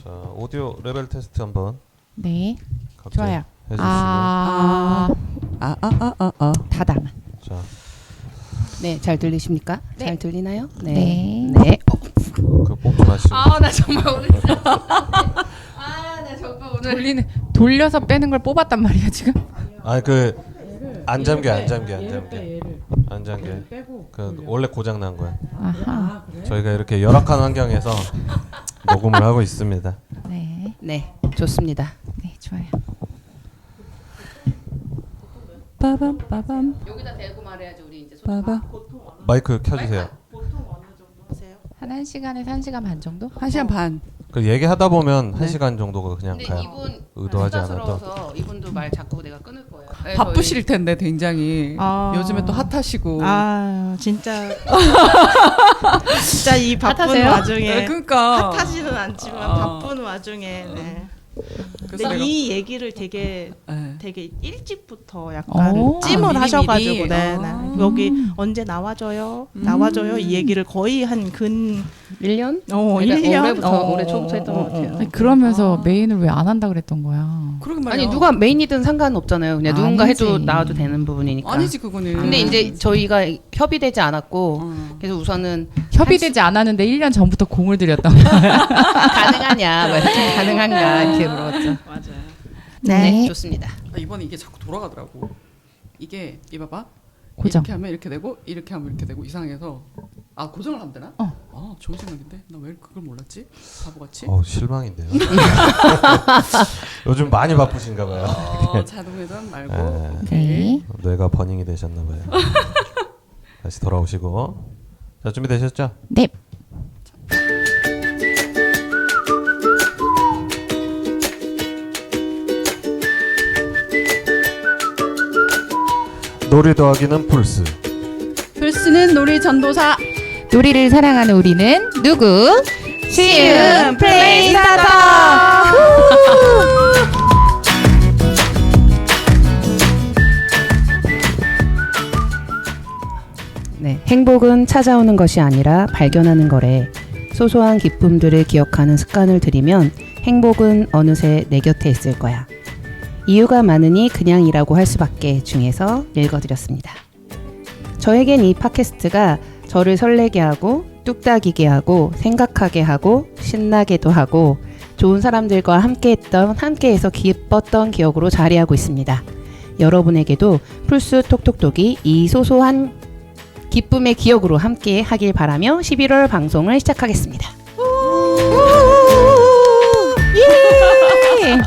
자, 오디오 레벨 테스트 한번. 네. 각자 좋아요. 해주시고. 다담. 자, 네, 잘 들리십니까? 네. 잘 들리나요? 네. 네. 그 뽑지 마시고. 나 정말 오늘. 나 정말 오늘. 돌려서 빼는 걸 뽑았단 말이야 지금. 아니 그 안 잠겨. 그 원래 고장 난 거야. 아하. 저희가 이렇게 열악한 환경에서 녹음을 하고 있습니다. 네. 네, 좋습니다. 네, 좋아요. 빠밤 빠밤 여기다 대고 말해야지 우리 이제. 빠밤. 마이크 켜주세요. 한 1시간에서 1시간 반 정도? 1시간 반. 그 얘기하다 보면 네. 1시간 정도가 그냥 근데 가요. 이분 의도하지 않아도. 수다스러워서 이분도 말 자꾸 내가 끊을 거예요. 네, 바쁘실 텐데 굉장히 요즘에 또 핫하시고. 진짜 진짜 이 바쁜 핫하세요? 와중에 네, 그러니까 핫하지는 않지만 바쁜 와중에 네. 그래서 근데 이 얘기를 되게 네. 일찍부터 약간 오. 찜을 미리, 하셔가지고 미리. 네, 네. 여기 언제 나와줘요 나와줘요 이 얘기를 거의 한 1년? 1년 올해부터 올해 초부터 했던 것 같아요. 아니, 그러면서 메인을 왜 안 한다 그랬던 거야? 그러게 말이야. 아니 누가 메인이든 상관없잖아요. 그냥 누군가 아니지. 해도 나와도 되는 부분이니까. 아니지 그거는. 근데 이제 저희가 협의되지 않았고 그래서 우선은 협의되지 않았는데 1년 전부터 공을 들였던 거야. 가능하냐, 뭐 이렇게 가능한가 이렇게 물어봤죠. 맞아요. 네, 좋습니다. 이번에 이게 자꾸 돌아가더라고. 이게 이봐봐. 고정. 이렇게 하면 이렇게 되고 이렇게 하면 이렇게 되고 이상해서 고정을 하면 되나? 좋은 생각인데 나 왜 그걸 몰랐지? 바보같이. 실망인데요. 요즘 많이 바쁘신가 봐요. 자동회전 말고. 네. 네. 뇌가 버닝이 되셨나 봐요. 다시 돌아오시고. 자, 준비되셨죠? 네. 놀이 더하기는 풀스. 플스는 놀이 전도사. 놀이를 사랑하는 우리는 누구? 시은 플레이스타터. 네, 행복은 찾아오는 것이 아니라 발견하는 거래. 소소한 기쁨들을 기억하는 습관을 들이면 행복은 어느새 내 곁에 있을 거야. 이유가 많으니 그냥이라고 할 수밖에 중에서 읽어드렸습니다. 저에겐 이 팟캐스트가 저를 설레게 하고 뚝딱이게 하고 생각하게 하고 신나게도 하고 좋은 사람들과 함께해서 기뻤던 기억으로 자리하고 있습니다. 여러분에게도 풀스 톡톡톡이 이 소소한 기쁨의 기억으로 함께 하길 바라며 11월 방송을 시작하겠습니다. 예!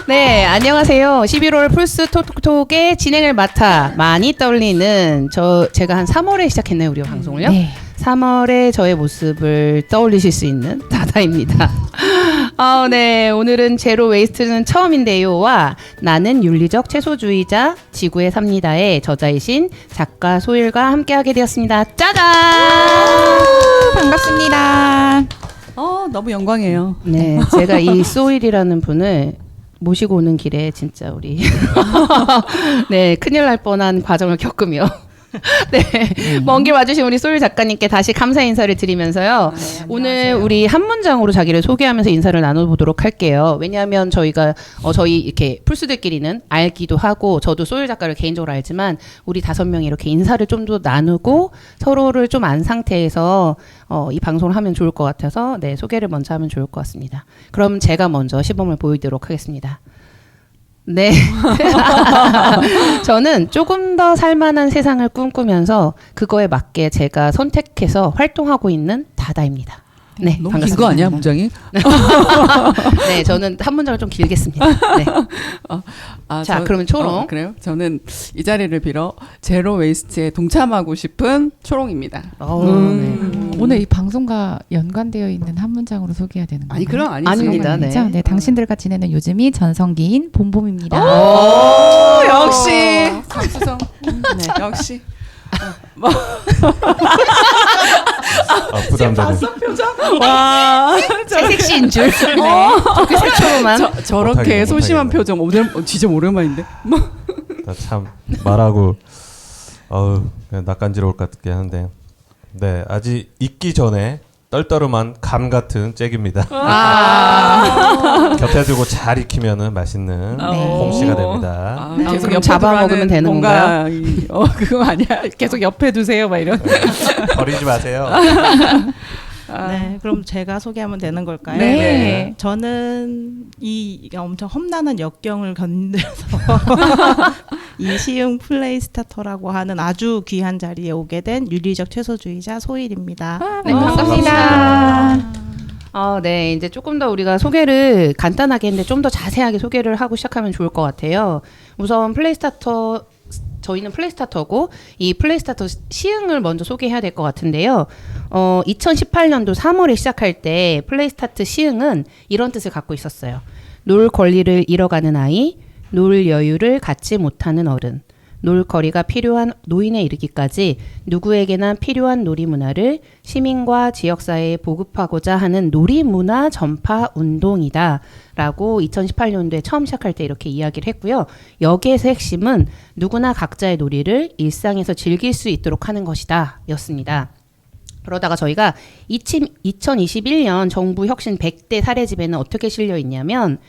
네, 안녕하세요. 11월 풀스 톡톡톡의 진행을 맡아 많이 떠올리는 제가 한 3월에 시작했네요, 우리 방송을요. 네. 3월에 저의 모습을 떠올리실 수 있는 다다입니다. 네. 오늘은 제로 웨이스트는 처음인데요와 나는 윤리적 채소주의자 지구에 삽니다의 저자이신 작가 소일과 함께하게 되었습니다. 짜잔! 반갑습니다. 너무 영광이에요. 네, 제가 이 소일이라는 분을 모시고 오는 길에 진짜 우리 네, 큰일 날 뻔한 과정을 겪으며 네, 먼 길 와주신 우리 소일 작가님께 다시 감사 인사를 드리면서요. 오늘 우리 한 문장으로 자기를 소개하면서 인사를 나눠보도록 할게요. 왜냐하면 저희가 저희 이렇게 풀스들끼리는 알기도 하고 저도 소일 작가를 개인적으로 알지만 우리 5명이 이렇게 인사를 좀 더 나누고 서로를 좀 안 상태에서 이 방송을 하면 좋을 것 같아서 네, 소개를 먼저 하면 좋을 것 같습니다. 그럼 제가 먼저 시범을 보이도록 하겠습니다. 네. 저는 조금 더 살만한 세상을 꿈꾸면서 그거에 맞게 제가 선택해서 활동하고 있는 다다입니다. 네, 너무 반갑습니다. 긴 거 아니야 문장이? 네, 저는 한 문장을 좀 길겠습니다. 네. 자, 그러면 초롱. 그래요? 저는 이 자리를 빌어 제로 웨이스트에 동참하고 싶은 초롱입니다. 네. 오늘 이 방송과 연관되어 있는 한 문장으로 소개해야 되는 거예요? 아니 그럼 아니지. 아닙니다. 네. 아니죠? 네, 당신들과 지내는 요즘이 전성기인 봄봄입니다. 오, 역시 감수성. 네, 역시. 부담되는. 표정? 와, 섹시인 줄. 네. 그 색초로만. 저렇게 못하겠네, 소심한 못하겠네. 표정 오늘 진짜 오랜만인데. 참 말하고 그냥 낯간지러울 것 같긴 한데 네, 아직 잊기 전에 떨떠름한 감 같은 잭입니다. 아. 곁에 두고 잘 익히면은 맛있는 콩씨가 됩니다. 아, 네, 계속 그럼 옆에 잡아 두라는 먹으면 되는 뭔가 그거 아니야? 계속 옆에 두세요, 막 이런. 버리지 마세요. 네, 그럼 제가 소개하면 되는 걸까요? 네. 저는 이 엄청 험난한 역경을 견뎌서 이 시흥 플레이 스타터라고 하는 아주 귀한 자리에 오게 된 윤리적 채소주의자 소일입니다. 네, 반갑습니다. 네, 이제 조금 더 우리가 소개를 간단하게 했는데 좀 더 자세하게 소개를 하고 시작하면 좋을 것 같아요. 우선 플레이스타터, 저희는 플레이스타터고 이 플레이스타터 시흥을 먼저 소개해야 될 것 같은데요. 2018년도 3월에 시작할 때 플레이스타트 시흥은 이런 뜻을 갖고 있었어요. 놀 권리를 잃어가는 아이, 놀 여유를 갖지 못하는 어른, 놀 거리가 필요한 노인에 이르기까지 누구에게나 필요한 놀이 문화를 시민과 지역사회에 보급하고자 하는 놀이 문화 전파 운동이다 라고 2018년도에 처음 시작할 때 이렇게 이야기를 했고요. 여기에서 핵심은 누구나 각자의 놀이를 일상에서 즐길 수 있도록 하는 것이다 였습니다. 그러다가 저희가 2021년 정부 혁신 100대 사례집에는 어떻게 실려 있냐면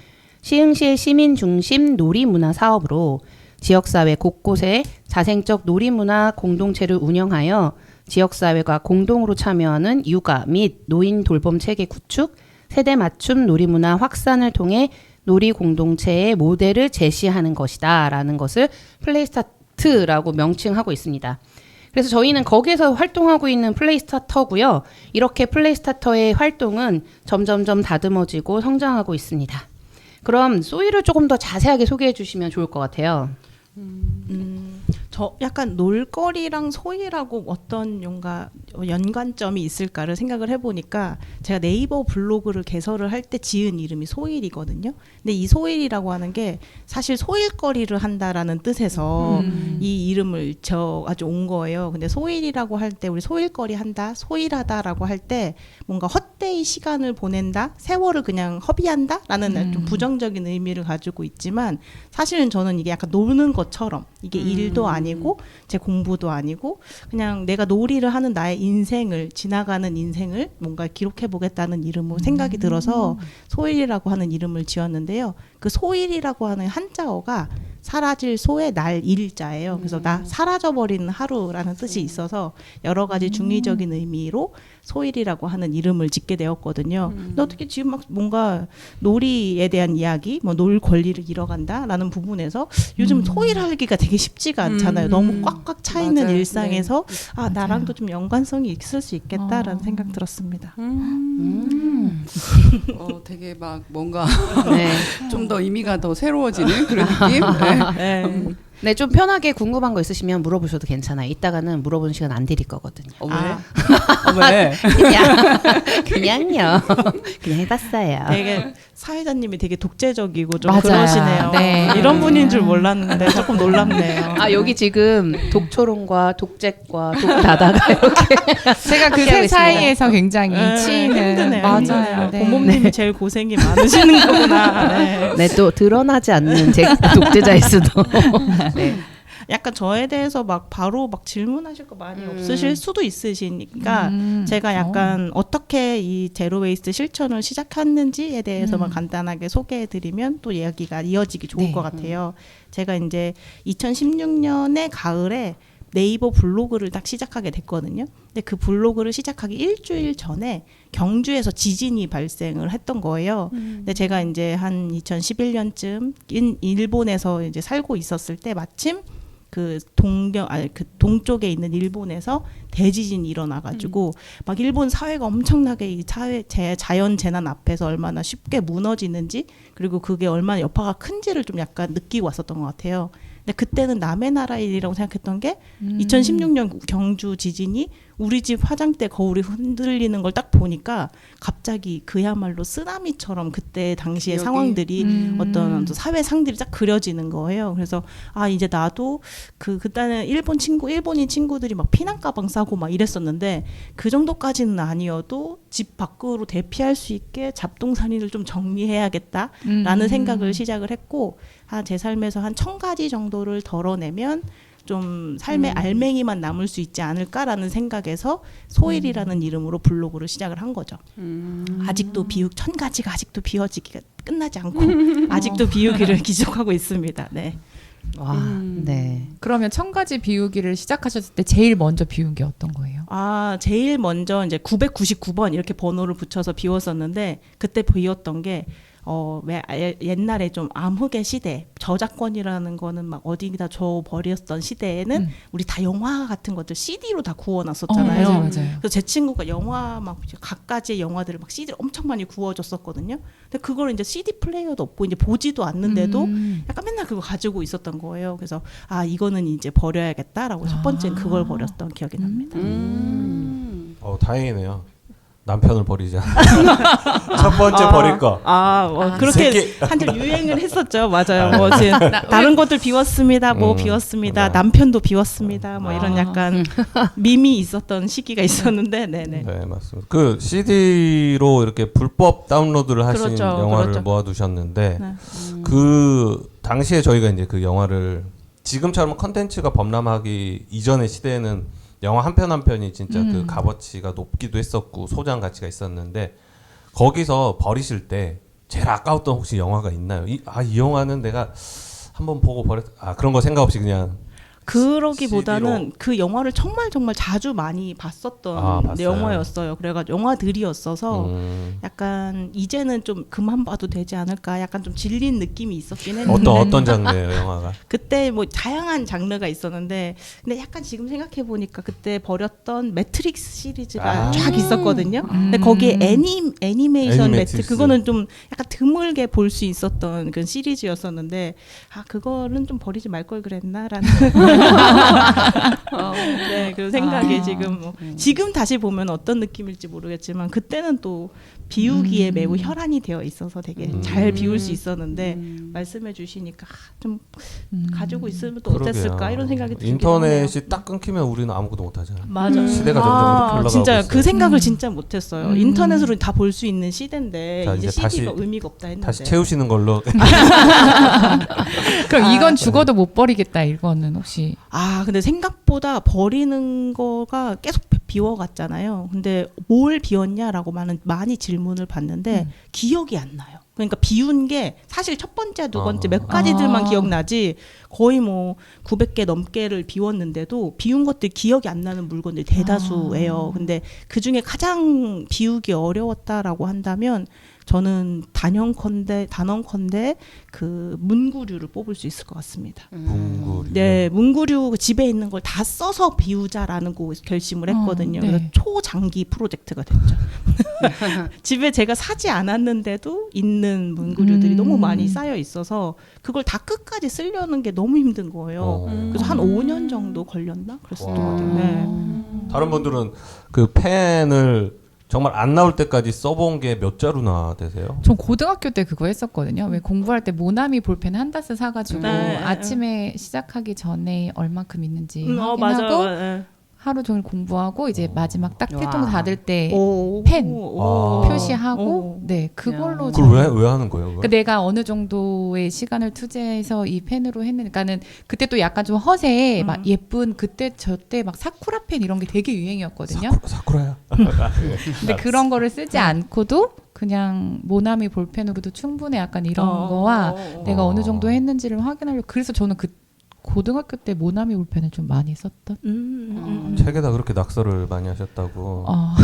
시흥시의 시민 중심 놀이문화 사업으로 지역사회 곳곳에 자생적 놀이문화 공동체를 운영하여 지역사회가 공동으로 참여하는 육아 및 노인 돌봄 체계 구축, 세대 맞춤 놀이문화 확산을 통해 놀이 공동체의 모델을 제시하는 것이다 라는 것을 플레이스타트라고 명칭하고 있습니다. 그래서 저희는 거기에서 활동하고 있는 플레이스타터고요. 이렇게 플레이스타터의 활동은 점점점 다듬어지고 성장하고 있습니다. 그럼 소이를 조금 더 자세하게 소개해 주시면 좋을 것 같아요. 저 약간 놀거리랑 소일하고 어떤 연관점이 있을까를 생각을 해보니까 제가 네이버 블로그를 개설을 할 때 지은 이름이 소일이거든요. 근데 이 소일이라고 하는 게 사실 소일거리를 한다라는 뜻에서 이 이름을 아주 온 거예요. 근데 소일이라고 할 때 우리 소일거리 한다, 소일하다라고 할 때 뭔가 헛되이 시간을 보낸다, 세월을 그냥 허비한다라는 좀 부정적인 의미를 가지고 있지만 사실은 저는 이게 약간 노는 것처럼 이게 일도 아니고 제 공부도 아니고 그냥 내가 놀이를 하는 나의 인생을 지나가는 인생을 뭔가 기록해 보겠다는 이름으로 생각이 들어서 소일이라고 하는 이름을 지었는데요. 그 소일이라고 하는 한자어가 사라질 소의 날 일자예요. 그래서 나 사라져버리는 하루라는 뜻이 있어서 여러 가지 중의적인 의미로 소일이라고 하는 이름을 짓게 되었거든요. 근데 어떻게 지금 막 뭔가 놀이에 대한 이야기, 뭐 놀 권리를 잃어간다라는 부분에서 요즘 소일하기가 되게 쉽지가 않잖아요. 너무 꽉꽉 차 있는 맞아요. 일상에서 아 나랑도 좀 연관성이 있을 수 있겠다라는 생각 들었습니다. 되게 막 뭔가 네. 좀 더 의미가 더 새로워지는 그런 느낌. 네. 네, 좀 편하게 궁금한 거 있으시면 물어보셔도 괜찮아요. 이따가는 물어보는 시간 안 드릴 거거든요. 왜? 그냥요. 그냥 해봤어요. 되게 사회자님이 되게 독재적이고 좀 맞아요. 그러시네요. 네. 이런 분인 줄 몰랐는데 조금 놀랍네요. 여기 지금 독초롱과 독잭과 독다다가 이렇게 제가 그 세 사이에서 굉장히 치이는 힘드네요. 맞아요. 네. 고모님이 제일 고생이 많으시는 거구나. 네. 네, 또 드러나지 않는 제 독재자일 수도. 네. 약간 저에 대해서 막 바로 막 질문하실 거 많이 없으실 수도 있으시니까 제가 약간 어떻게 이 제로 웨이스트 실천을 시작했는지에 대해서만 간단하게 소개해드리면 또 이야기가 이어지기 좋을 네. 것 같아요. 제가 이제 2016년에 가을에 네이버 블로그를 딱 시작하게 됐거든요. 근데 그 블로그를 시작하기 일주일 전에 경주에서 지진이 발생을 했던 거예요. 근데 제가 이제 한 2011년쯤 일본에서 이제 살고 있었을 때 마침 그 동쪽에 있는 일본에서 대지진이 일어나가지고 막 일본 사회가 엄청나게 이 자연 재난 앞에서 얼마나 쉽게 무너지는지 그리고 그게 얼마나 여파가 큰지를 좀 약간 느끼고 왔었던 것 같아요. 근데 그때는 남의 나라 일이라고 생각했던 게 2016년 경주 지진이 우리 집 화장대 거울이 흔들리는 걸 딱 보니까 갑자기 그야말로 쓰나미처럼 그때 당시의 기억이? 상황들이 어떤 사회상들이 딱 그려지는 거예요. 그래서 아 이제 나도 그때는 일본인 친구들이 막 피난 가방 싸고 막 이랬었는데 그 정도까지는 아니어도 집 밖으로 대피할 수 있게 잡동사니를 좀 정리해야겠다라는 생각을 시작을 했고 제 삶에서 한 1000가지 정도를 덜어내면 좀 삶의 알맹이만 남을 수 있지 않을까라는 생각에서 소일이라는 이름으로 블로그를 시작을 한 거죠. 아직도 천 가지가 아직도 비워지기가 끝나지 않고 아직도 비우기를 기록하고 있습니다. 네. 와, 네. 그러면 1000가지 비우기를 시작하셨을 때 제일 먼저 비운 게 어떤 거예요? 제일 먼저 이제 999번 이렇게 번호를 붙여서 비웠었는데 그때 비웠던 게 옛날에 좀 암흑의 시대, 저작권이라는 거는 막 어디다 줘 버렸던 시대에는 우리 다 영화 같은 것들 CD로 다 구워놨었잖아요. 맞아요. 그래서 제 친구가 영화 막 각가지의 영화들을 막 CD를 엄청 많이 구워줬었거든요. 근데 그걸 이제 CD 플레이어도 없고 이제 보지도 않는데도 약간 맨날 그거 가지고 있었던 거예요. 그래서 이거는 이제 버려야겠다라고 첫 번째는 그걸 버렸던 기억이 납니다. 다행이네요. 남편을 버리자. 첫 번째 버릴 거. 그렇게 한참 유행을 했었죠. 맞아요. 뭐 지금 다른 것들 비웠습니다. 뭐 비웠습니다. 맞아. 남편도 비웠습니다. 뭐 이런 약간 밈이 있었던 시기가 있었는데, 네네. 네, 맞습니다. 그 CD로 이렇게 불법 다운로드를 하신 그렇죠, 영화를 그렇죠. 모아두셨는데 네. 그 당시에 저희가 이제 그 영화를 지금처럼 컨텐츠가 범람하기 이전의 시대에는 영화 한 편 한 편이 진짜 그 값어치가 높기도 했었고 소장 가치가 있었는데 거기서 버리실 때 제일 아까웠던 혹시 영화가 있나요? 이 영화는 내가 한번 보고 그런 거 생각 없이 그냥 그러기보다는 CD로. 그 영화를 정말 자주 많이 봤었던 봤어요? 영화였어요. 그래가지고 영화들이었어서 약간 이제는 좀 그만 봐도 되지 않을까 약간 좀 질린 느낌이 있었긴 했는데 어떤 장르예요, 영화가? 그때 뭐 다양한 장르가 있었는데 근데 약간 지금 생각해 보니까 그때 버렸던 매트릭스 시리즈가 쫙 있었거든요. 근데 거기에 애니메이션 매트릭스 그거는 좀 약간 드물게 볼 수 있었던 그 시리즈였었는데 그거는 좀 버리지 말 걸 그랬나라는 네, 그 생각에 지금 다시 보면 어떤 느낌일지 모르겠지만 그때는 또 비우기에 매우 혈안이 되어 있어서 되게 잘 비울 수 있었는데 말씀해 주시니까 좀 가지고 있으면 또 어땠을까 이런 생각이 들긴 인터넷이 하네요. 딱 끊기면 우리는 아무것도 못하잖아요. 맞아요. 시대가 점점 그렇게 올라가고 진짜 있어요. 그 생각을 진짜 못했어요. 인터넷으로 다 볼 수 있는 시대인데 자, 이제 이제 CD가 의미가 없다 했는데 다시 채우시는 걸로. 그럼 이건 죽어도 못 버리겠다 이거는 혹시 근데 생각보다 버리는 거가 계속 비워갔잖아요. 근데 뭘 비웠냐라고 많이 질문을 받는데 기억이 안 나요. 그러니까 비운 게 사실 첫 번째, 두 번째 몇 가지들만 기억나지 거의 뭐 900개 넘게를 비웠는데도 비운 것들 기억이 안 나는 물건들이 대다수예요. 근데 그중에 가장 비우기 어려웠다라고 한다면 저는 단언컨대 그 문구류를 뽑을 수 있을 것 같습니다. 문구류. 네, 문구류 집에 있는 걸 다 써서 비우자라는 거 결심을 했거든요. 네. 그래서 초장기 프로젝트가 됐죠. 집에 제가 사지 않았는데도 있는 문구류들이 너무 많이 쌓여 있어서 그걸 다 끝까지 쓰려는 게 너무 힘든 거예요. 그래서 한 5년 정도 걸렸나? 그랬었던 것 같아요. 네. 다른 분들은 그 펜을 정말 안 나올 때까지 써본 게 몇 자루나 되세요? 전 고등학교 때 그거 했었거든요. 왜 공부할 때 모나미 볼펜 한 다스 사가지고 네. 아침에 시작하기 전에 얼만큼 있는지 맞아요. 확인하고 네. 하루 종일 공부하고 이제 마지막 딱 와. 필통 닫을 때 오. 펜 오. 표시하고 네 그걸로 그걸 왜 하는 거예요? 그러니까 내가 어느 정도의 시간을 투자해서 이 펜으로 했는가는 그때 또 약간 좀 허세에 막 예쁜 그때 저때 막 사쿠라 펜 이런 게 되게 유행이었거든요. 사쿠라야? 근데 그런 거를 쓰지 않고도 그냥 모나미 볼펜으로도 충분해 약간 이런 거와 내가 어느 정도 했는지를 확인하려고 그래서 저는 그 고등학교 때 모나미 볼펜을 좀 많이 썼던. 책에다 그렇게 낙서를 많이 하셨다고. 어.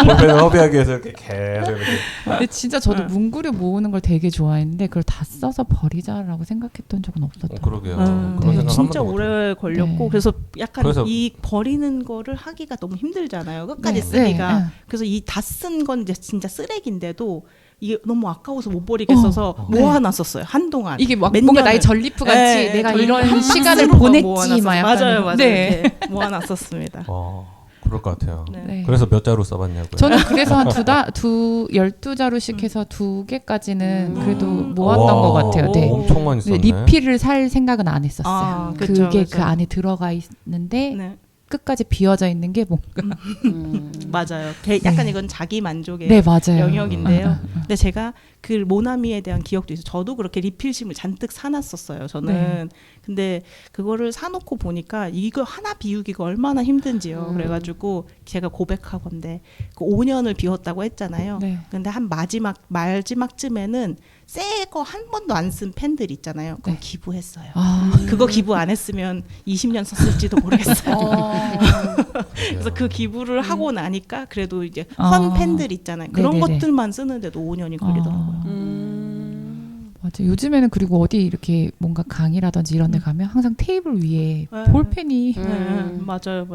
볼펜을 허비하기 위해서 이렇게 계속 이렇게. 근데 진짜 저도 문구류 모으는 걸 되게 좋아했는데 그걸 다 써서 버리자라고 생각했던 적은 없었던. 그러게요. 네. 그런 생각 진짜 한 번도 못 오래 걸렸고 네. 그래서 약간 그래서- 이 버리는 거를 하기가 너무 힘들잖아요. 끝까지 네. 쓰기가. 네. 그래서 이 다 쓴 건 이제 진짜 쓰레기인데도 이게 너무 아까워서 못 버리겠어서 네. 모아놨었어요. 한동안. 이게 막 몇 뭔가 년을. 나의 전리품 같이 네, 내가 저희 이런 한 시간을 박스로 보냈지 모아놨었어요. 막 약간 맞아요. 네. 이렇게 모아놨었습니다. 그럴 것 같아요. 네. 네. 그래서 몇 자루 써봤냐고요? 저는 그래서 한 12자루씩 해서 2개까지는 그래도 모았던 와, 것 같아요. 네. 엄청 많이 근데 썼네. 리필을 살 생각은 안 했었어요. 그쵸, 그게 그쵸. 그 안에 들어가 있는데 네. 끝까지 비워져 있는 게 뭔가. 맞아요. 약간 이건 자기 만족의 네 맞아요. 영역인데요. 근데 제가 그 모나미에 대한 기억도 있어요. 저도 그렇게 리필심을 잔뜩 사놨었어요. 저는. 네. 근데 그거를 사놓고 보니까 이거 하나 비우기가 얼마나 힘든지요. 그래가지고 제가 고백하건데 그 5년을 비웠다고 했잖아요. 네. 근데 한 마지막쯤에는 새 거 한 번도 안 쓴 펜들 있잖아요. 그거 네. 기부했어요. 아. 그거 기부 안 했으면 20년 썼을지도 모르겠어요. 그래서 그 기부를 하고 나니까 그래도 이제 헌 펜들 있잖아요. 그런 네네네. 것들만 쓰는데도 5년이 걸리더라고요. 맞아. 요즘에는 그리고 어디 이렇게 뭔가 강의라든지 이런 데 가면 항상 테이블 위에 볼펜이 맞아요.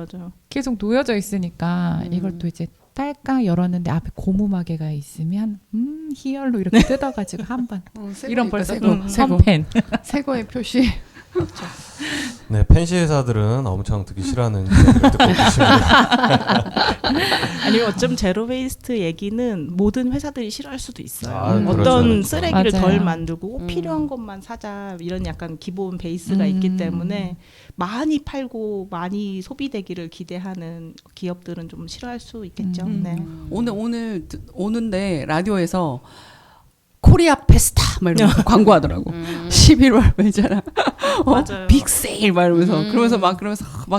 계속 놓여져 있으니까 이걸 또 이제 딸까 열었는데 앞에 고무마개가 있으면 희열로 이렇게 뜯어가지고 한번 이런 벌써 선펜 새거의 표시. 네, 펜시 회사들은 엄청 듣기 싫어하는 얘기를 듣고 계십니다. 아니면 어쩜 제로 웨이스트 얘기는 모든 회사들이 싫어할 수도 있어요. 그렇죠, 어떤 그렇죠. 쓰레기를 맞아요. 덜 만들고 꼭 필요한 것만 사자 이런 약간 기본 베이스가 있기 때문에 많이 팔고 많이 소비되기를 기대하는 기업들은 좀 싫어할 수 있겠죠. 네. 오늘 오는데 라디오에서 코리아 페스타 막 이러면서 광고하더라고. 11월 말잖아. 맞아요. 빅 세일 막 이러면서 그러면서 막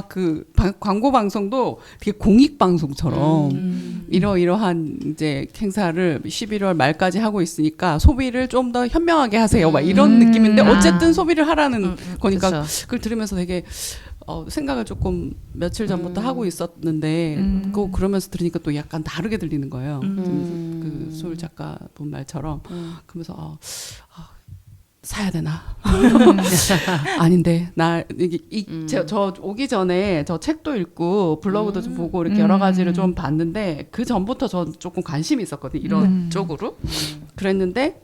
그 광고 방송도 되게 공익 방송처럼 이러이러한 이제 행사를 11월 말까지 하고 있으니까 소비를 좀 더 현명하게 하세요. 막 이런 느낌인데 어쨌든 소비를 하라는 거니까 그걸 들으면서 되게 생각을 조금 며칠 전부터 하고 있었는데 그러면서 들으니까 또 약간 다르게 들리는 거예요. 그 소율 작가 분 말처럼 그러면서 사야 되나? 아닌데 저 오기 전에 저 책도 읽고 블로그도 좀 보고 이렇게 여러 가지를 좀 봤는데 그 전부터 전 조금 관심이 있었거든요. 이런 쪽으로 그랬는데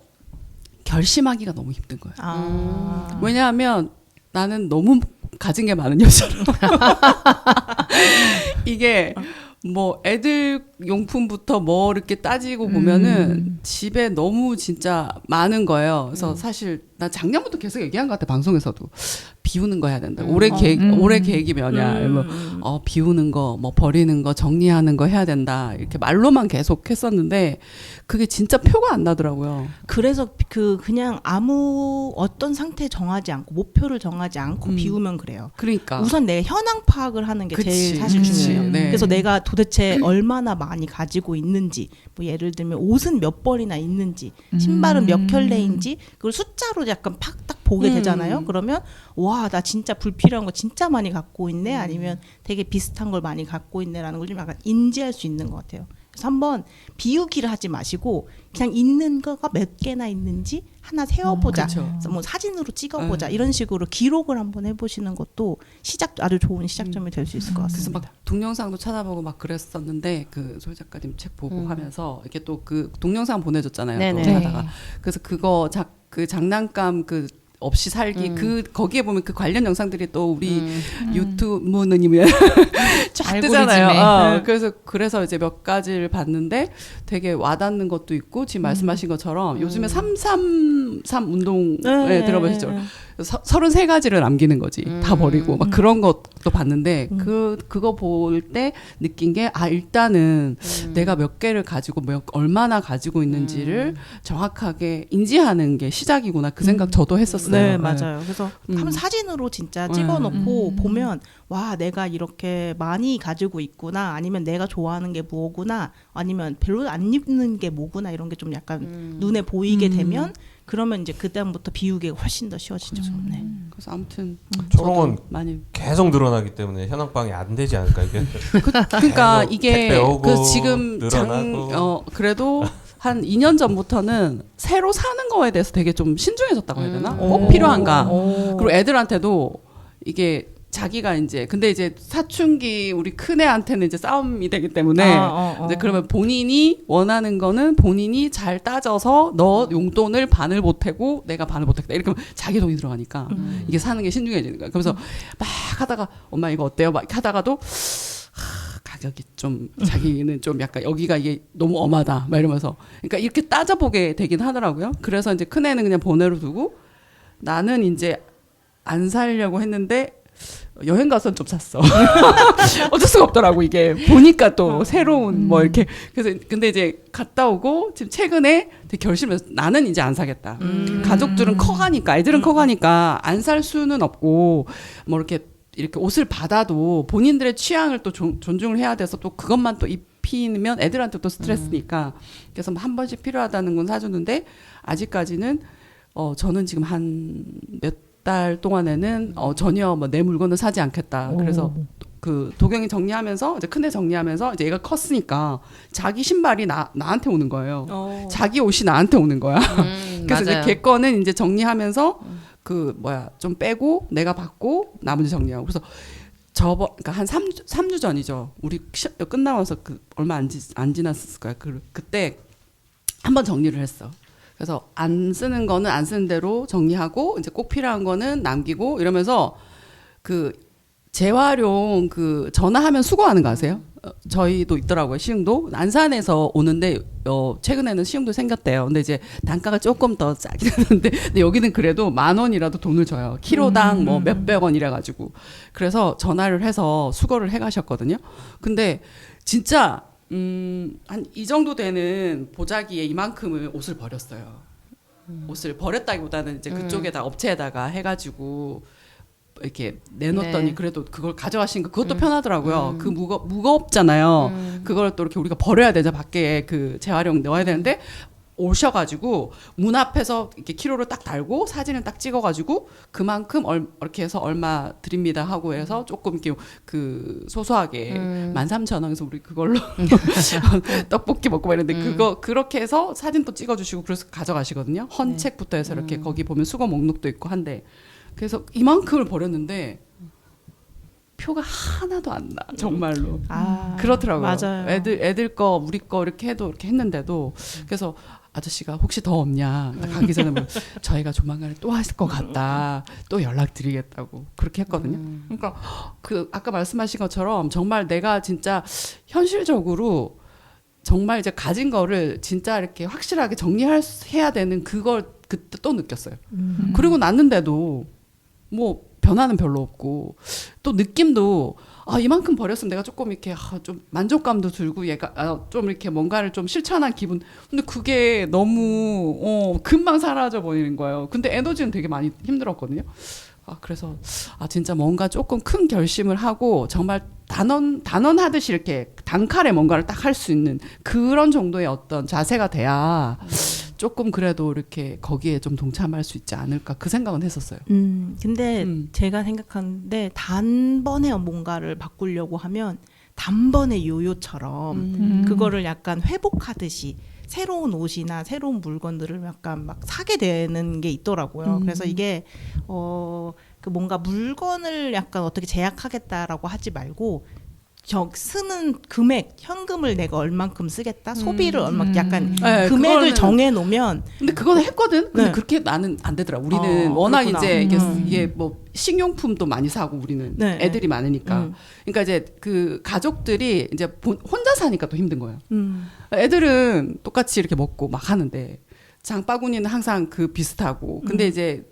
결심하기가 너무 힘든 거예요. 왜냐하면 나는 너무 가진 게 많은 여자로 이게 뭐 애들 용품부터 뭐 이렇게 따지고 보면은 집에 너무 진짜 많은 거예요. 그래서 사실 나 작년부터 계속 얘기한 것 같아. 방송에서도 비우는 거 해야 된다. 올해 계획이 뭐냐. 비우는 거, 뭐 버리는 거, 정리하는 거 해야 된다. 이렇게 말로만 계속 했었는데 그게 진짜 표가 안 나더라고요. 그래서 그냥 아무 어떤 상태 정하지 않고 목표를 정하지 않고 비우면 그래요. 그러니까 우선 내 현황 파악을 하는 게 제일 사실 중요해요. 네. 그래서 내가 도대체 얼마나 많이 가지고 있는지, 뭐 예를 들면 옷은 몇 벌이나 있는지, 신발은 몇 켤레인지, 그걸 숫자로 약간 딱 보게 되잖아요. 그러면 와, 나 진짜 불필요한 거 진짜 많이 갖고 있네, 아니면 되게 비슷한 걸 많이 갖고 있네라는 걸 좀 약간 인지할 수 있는 것 같아요. 그래서 한번 비우기를 하지 마시고 그냥 있는 거가 몇 개나 있는지 하나 세어보자. 그래서 뭐 사진으로 찍어보자. 이런 식으로 기록을 한번 해보시는 것도 아주 좋은 시작점이 될 수 있을 것 그래서 같습니다. 막 동영상도 찾아보고 막 그랬었는데 그 소 작가님 책 보고 하면서 이렇게 또 그 동영상 보내줬잖아요. 네네. 또 하다가 그래서 그거 그 장난감 그 없이 살기 거기에 보면 그 관련 영상들이 또 우리 유튜브님이 쫙 뜨잖아요. 그래서 이제 몇 가지를 봤는데 되게 와닿는 것도 있고 지금 말씀하신 것처럼 요즘에 333 운동에 들어보시죠. 33가지를 남기는 거지. 다 버리고 막 그런 것도 봤는데 그거 볼 때 느낀 게 일단은 내가 몇 개를 가지고 얼마나 가지고 있는지를 정확하게 인지하는 게 시작이구나. 그 생각 저도 했었어요. 네, 맞아요. 그래서 한번 사진으로 진짜 찍어놓고 보면 와, 내가 이렇게 많이 가지고 있구나, 아니면 내가 좋아하는 게 뭐구나, 아니면 별로 안 입는 게 뭐구나, 이런 게 좀 약간 눈에 보이게 되면 그러면 이제 그다음부터 비우기가 훨씬 더 쉬워지죠. 네. 그래서 아무튼 초롱은 많이 계속 늘어나기 때문에 현황방이 안 되지 않을까 이게. 그러니까 이게 택배 오고 지금 늘어나고. 그래도 한 2년 전부터는 새로 사는 거에 대해서 되게 좀 신중해졌다고 해야 되나? 꼭 필요한가? 그리고 애들한테도 이게 자기가 근데 이제 사춘기 우리 큰애한테는 이제 싸움이 되기 때문에 이제 그러면 본인이 원하는 거는 본인이 잘 따져서 너 용돈을 반을 보태고 내가 반을 보태겠다. 이렇게 하면 자기 돈이 들어가니까 이게 사는 게 신중해지는 거야. 그래서 막 하다가 엄마 이거 어때요? 막 하다가도 가격이 좀 자기는 좀 약간 여기가 이게 너무 엄하다 막 이러면서 그러니까 이렇게 따져보게 되긴 하더라고요. 그래서 이제 큰애는 그냥 번외로 두고 나는 이제 안 살려고 했는데 여행 가서는 좀 샀어. 어쩔 수가 없더라고 이게 보니까 또 새로운 뭐 이렇게 그래서 근데 이제 갔다 오고 지금 최근에 되게 결심해서 나는 이제 안 사겠다. 가족들은 커가니까 애들은 커가니까 안 살 수는 없고 뭐 이렇게 옷을 받아도 본인들의 취향을 또 존중을 해야 돼서 또 그것만 또 입히면 애들한테 또 스트레스니까 그래서 뭐 한 번씩 필요하다는 건 사주는데 아직까지는 저는 지금 한 몇 달 동안에는 전혀 뭐 내 물건을 사지 않겠다. 그래서 그 도경이 정리하면서 이제 큰애 정리하면서 이제 얘가 컸으니까 자기 신발이 나한테 오는 거예요. 자기 옷이 나한테 오는 거야. 그래서 맞아요. 이제 걔 거는 이제 정리하면서 좀 빼고 내가 받고 나머지 정리하고 그래서 그러니까 한 3주 전이죠. 우리 끝나면서 얼마 안 지났을 거야. 그때 한번 정리를 했어. 그래서 안 쓰는 거는 안 쓰는 대로 정리하고 이제 꼭 필요한 거는 남기고 이러면서 재활용 전화하면 수거하는 거 아세요? 저희도 있더라고요. 시흥도 안산에서 오는데 최근에는 시흥도 생겼대요. 근데 이제 단가가 조금 더 싸긴 하는데 근데 여기는 그래도 10,000원이라도 돈을 줘요. 키로당 뭐 몇백 원 이래 가지고. 그래서 전화를 해서 수거를 해 가셨거든요. 근데 진짜 한 이 정도 되는 보자기에 이만큼을 옷을 버렸어요. 옷을 버렸다기보다는 이제 그쪽에다 업체에다가 해가지고 이렇게 내놓았더니 네. 그래도 그걸 가져가신 거 그것도 편하더라고요. 무겁잖아요. 그걸 또 이렇게 우리가 버려야 되죠. 밖에 재활용 넣어야 되는데 오셔가지고 문 앞에서 이렇게 키로를 딱 달고 사진을 딱 찍어가지고 그만큼 이렇게 해서 얼마 드립니다 하고 해서 조금 이렇게 소소하게 13,000원 해서 우리 그걸로 떡볶이 먹고 막 이랬는데 그렇게 해서 사진 또 찍어주시고 그래서 가져가시거든요. 헌책부터 해서 이렇게 거기 보면 수거 목록도 있고 한데 그래서 이만큼을 버렸는데 표가 하나도 안 나. 정말로. 그렇더라고요. 맞아요. 애들 거, 우리 거 이렇게 했는데도 그래서 아저씨가 혹시 더 없냐. 가기 전에 뭐 저희가 조만간에 또 왔을 것 같다. 또 연락드리겠다고 그렇게 했거든요. 그러니까 아까 말씀하신 것처럼 정말 내가 진짜 현실적으로 정말 이제 가진 거를 진짜 이렇게 확실하게 해야 되는 그걸 그때 또 느꼈어요. 그리고 났는데도 뭐 변화는 별로 없고 또 느낌도 이만큼 버렸으면 내가 조금 이렇게 좀 만족감도 들고 얘가 좀 이렇게 뭔가를 좀 실천한 기분. 근데 그게 너무 금방 사라져 버리는 거예요. 근데 에너지는 되게 많이 힘들었거든요. 그래서 진짜 뭔가 조금 큰 결심을 하고 정말 단언하듯이 이렇게 단칼에 뭔가를 딱 할 수 있는 그런 정도의 어떤 자세가 돼야 조금 그래도 이렇게 거기에 좀 동참할 수 있지 않을까 그 생각은 했었어요. 근데 제가 생각하는데 단번에 뭔가를 바꾸려고 하면 단번에 요요처럼 그거를 약간 회복하듯이 새로운 옷이나 새로운 물건들을 약간 막 사게 되는 게 있더라고요. 그래서 이게 뭔가 물건을 약간 어떻게 제약하겠다라고 하지 말고 쓰는 금액, 현금을 내가 얼만큼 쓰겠다, 소비를 얼마 약간 네, 금액을 정해 놓으면. 근데 그거는 했거든. 근데 네. 그렇게 나는 안 되더라. 우리는 워낙 그렇구나. 이제 이게 뭐 식용품도 많이 사고 우리는 네. 애들이 많으니까. 그러니까 이제 가족들이 이제 혼자 사니까 또 힘든 거예요. 애들은 똑같이 이렇게 먹고 막 하는데 장바구니는 항상 비슷하고. 근데 이제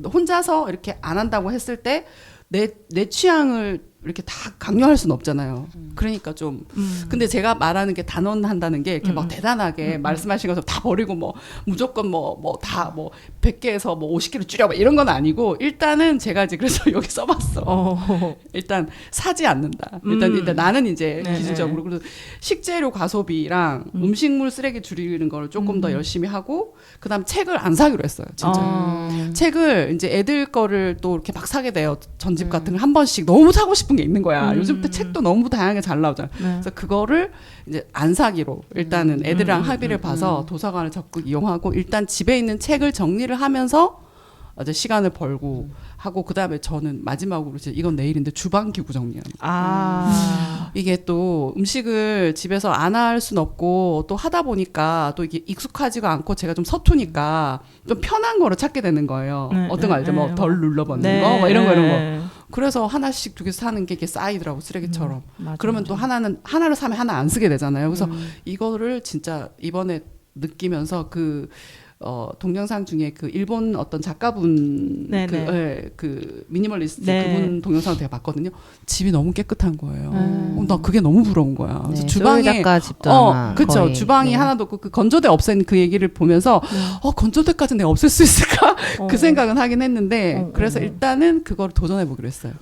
혼자서 이렇게 안 한다고 했을 때 내 취향을 이렇게 다 강요할 수는 없잖아요. 그러니까 좀 근데 제가 말하는 게 단언한다는 게 이렇게 막 대단하게 말씀하신 것처럼 다 버리고 뭐 무조건 뭐 다 100개에서 뭐 50개로 줄여 이런 건 아니고 일단은 제가 이제 그래서 여기 써봤어. 일단 사지 않는다. 일단 나는 이제 기준적으로 그래서 식재료 과소비랑 음식물 쓰레기 줄이는 걸 조금 더 열심히 하고 그다음 책을 안 사기로 했어요. 진짜. 책을 이제 애들 거를 또 이렇게 막 사게 돼요. 전집 같은 거 한 번씩 너무 사고 싶은 게 있는 거야. 요즘부터 책도 너무 다양하게 잘 나오잖아. 그래서 그거를 이제 안 사기로 일단은 애들이랑 합의를 봐서 도서관을 적극 이용하고 일단 집에 있는 책을 정리를 하면서 이제 시간을 벌고 하고 그다음에 저는 마지막으로 이제 이건 내일인데 주방 기구 정리하는 이게 또 음식을 집에서 안 할 수는 없고 또 하다 보니까 또 이게 익숙하지가 않고 제가 좀 서투니까 좀 편한 거를 찾게 되는 거예요. 어떤 거 알죠? 뭐 덜 눌러버리는 거, 뭐 이런 거. 그래서 하나씩 2개 사는 게 이게 쌓이더라고 쓰레기처럼. 그러면 또 하나를 사면 하나 안 쓰게 되잖아요. 그래서 이거를 진짜 이번에 느끼면서 동영상 중에 그 일본 어떤 작가분 그 미니멀리스트 그분 동영상을 제가 봤거든요. 집이 너무 깨끗한 거예요. 나 그게 너무 부러운 거야. 그래서 네, 주방에 작가 집도 아마 그렇죠. 거의, 주방이 네. 하나도 없고 그 건조대 없앤 그 얘기를 보면서 건조대까지 내가 없앨 수 있을까 그 생각은 하긴 했는데 그래서 일단은 그걸 도전해 보기로 했어요.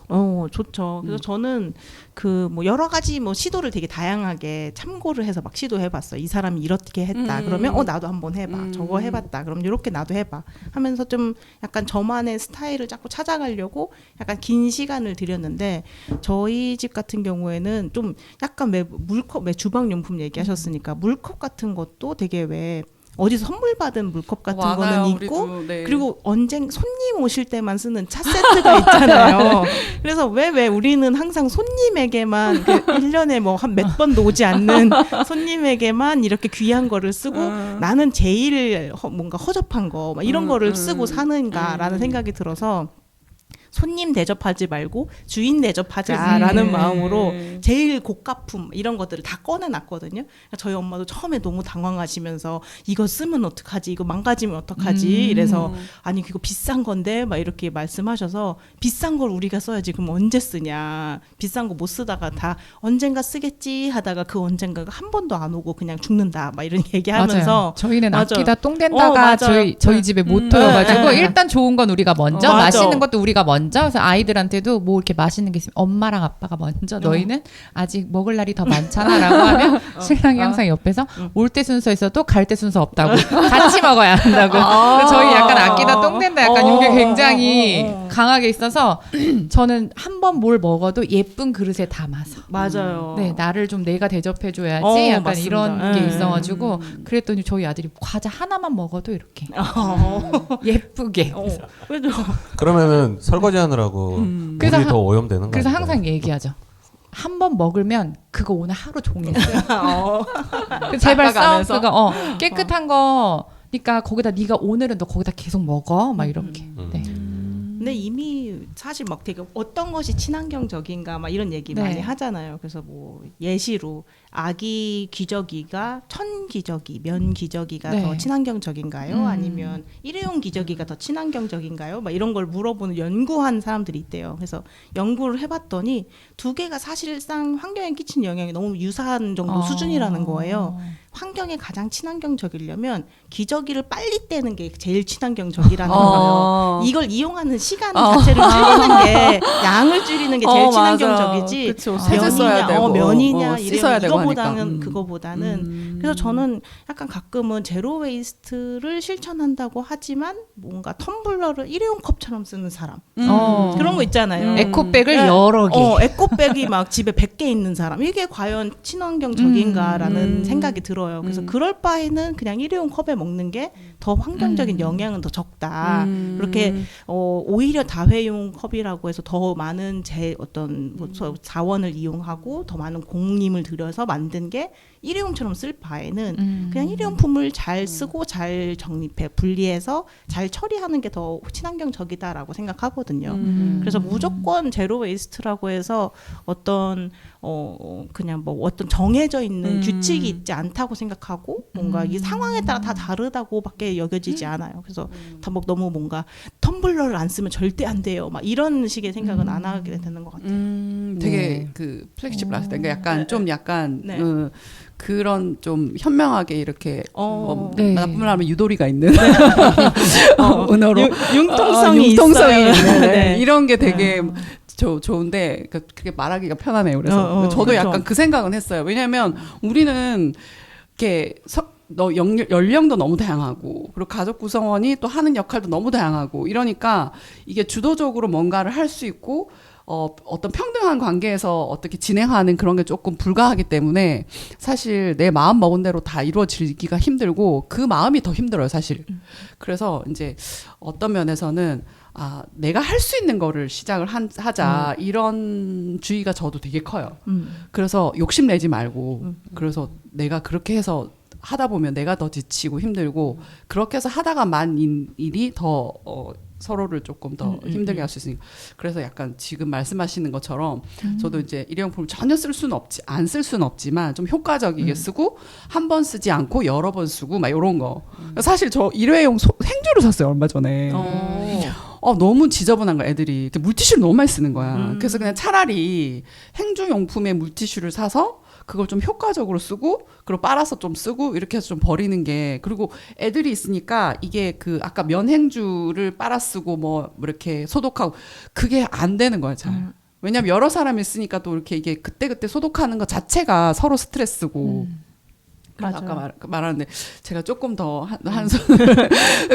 좋죠. 그래서 저는 그 뭐 여러 가지 뭐 시도를 되게 다양하게 참고를 해서 막 시도해봤어요. 이 사람이 이렇게 했다. 그러면 나도 한번 해봐. 저거 해봤다. 그럼 이렇게 나도 해봐. 하면서 좀 약간 저만의 스타일을 자꾸 찾아가려고 약간 긴 시간을 들였는데 저희 집 같은 경우에는 좀 약간 왜 물컵, 왜 주방용품 얘기하셨으니까 물컵 같은 것도 되게 왜 어디서 선물 받은 물컵 같은 거는 있고 우리도, 네. 그리고 손님 오실 때만 쓰는 차 세트가 있잖아요. 그래서 왜 우리는 항상 손님에게만 1년에 뭐 한 몇 번도 오지 않는 손님에게만 이렇게 귀한 거를 쓰고 나는 제일 뭔가 허접한 거 막 이런 거를 쓰고 사는가라는 생각이 들어서 손님 대접하지 말고 주인 대접하자라는 마음으로 제일 고가품 이런 것들을 다 꺼내놨거든요. 그러니까 저희 엄마도 처음에 너무 당황하시면서 이거 쓰면 어떡하지? 이거 망가지면 어떡하지? 이래서 아니 그거 비싼 건데 막 이렇게 말씀하셔서 비싼 걸 우리가 써야지 그럼 언제 쓰냐? 비싼 거 못 쓰다가 다 언젠가 쓰겠지 하다가 그 언젠가가 한 번도 안 오고 그냥 죽는다 막 이런 얘기하면서 맞아요. 저희는 맞아. 아끼다 똥된다가 저희 집의 모토여가지고 일단 좋은 건 우리가 먼저 맞아. 맛있는 것도 우리가 먼저 그래서 아이들한테도 뭐 이렇게 맛있는 게 있으면 엄마랑 아빠가 먼저 너희는 아직 먹을 날이 더 많잖아 라고 하면 신랑이 항상 옆에서 올 때 순서 있어도 갈 때 순서 없다고 같이 먹어야 한다고 그래서 저희 약간 아끼다 똥된다 약간 이게 굉장히 강하게 있어서 저는 한 번 뭘 먹어도 예쁜 그릇에 담아서 맞아요. 네 나를 좀 내가 대접해줘야지 약간 맞습니다. 이런 게 있어가지고 그랬더니 저희 아들이 과자 하나만 먹어도 이렇게 예쁘게 그래도 그러면은 설거지하느라고 물이 그래서 더 오염되는 거예요. 그래서 항상 얘기하죠. 한 번 먹으면 그거 오늘 하루 종일 써요. 제발 써. 닦아가면서? 그거 깨끗한 거니까 거기다 네가 오늘은 너 거기다 계속 먹어. 막 이렇게. 네. 근데 이미 사실 막 되게 어떤 것이 친환경적인가 막 이런 얘기 네. 많이 하잖아요. 그래서 뭐 예시로 아기 기저귀가 천 기저귀, 면 기저귀가 네. 더 친환경적인가요? 아니면 일회용 기저귀가 더 친환경적인가요? 막 이런 걸 물어보는 연구한 사람들이 있대요. 그래서 연구를 해봤더니 두 개가 사실상 환경에 끼치는 영향이 너무 유사한 정도 수준이라는 거예요. 환경에 가장 친환경적이려면 기저귀를 빨리 떼는 게 제일 친환경적이라는 거예요. 이걸 이용하는 시간 자체를 줄이는 게 양을 줄이는 게 제일 친환경적이지. 그쵸. 세제 써야 되고 면이냐 씻어야 되고 이거보다는 하니까. 그거보다는 그래서 저는 약간 가끔은 제로 웨이스트를 실천한다고 하지만 뭔가 텀블러를 일회용 컵처럼 쓰는 사람 그런 거 있잖아요. 에코백을 네. 여러 개. 에코백이 막 집에 100개 있는 사람 이게 과연 친환경적인가라는 생각이 들어요. 그래서 그럴 바에는 그냥 일회용 컵에 먹는 게 더 환경적인 영향은 더 적다. 그렇게 오히려 다회용 컵이라고 해서 더 많은 어떤 뭐 자원을 이용하고 더 많은 공임을 들여서 만든 게 일회용처럼 쓸 바에는 그냥 일회용품을 잘 쓰고 잘 정립해 분리해서 잘 처리하는 게 더 친환경적이다라고 생각하거든요. 그래서 무조건 제로 웨이스트라고 해서 어떤 그냥 뭐 어떤 정해져 있는 규칙이 있지 않다고 생각하고 뭔가 이 상황에 따라 다 다르다고밖에 여겨지지 않아요. 그래서 다 뭐 너무 뭔가 텀블러를 안 쓰면 절대 안 돼요. 막 이런 식의 생각은 안 하게 되는 것 같아요. 되게 네. 그 플렉시블하시다. 그러니까 약간 좀 약간 네. 그런 좀 현명하게 이렇게 네. 나쁜 말 하면 유도리가 있는 은어로 융통성이 융통성이 있어요. 있는 네. 이런 게 되게 좋은데 그게 말하기가 편하네요. 그래서 저도 그렇죠. 약간 그 생각은 했어요. 왜냐하면 우리는 이렇게 연령도 너무 다양하고 그리고 가족 구성원이 또 하는 역할도 너무 다양하고 이러니까 이게 주도적으로 뭔가를 할 수 있고 어떤 평등한 관계에서 어떻게 진행하는 그런 게 조금 불가하기 때문에 사실 내 마음 먹은 대로 다 이루어지기가 힘들고 그 마음이 더 힘들어요, 사실. 그래서 이제 어떤 면에서는 내가 할 수 있는 거를 시작을 하자 이런 주의가 저도 되게 커요. 그래서 욕심내지 말고 그래서 내가 그렇게 해서 하다 보면 내가 더 지치고 힘들고 그렇게 해서 하다가 만 일이 더 서로를 조금 더 힘들게 할 수 있으니까. 그래서 약간 지금 말씀하시는 것처럼 저도 이제 일회용품을 전혀 안 쓸 수는 없지만 좀 효과적이게 쓰고 한 번 쓰지 않고 여러 번 쓰고 막 이런 거. 사실 저 일회용 행주를 샀어요 얼마 전에. 너무 지저분한 거야 애들이. 물티슈를 너무 많이 쓰는 거야. 그래서 그냥 차라리 행주용품에 물티슈를 사서 그걸 좀 효과적으로 쓰고 그리고 빨아서 좀 쓰고 이렇게 해서 좀 버리는 게. 그리고 애들이 있으니까 이게 그 아까 면행주를 빨아 쓰고 뭐 이렇게 소독하고 그게 안 되는 거야 잘. 왜냐면 여러 사람이 쓰니까 또 이렇게 이게 그때그때 소독하는 것 자체가 서로 스트레스고. 그래서 아까 말하는데 제가 조금 더 한 손을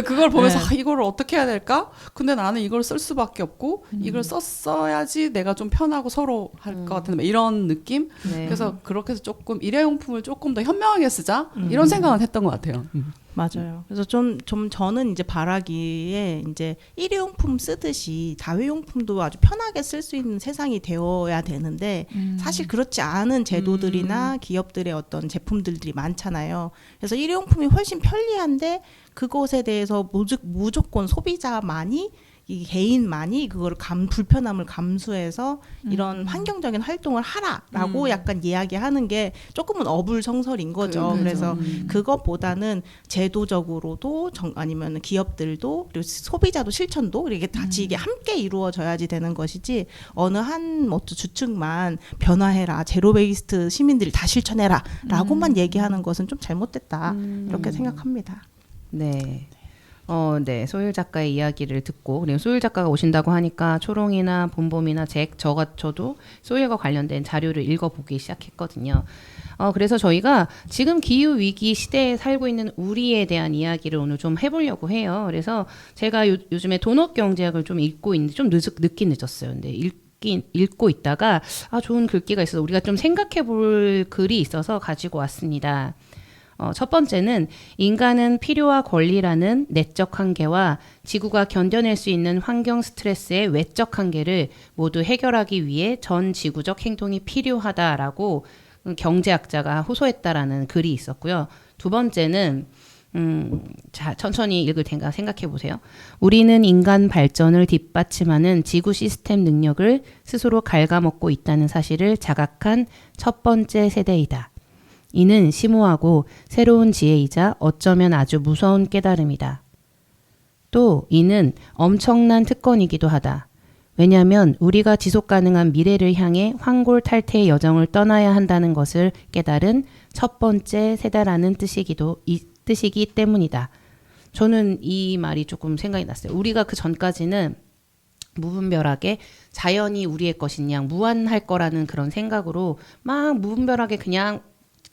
그걸 보면서 이걸 어떻게 해야 될까? 근데 나는 이걸 쓸 수밖에 없고 이걸 썼어야지 내가 좀 편하고 서로 할 것 같은 이런 느낌? 그래서 그렇게 해서 조금 일회용품을 조금 더 현명하게 쓰자 이런 생각은 했던 것 같아요. 맞아요. 그래서 좀 저는 이제 바라기에 이제 일회용품 쓰듯이 다회용품도 아주 편하게 쓸 수 있는 세상이 되어야 되는데 사실 그렇지 않은 제도들이나 기업들의 어떤 제품들이 많잖아요. 그래서 일회용품이 훨씬 편리한데 그것에 대해서 무조건 소비자만이 이 개인만이 그걸 불편함을 감수해서 이런 환경적인 활동을 하라라고 약간 이야기하는 게 조금은 어불성설인 거죠. 그래서 그것보다는 제도적으로도 아니면 기업들도 그리고 소비자도 실천도 이렇게 같이 이게 함께 이루어져야지 되는 것이지 어느 한 주축만 변화해라 제로 베이스트 시민들이 다 실천해라라고만 얘기하는 것은 좀 잘못됐다 이렇게 생각합니다. 네. 네. 소율 작가의 이야기를 듣고, 그리고 소율 작가가 오신다고 하니까 초롱이나 봄봄이나 저도 소율과 관련된 자료를 읽어보기 시작했거든요. 그래서 저희가 지금 기후위기 시대에 살고 있는 우리에 대한 이야기를 오늘 좀 해보려고 해요. 그래서 제가 요즘에 도넛 경제학을 좀 읽고 있는데 좀 늦긴 늦었어요. 근데 읽고 있다가, 좋은 글귀가 있어서 우리가 좀 생각해 볼 글이 있어서 가지고 왔습니다. 첫 번째는 인간은 필요와 권리라는 내적 한계와 지구가 견뎌낼 수 있는 환경 스트레스의 외적 한계를 모두 해결하기 위해 전 지구적 행동이 필요하다라고 경제학자가 호소했다라는 글이 있었고요. 두 번째는 자, 천천히 읽을 테니까 생각해 보세요. 우리는 인간 발전을 뒷받침하는 지구 시스템 능력을 스스로 갉아먹고 있다는 사실을 자각한 첫 번째 세대이다. 이는 심오하고 새로운 지혜이자 어쩌면 아주 무서운 깨달음이다. 또 이는 엄청난 특권이기도 하다. 왜냐하면 우리가 지속가능한 미래를 향해 환골탈태의 여정을 떠나야 한다는 것을 깨달은 첫 번째 세대라는 뜻이기 때문이다. 저는 이 말이 조금 생각이 났어요. 우리가 그 전까지는 무분별하게 자연이 우리의 것인 양 무한할 거라는 그런 생각으로 막 무분별하게 그냥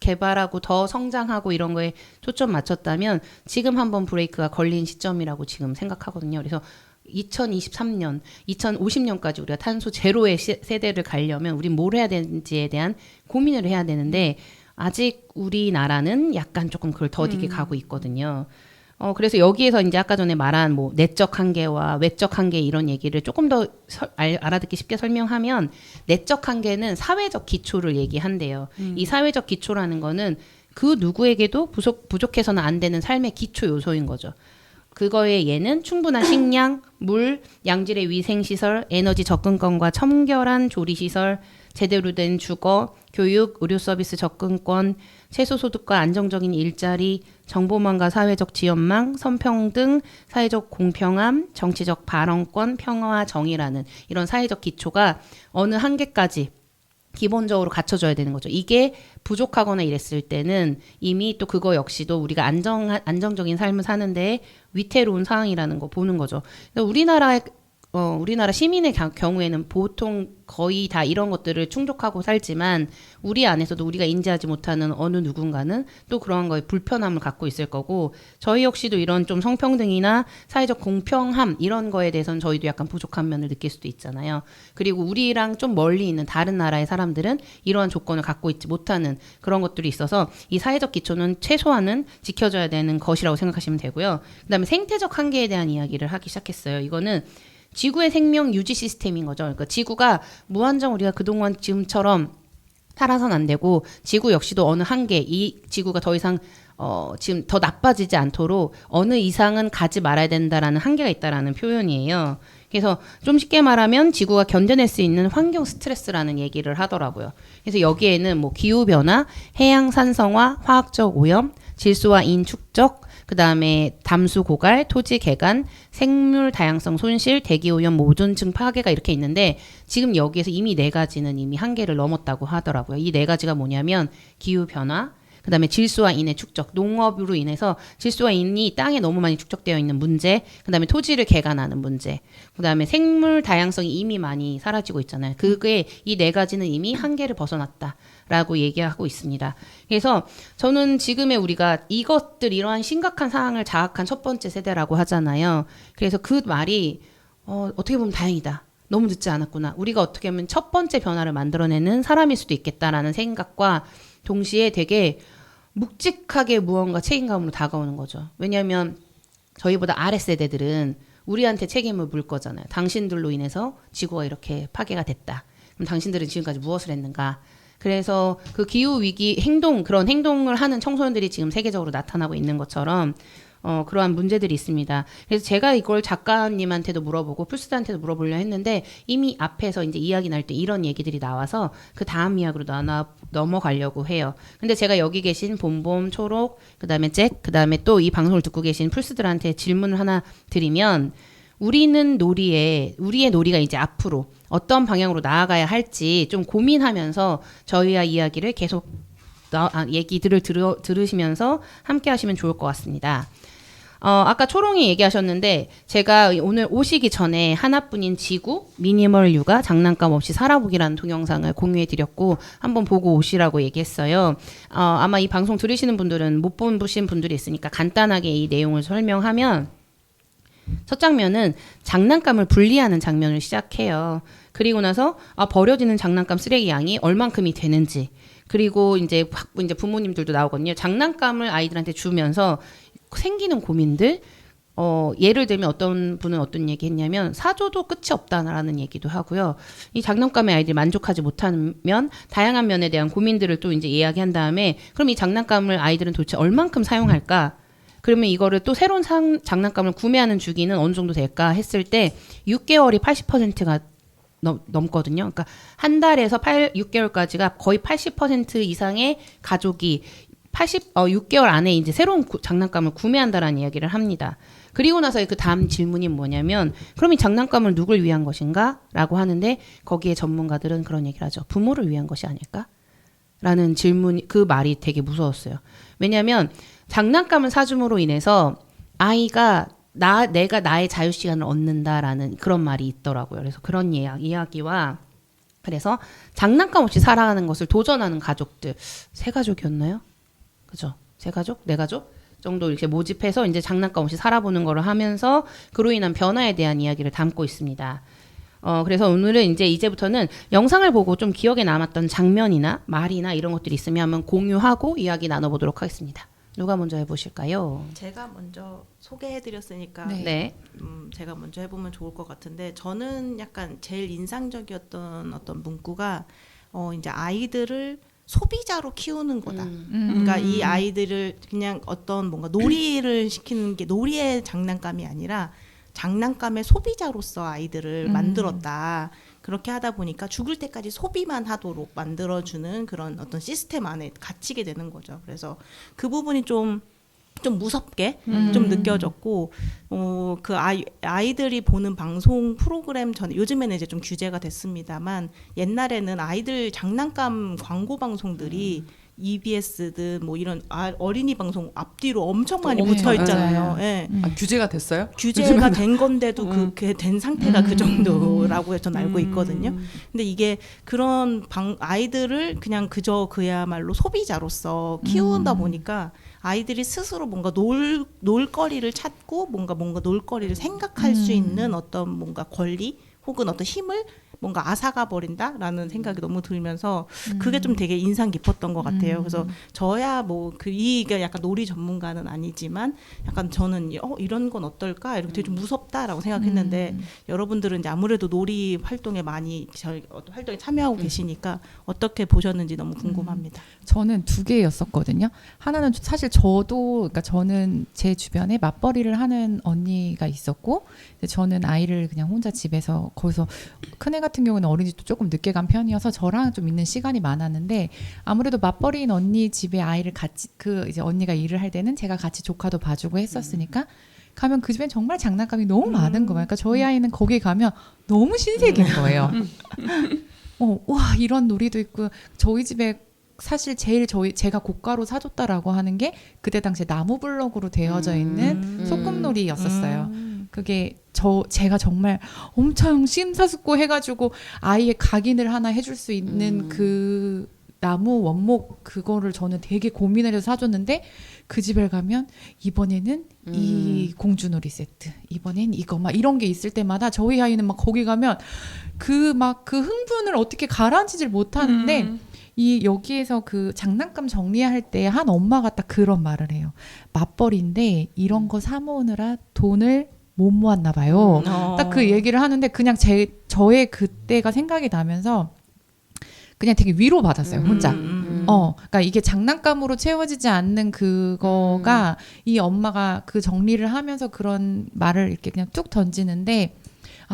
개발하고 더 성장하고 이런 거에 초점 맞췄다면 지금 한번 브레이크가 걸린 시점이라고 지금 생각하거든요. 그래서 2023년, 2050년까지 우리가 탄소 제로의 세대를 가려면 우리 뭘 해야 되는지에 대한 고민을 해야 되는데 아직 우리나라는 약간 조금 그걸 더디게 가고 있거든요. 그래서 여기에서 이제 아까 전에 말한 뭐 내적 한계와 외적 한계 이런 얘기를 조금 더 알아듣기 쉽게 설명하면 내적 한계는 사회적 기초를 얘기한대요. 이 사회적 기초라는 거는 그 누구에게도 부족해서는 안 되는 삶의 기초 요소인 거죠. 그거에 얘는 충분한 식량, 물, 양질의 위생시설, 에너지 접근권과 청결한 조리시설, 제대로 된 주거, 교육, 의료 서비스 접근권, 최소 소득과 안정적인 일자리, 정보망과 사회적 지원망, 성평등, 사회적 공평함, 정치적 발언권, 평화와 정의라는 이런 사회적 기초가 어느 한계까지 기본적으로 갖춰져야 되는 거죠. 이게 부족하거나 이랬을 때는 이미 또 그거 역시도 우리가 안정적인 삶을 사는데 위태로운 상황이라는 거 보는 거죠. 우리나라 시민의 경우에는 보통 거의 다 이런 것들을 충족하고 살지만 우리 안에서도 우리가 인지하지 못하는 어느 누군가는 또 그러한 거에 불편함을 갖고 있을 거고 저희 역시도 이런 좀 성평등이나 사회적 공평함 이런 거에 대해서는 저희도 약간 부족한 면을 느낄 수도 있잖아요. 그리고 우리랑 좀 멀리 있는 다른 나라의 사람들은 이러한 조건을 갖고 있지 못하는 그런 것들이 있어서 이 사회적 기초는 최소한은 지켜져야 되는 것이라고 생각하시면 되고요. 그다음에 생태적 한계에 대한 이야기를 하기 시작했어요. 이거는 지구의 생명 유지 시스템인 거죠. 그러니까 지구가 무한정 우리가 그동안 지금처럼 살아서는 안 되고 지구 역시도 어느 한계 이 지구가 더 이상 지금 더 나빠지지 않도록 어느 이상은 가지 말아야 된다라는 한계가 있다라는 표현이에요. 그래서 좀 쉽게 말하면 지구가 견뎌낼 수 있는 환경 스트레스라는 얘기를 하더라고요. 그래서 여기에는 뭐 기후변화, 해양 산성화, 화학적 오염, 질소와 인 축적, 그 다음에 담수 고갈, 토지 개간, 생물 다양성 손실, 대기 오염, 오존층 파괴가 이렇게 있는데 지금 여기에서 이미 4가지는 이미 한계를 넘었다고 하더라고요. 이 4가지가 뭐냐면 기후변화, 그 다음에 질소와 인의 축적, 농업으로 인해서 질소와 인이 땅에 너무 많이 축적되어 있는 문제, 그 다음에 토지를 개간하는 문제, 그 다음에 생물 다양성이 이미 많이 사라지고 있잖아요. 그게 이 4가지는 이미 한계를 벗어났다라고 얘기하고 있습니다. 그래서 저는 지금의 우리가 이러한 심각한 상황을 자학한 첫 번째 세대라고 하잖아요. 그래서 그 말이 어떻게 보면 다행이다. 너무 늦지 않았구나. 우리가 어떻게 보면 첫 번째 변화를 만들어내는 사람일 수도 있겠다라는 생각과 동시에 되게 묵직하게 무언가 책임감으로 다가오는 거죠. 왜냐하면 저희보다 아랫세대들은 우리한테 책임을 물 거잖아요. 당신들로 인해서 지구가 이렇게 파괴가 됐다. 그럼 당신들은 지금까지 무엇을 했는가? 그래서 그 기후위기 그런 행동을 하는 청소년들이 지금 세계적으로 나타나고 있는 것처럼 그러한 문제들이 있습니다. 그래서 제가 이걸 작가님한테도 물어보고 풀스한테도 물어보려 했는데 이미 앞에서 이제 이야기 날 때 이런 얘기들이 나와서 그 다음 이야기로 넘어가려고 해요. 근데 제가 여기 계신 봄봄, 초록, 그 다음에 잭, 그 다음에 또 이 방송을 듣고 계신 풀스들한테 질문을 하나 드리면 우리의 놀이가 이제 앞으로 어떤 방향으로 나아가야 할지 좀 고민하면서 저희와 이야기를 계속 얘기들을 들으시면서 함께 하시면 좋을 것 같습니다. 아까 초롱이 얘기하셨는데 제가 오늘 오시기 전에 하나뿐인 지구, 미니멀 육아, 장난감 없이 살아보기라는 동영상을 공유해 드렸고 한번 보고 오시라고 얘기했어요. 아마 이 방송 들으시는 분들은 못 보신 분들이 있으니까 간단하게 이 내용을 설명하면 첫 장면은 장난감을 분리하는 장면을 시작해요. 그리고 나서 버려지는 장난감 쓰레기 양이 얼만큼이 되는지 그리고 이제 부모님들도 나오거든요. 장난감을 아이들한테 주면서 생기는 고민들 예를 들면 어떤 분은 어떤 얘기 했냐면 사줘도 끝이 없다라는 얘기도 하고요. 이 장난감에 아이들이 만족하지 못하면 다양한 면에 대한 고민들을 또 이제 이야기한 다음에 그럼 이 장난감을 아이들은 도대체 얼만큼 사용할까? 그러면 이거를 또 새로운 장난감을 구매하는 주기는 어느 정도 될까 했을 때 6개월이 80%가 넘거든요. 그러니까 한 달에서 6개월까지가 거의 80% 이상의 가족이 6개월 안에 이제 새로운 장난감을 구매한다라는 이야기를 합니다. 그리고 나서 그 다음 질문이 뭐냐면 그럼 이 장난감을 누굴 위한 것인가? 라고 하는데 거기에 전문가들은 그런 얘기를 하죠. 부모를 위한 것이 아닐까? 라는 그 말이 되게 무서웠어요. 왜냐하면 장난감을 사줌으로 인해서 아이가 내가 나의 자유시간을 얻는다라는 그런 말이 있더라고요. 그래서 그런 이야기와 그래서 장난감 없이 살아가는 것을 도전하는 가족들 3가족이었나요? 그죠? 3가족? 4가족? 정도 이렇게 모집해서 이제 장난감 없이 살아보는 거를 하면서 그로 인한 변화에 대한 이야기를 담고 있습니다. 그래서 오늘은 이제부터는 영상을 보고 좀 기억에 남았던 장면이나 말이나 이런 것들이 있으면 한번 공유하고 이야기 나눠보도록 하겠습니다. 누가 먼저 해보실까요? 제가 먼저 소개해드렸으니까 네. 제가 먼저 해보면 좋을 것 같은데 저는 약간 제일 인상적이었던 어떤 문구가 이제 아이들을 소비자로 키우는 거다. 그러니까 이 아이들을 그냥 어떤 뭔가 놀이를 시키는 게 놀이의 장난감이 아니라 장난감의 소비자로서 아이들을 만들었다. 그렇게 하다 보니까 죽을 때까지 소비만 하도록 만들어주는 그런 어떤 시스템 안에 갇히게 되는 거죠. 그래서 그 부분이 좀 무섭게 좀 느껴졌고, 그 아이들이 보는 방송 프로그램 요즘에는 이제 좀 규제가 됐습니다만, 옛날에는 아이들 장난감 광고 방송들이 EBS든 뭐 이런 어린이 방송 앞뒤로 엄청 많이 붙어 있잖아요. 예. 규제가 됐어요? 규제가 된 건데도 그렇게 된 상태가 그 정도라고 저는 알고 있거든요. 근데 이게 그런 아이들을 그냥 그야말로 소비자로서 키운다 보니까 아이들이 스스로 뭔가 놀거리를 찾고 뭔가 놀거리를 생각할 수 있는 어떤 뭔가 권리 혹은 어떤 힘을 뭔가 앗아가 버린다라는 생각이 너무 들면서 그게 좀 되게 인상 깊었던 것 같아요. 그래서 저야 뭐 이게 약간 놀이 전문가는 아니지만 약간 저는 이런 건 어떨까 이렇게 되게 좀 무섭다라고 생각했는데 여러분들은 이제 아무래도 놀이 활동에 많이 활동에 참여하고 계시니까 어떻게 보셨는지 너무 궁금합니다. 저는 2개였었거든요. 하나는 사실 그러니까 저는 제 주변에 맞벌이를 하는 언니가 있었고, 저는 아이를 그냥 혼자 집에서 거기서 큰애 같은 경우는 어린이집도 조금 늦게 간 편이어서 저랑 좀 있는 시간이 많았는데, 아무래도 맞벌이인 언니 집에 아이를 같이 이제 언니가 일을 할 때는 제가 같이 조카도 봐주고 했었으니까 가면 그 집엔 정말 장난감이 너무 많은 거예요. 그러니까 저희 아이는 거기 가면 너무 신세계인 거예요. 와 이런 놀이도 있고 저희 집에 사실 제일 제가 고가로 사줬다라고 하는 게 그때 당시에 나무 블럭으로 되어져 있는 소꿉놀이였었어요. 그게 제가 정말 엄청 심사숙고해가지고 아이의 각인을 하나 해줄 수 있는 그 나무 원목 그거를 저는 되게 고민을 해서 사줬는데 그 집에 가면 이번에는 이 공주놀이 세트, 이번엔 이거 막 이런 게 있을 때마다 저희 아이는 막 거기 가면 그 흥분을 어떻게 가라앉히질 못하는데 여기에서 그 장난감 정리할 때 한 엄마가 딱 그런 말을 해요. 맞벌이인데 이런 거 사모으느라 돈을 못 모았나 봐요. 딱 그 얘기를 하는데 그냥 저의 그때가 생각이 나면서 그냥 되게 위로받았어요, 혼자. 그러니까 이게 장난감으로 채워지지 않는 그거가 이 엄마가 그 정리를 하면서 그런 말을 이렇게 그냥 뚝 던지는데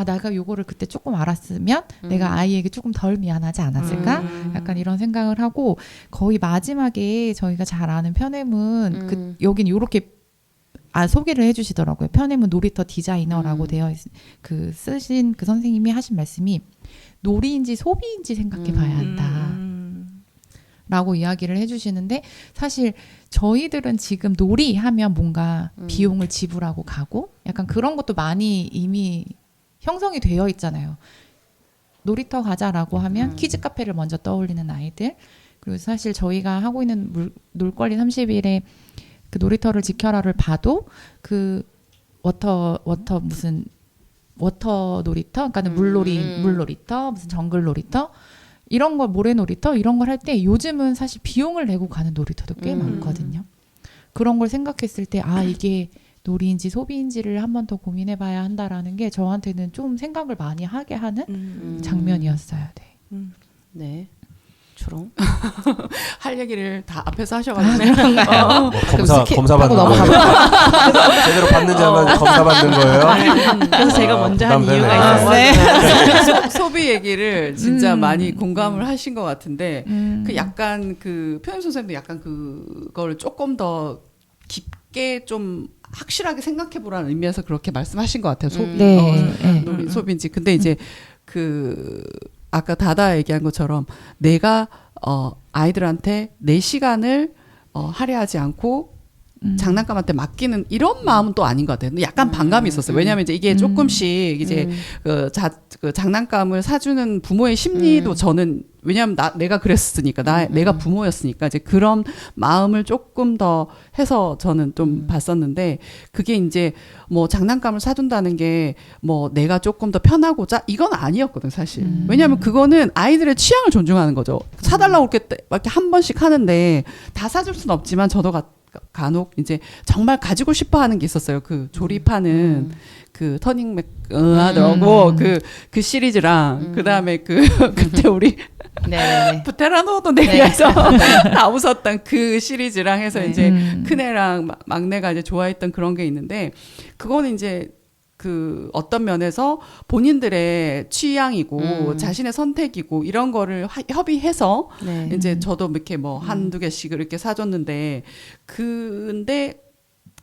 내가 요거를 그때 조금 알았으면 내가 아이에게 조금 덜 미안하지 않았을까? 약간 이런 생각을 하고 거의 마지막에 저희가 잘 아는 편의문 여긴 요렇게 소개를 해주시더라고요. 편의문 놀이터 디자이너라고 쓰신 그 선생님이 하신 말씀이 놀이인지 소비인지 생각해 봐야 한다. 라고 이야기를 해주시는데 사실 저희들은 지금 놀이하면 뭔가 비용을 지불하고 가고 약간 그런 것도 많이 이미 형성이 되어 있잖아요. 놀이터 가자라고 하면 키즈 카페를 먼저 떠올리는 아이들, 그리고 사실 저희가 하고 있는 놀권리 30일에 그 놀이터를 지켜라를 봐도 그 워터 놀이터, 그러니까는 물놀이터, 무슨 정글 놀이터 이런 걸 모래 놀이터 이런 걸 할 때 요즘은 사실 비용을 내고 가는 놀이터도 꽤 많거든요. 그런 걸 생각했을 때 이게 놀이인지 소비인지를 한 번 더 고민해봐야 한다라는 게 저한테는 좀 생각을 많이 하게 하는 장면이었어요. 네. 네. 초롱. 할 얘기를 다 앞에서 하셔가지고 그런가요? 검사 받는 거예요? 제대로 받는지 안 받는지 검사 받는 거예요? 그래서 제가 먼저 한 부담되네. 이유가 있었어요. 소비 얘기를 진짜 많이 공감을 하신 것 같은데 그 약간 그 표현 선생님도 약간 그걸 조금 더 깊게 좀 확실하게 생각해 보라는 의미에서 그렇게 말씀하신 것 같아요. 소비, 놀이 소비인지. 근데 이제 아까 다다 얘기한 것처럼 내가 아이들한테 내 시간을 할애하지 않고 장난감한테 맡기는 이런 마음은 또 아닌 것 같아요. 약간 반감이 있었어요. 왜냐하면 이제 이게 조금씩 이제 그 장난감을 사주는 부모의 심리도 저는 왜냐하면 내가 그랬으니까 내가 부모였으니까 이제 그런 마음을 조금 더 해서 저는 좀 봤었는데 그게 이제 뭐 장난감을 사준다는 게 뭐 내가 조금 더 편하고자 이건 아니었거든 사실. 왜냐하면 그거는 아이들의 취향을 존중하는 거죠. 사달라고 이렇게 한 번씩 하는데 다 사줄 수는 없지만 저도 간혹 이제 정말 가지고 싶어 하는 게 있었어요. 그 조립하는 그 터닝 하더라고 그 시리즈랑 그다음에 그때 우리 부테라노도 내려서 다 웃었던 그 시리즈랑 해서 이제 큰애랑 막내가 이제 좋아했던 그런 게 있는데 그거는 이제 그 어떤 면에서 본인들의 취향이고 자신의 선택이고 이런 거를 협의해서 이제 저도 이렇게 뭐 한두 개씩 이렇게 사줬는데 근데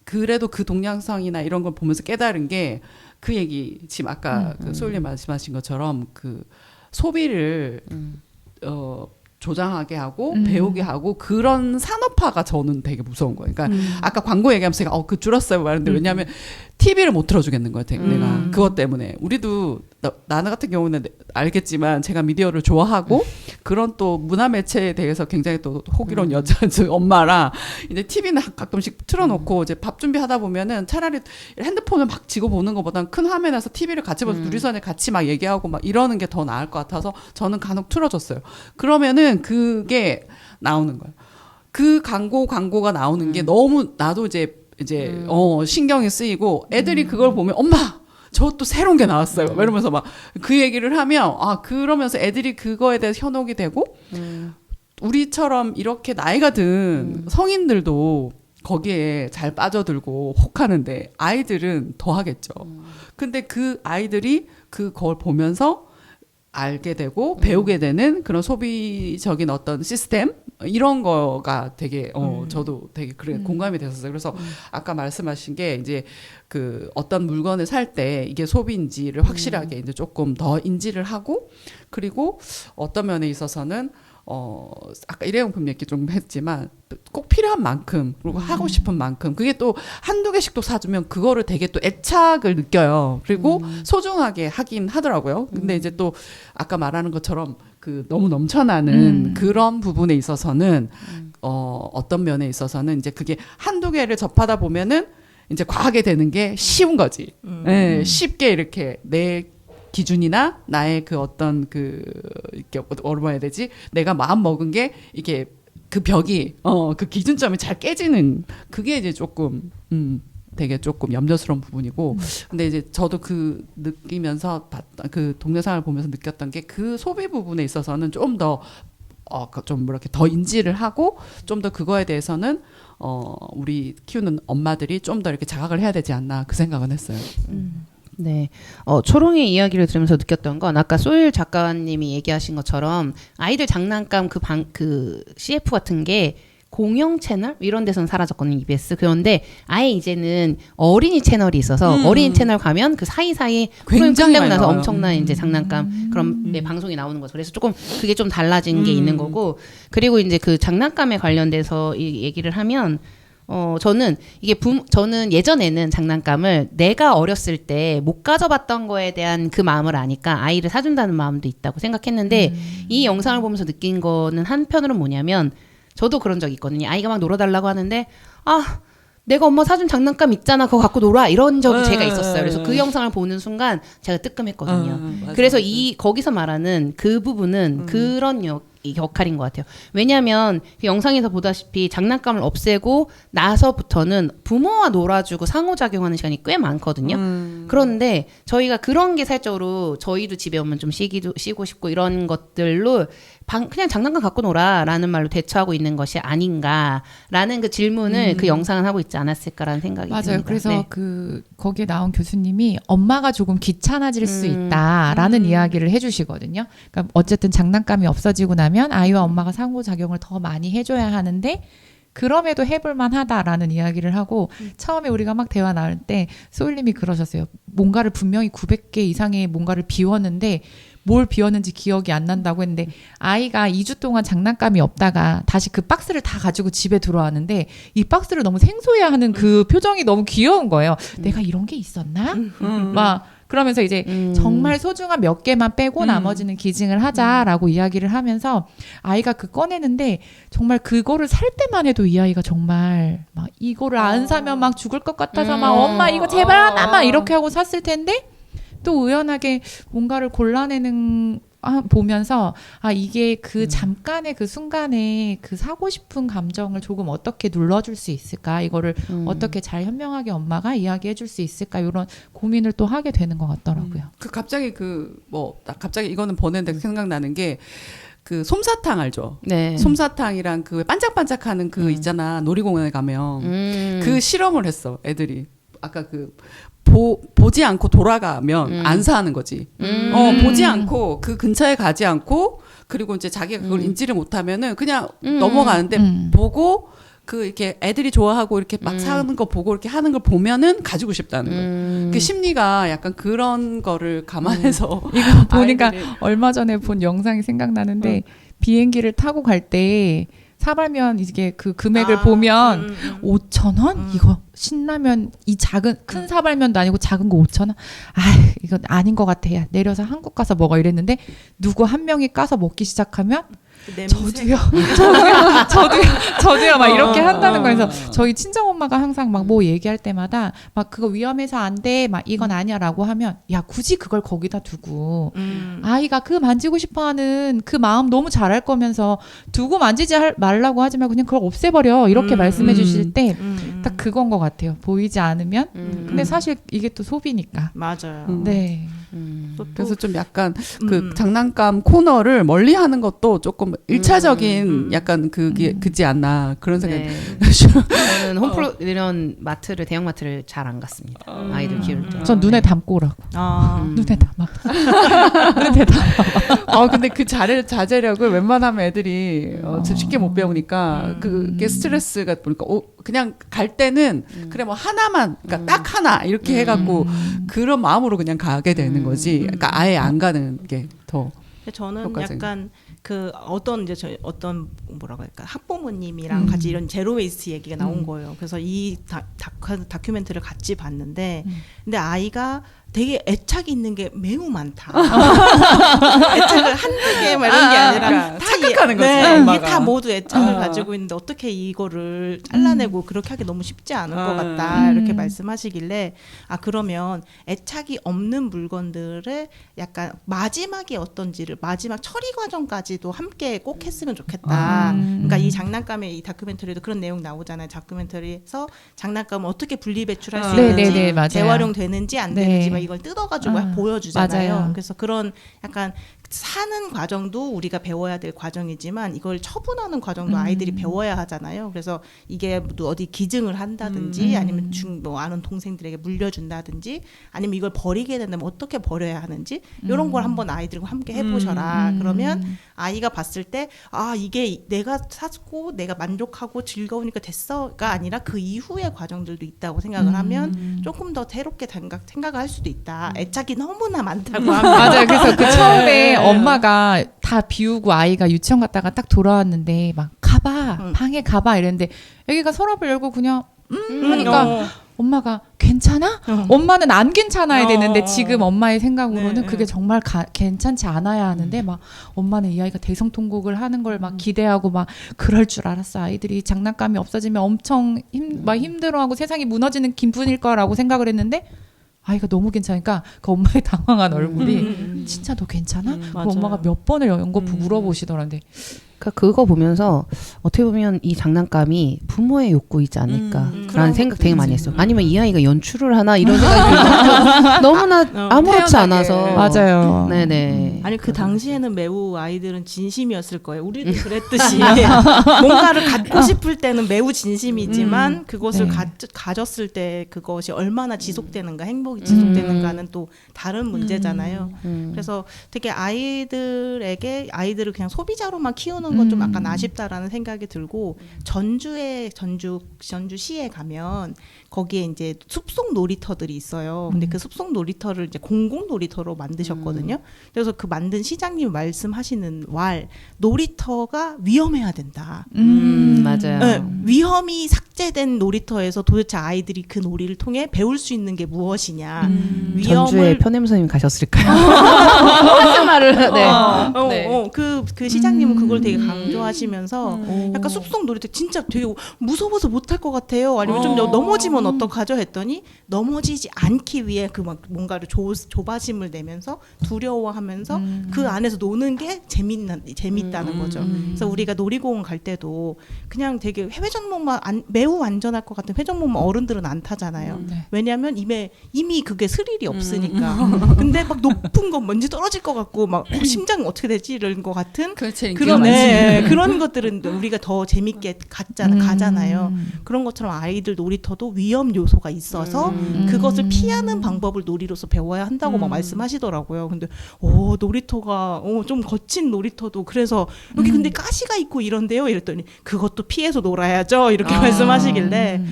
그래도 그 동양성이나 이런 걸 보면서 깨달은 게 그 얘기 지금 아까 그 소율님 말씀하신 것처럼 그 소비를 조장하게 하고 배우게 하고 그런 산업화가 저는 되게 무서운 거예요. 그러니까 아까 광고 얘기하면서 제가 그 줄었어요 말했는데 왜냐하면 TV를 못 틀어주겠는 거예요. 내가 그것 때문에 우리도 나는 같은 경우는 알겠지만 제가 미디어를 좋아하고 그런 또 문화 매체에 대해서 굉장히 또 호기로운 여자 엄마라 이제 TV는 가끔씩 틀어놓고 이제 밥 준비하다 보면은 차라리 핸드폰을 막 쥐고 보는 것보다는 큰 화면에서 TV를 같이 보면서 누리선에 같이 막 얘기하고 막 이러는 게 더 나을 것 같아서 저는 간혹 틀어줬어요. 그러면은 그게 나오는 거예요. 그 광고가 나오는 게 너무 나도 이제 신경이 쓰이고 애들이 그걸 보면 엄마 저 또 새로운 게 나왔어요. 이러면서 막 그 얘기를 하면 그러면서 애들이 그거에 대해서 현혹이 되고 우리처럼 이렇게 나이가 든 성인들도 거기에 잘 빠져들고 혹하는데 아이들은 더 하겠죠. 근데 그 아이들이 그걸 보면서 알게 되고 배우게 되는 그런 소비적인 어떤 시스템 이런 거가 되게 저도 되게 그래 공감이 됐었어요. 그래서 아까 말씀하신 게 이제 그 어떤 물건을 살 때 이게 소비인지를 확실하게 이제 조금 더 인지를 하고 그리고 어떤 면에 있어서는 아까 일회용품 얘기 좀 했지만 꼭 필요한 만큼 그리고 하고 싶은 만큼 그게 또 한두 개씩 또 사주면 그거를 되게 또 애착을 느껴요. 그리고 소중하게 하긴 하더라고요. 근데 이제 또 아까 말하는 것처럼 그 너무 넘쳐나는 그런 부분에 있어서는 어떤 면에 있어서는 이제 그게 한두 개를 접하다 보면은 이제 과하게 되는 게 쉬운 거지. 네, 쉽게 이렇게 내 기준이나 나의 그 어떤 이렇게 뭐라 해야 되지? 내가 마음 먹은 게 이게 그 벽이 그 기준점이 잘 깨지는 그게 이제 조금 되게 조금 염려스러운 부분이고 근데 이제 저도 그 느끼면서 그 동네 상황을 보면서 느꼈던 게 그 소비 부분에 있어서는 좀 더 좀 이렇게 더 인지를 하고 좀 더 그거에 대해서는 우리 키우는 엄마들이 좀 더 이렇게 자각을 해야 되지 않나 그 생각은 했어요. 네. 초롱의 이야기를 들으면서 느꼈던 건 아까 소율 작가님이 얘기하신 것처럼 아이들 장난감 그 CF 같은 게 공영 채널 이런 데서는 사라졌거든요, EBS. 그런데 아예 이제는 어린이 채널이 있어서 어린이 채널 가면 그 사이사이에 굉장히 끝내고 많이 나서 나와요. 엄청난 이제 장난감 그런 방송이 나오는 거죠. 그래서 조금 그게 좀 달라진 게 있는 거고 그리고 이제 그 장난감에 관련돼서 이 얘기를 하면 저는 저는 예전에는 장난감을 내가 어렸을 때 못 가져봤던 거에 대한 그 마음을 아니까 아이를 사준다는 마음도 있다고 생각했는데 이 영상을 보면서 느낀 거는 한편으로는 뭐냐면 저도 그런 적이 있거든요. 아이가 막 놀아달라고 하는데 내가 엄마 사준 장난감 있잖아. 그거 갖고 놀아. 이런 적이 제가 있었어요. 그래서 그 영상을 보는 순간 제가 뜨끔했거든요. 그래서 거기서 말하는 그 부분은 그런 역할인 것 같아요. 왜냐하면 그 영상에서 보다시피 장난감을 없애고 나서부터는 부모와 놀아주고 상호작용하는 시간이 꽤 많거든요. 그런데 저희가 그런 게 살짝으로 저희도 집에 오면 좀 쉬고 싶고 이런 것들로 그냥 장난감 갖고 놀아라는 말로 대처하고 있는 것이 아닌가라는 그 질문을 그 영상은 하고 있지 않았을까라는 생각이 듭니다. 맞아요. 그래서 네. 거기에 나온 교수님이 엄마가 조금 귀찮아질 수 있다라는 이야기를 해주시거든요. 그러니까 어쨌든 장난감이 없어지고 나면 아이와 엄마가 상호작용을 더 많이 해줘야 하는데 그럼에도 해볼만 하다라는 이야기를 하고 처음에 우리가 막 대화 나눌 때 소율님이 그러셨어요. 뭔가를 분명히 900개 이상의 뭔가를 비웠는데 뭘 비웠는지 기억이 안 난다고 했는데 아이가 2주 동안 장난감이 없다가 다시 그 박스를 다 가지고 집에 들어왔는데 이 박스를 너무 생소해하는 그 표정이 너무 귀여운 거예요. 내가 이런 게 있었나? 막 그러면서 이제 정말 소중한 몇 개만 빼고 나머지는 기증을 하자라고 이야기를 하면서 아이가 꺼내는데 정말 그거를 살 때만 해도 이 아이가 정말 막 이거를 안 사면 막 죽을 것 같아서 막 엄마 이거 제발 하나만 이렇게 하고 샀을 텐데 또 의연하게 뭔가를 골라내는 보면서 이게 그 잠깐의 그 순간에 그 사고 싶은 감정을 조금 어떻게 눌러줄 수 있을까 이거를 어떻게 잘 현명하게 엄마가 이야기해 줄 수 있을까 이런 고민을 또 하게 되는 것 같더라고요. 갑자기 갑자기 이거는 보냈는데 생각나는 게 그 솜사탕 알죠? 네. 솜사탕이랑 그 반짝반짝하는 그 있잖아 놀이공원에 가면 그 실험을 했어 애들이 아까 보지 않고 돌아가면 안 사는 거지. 보지 않고 그 근처에 가지 않고 그리고 이제 자기가 그걸 인지를 못하면은 그냥 넘어가는데 보고 이렇게 애들이 좋아하고 이렇게 막 사는 거 보고 이렇게 하는 걸 보면은 가지고 싶다는 거예요. 그 심리가 약간 그런 거를 감안해서 이거 보니까 얼마 전에 본 영상이 생각나는데 비행기를 타고 갈 때 사발면 이게 그 금액을 보면 5,000원? 이거 신라면 이 작은 큰 사발면도 아니고 작은 거 5,000원? 아, 이건 아닌 것 같아. 야, 내려서 한국 가서 먹어 이랬는데 누구 한 명이 까서 먹기 시작하면 저도요 막 이렇게 한다는 거에서 저희 친정 엄마가 항상 막 뭐 얘기할 때마다 막 그거 위험해서 안 돼 막 이건 아니야라고 하면 야 굳이 그걸 거기다 두고 아이가 그 만지고 싶어하는 그 마음 너무 잘할 거면서 두고 만지지 말라고 하지 말고 그냥 그걸 없애버려 이렇게 말씀해 주실 때 딱 그건 것 같아요. 보이지 않으면 근데 사실 이게 또 소비니까 맞아요. 네. 그래서 좀 약간 그 장난감 코너를 멀리하는 것도 조금 일차적인 약간 그게 그지 않나 그런 생각이. 네. 저는 홈플로 이런 마트를 대형 마트를 잘 안 갔습니다. 아이들 키울 때. 전 눈에 담고 오라고. 눈에 담아. 눈에 담아. 근데 그 자제력을 웬만하면 애들이 쉽게 못 배우니까 그게 스트레스가 보니까 그냥 갈 때는 그래 뭐 하나만 그러니까 딱 하나 이렇게 해갖고 그런 마음으로 그냥 가게 되는 거지. 그러니까 아예 안 가는 게 더. 저는 효과적인. 약간 그 어떤 뭐라고 할까 학부모님이랑 같이 이런 제로 웨이스트 얘기가 나온 거예요. 그래서 이 다큐멘터리를 같이 봤는데 근데 아이가 되게 애착이 있는 게 매우 많다. 애착을 한두 개 막 이런 게 아니라 다 착각하는 거지. 네, 엄마가. 이게 다 모두 애착을 가지고 있는데 어떻게 이거를 잘라내고 그렇게 하기 너무 쉽지 않을 것 같다. 이렇게 말씀하시길래 그러면 애착이 없는 물건들을 약간 마지막이 어떤지를 마지막 처리 과정까지도 함께 꼭 했으면 좋겠다. 그러니까 이 장난감의 이 다큐멘터리도 그런 내용 나오잖아요. 다큐멘터리에서 장난감을 어떻게 분리배출할 수 있는지 맞아요. 재활용되는지 안 되는지 네. 막 이걸 뜯어가지고 보여주잖아요. 맞아요. 그래서 그런 약간 사는 과정도 우리가 배워야 될 과정이지만 이걸 처분하는 과정도 아이들이 배워야 하잖아요. 그래서 이게 또 어디 기증을 한다든지 아니면 뭐 아는 동생들에게 물려준다든지 아니면 이걸 버리게 된다면 어떻게 버려야 하는지 이런 걸 한번 아이들과 함께 해보셔라. 그러면 아이가 봤을 때 이게 내가 샀고 내가 만족하고 즐거우니까 됐어가 아니라 그 이후의 과정들도 있다고 생각을 하면 조금 더 새롭게 생각을 할 수도 있다. 애착이 너무나 많다고 하면 맞아요. 그래서 그 처음에 엄마가 다 비우고 아이가 유치원 갔다가 딱 돌아왔는데 막 가봐 방에 가봐 이랬는데 여기가 서랍을 열고 그냥 하니까 엄마가 괜찮아? 엄마는 안 괜찮아야 되는데 지금 엄마의 생각으로는 그게 정말 괜찮지 않아야 하는데 막 엄마는 이 아이가 대성통곡을 하는 걸 막 기대하고 막 그럴 줄 알았어. 아이들이 장난감이 없어지면 엄청 막 힘들어하고 세상이 무너지는 기분일 거라고 생각을 했는데 아이가 너무 괜찮으니까 그 엄마의 당황한 얼굴이 진짜 너 괜찮아? 그 엄마가 몇 번을 연거푸 물어보시더란데 그거 보면서 어떻게 보면 이 장난감이 부모의 욕구이지 않을까라는 생각 되게 많이 했어요. 아니면 이 아이가 연출을 하나 이런 생각이 들고 너무나 아무렇지 않아서. 맞아요. 네네. 아니 그 당시에는 매우 아이들은 진심이었을 거예요. 우리도 그랬듯이 뭔가를 갖고 싶을 때는 매우 진심이지만 그것을 가졌을 때 그것이 얼마나 지속되는가 행복이 지속되는가는 또 다른 문제잖아요. 그래서 되게 아이들을 그냥 소비자로만 키우는 건 좀 약간 아쉽다라는 생각이 들고 전주시에 가면 거기에 이제 숲속 놀이터들이 있어요. 근데 그 숲속 놀이터를 이제 공공 놀이터로 만드셨거든요. 그래서 그 만든 시장님 말씀하시는 놀이터가 위험해야 된다. 맞아요. 네, 위험이 삭제된 놀이터에서 도대체 아이들이 그 놀이를 통해 배울 수 있는 게 무엇이냐. 전주에 편의점 선생님 가셨을까요? 어떤 말을 그 시장님은 그걸 되게 강조하시면서 약간 숲속 놀이터 진짜 되게 무서워서 못할 것 같아요. 아니면 좀 넘어지면 어떡하죠 했더니 넘어지지 않기 위해 그 막 뭔가를 조바심을 내면서 두려워하면서 그 안에서 노는 게 재밌다는 거죠. 그래서 우리가 놀이공원 갈 때도 그냥 되게 회전목마 매우 안전할 것 같은 회전목마 어른들은 안 타잖아요. 왜냐하면 이미 그게 스릴이 없으니까. 근데 막 높은 거 먼지 떨어질 것 같고 막 심장 어떻게 되지 이런 것 같은 그런 것들은 우리가 더 재밌게 가잖아요. 그런 것처럼 아이들 놀이터도 위험 요소가 있어서 그것을 피하는 방법을 놀이로서 배워야 한다고 막 말씀하시더라고요. 근데 놀이터가 좀 거친 놀이터도 그래서 여기 근데 가시가 있고 이런데요 이랬더니 그것도 피해서 놀아야죠 이렇게 말씀하시길래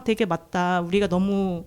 되게 맞다. 우리가 너무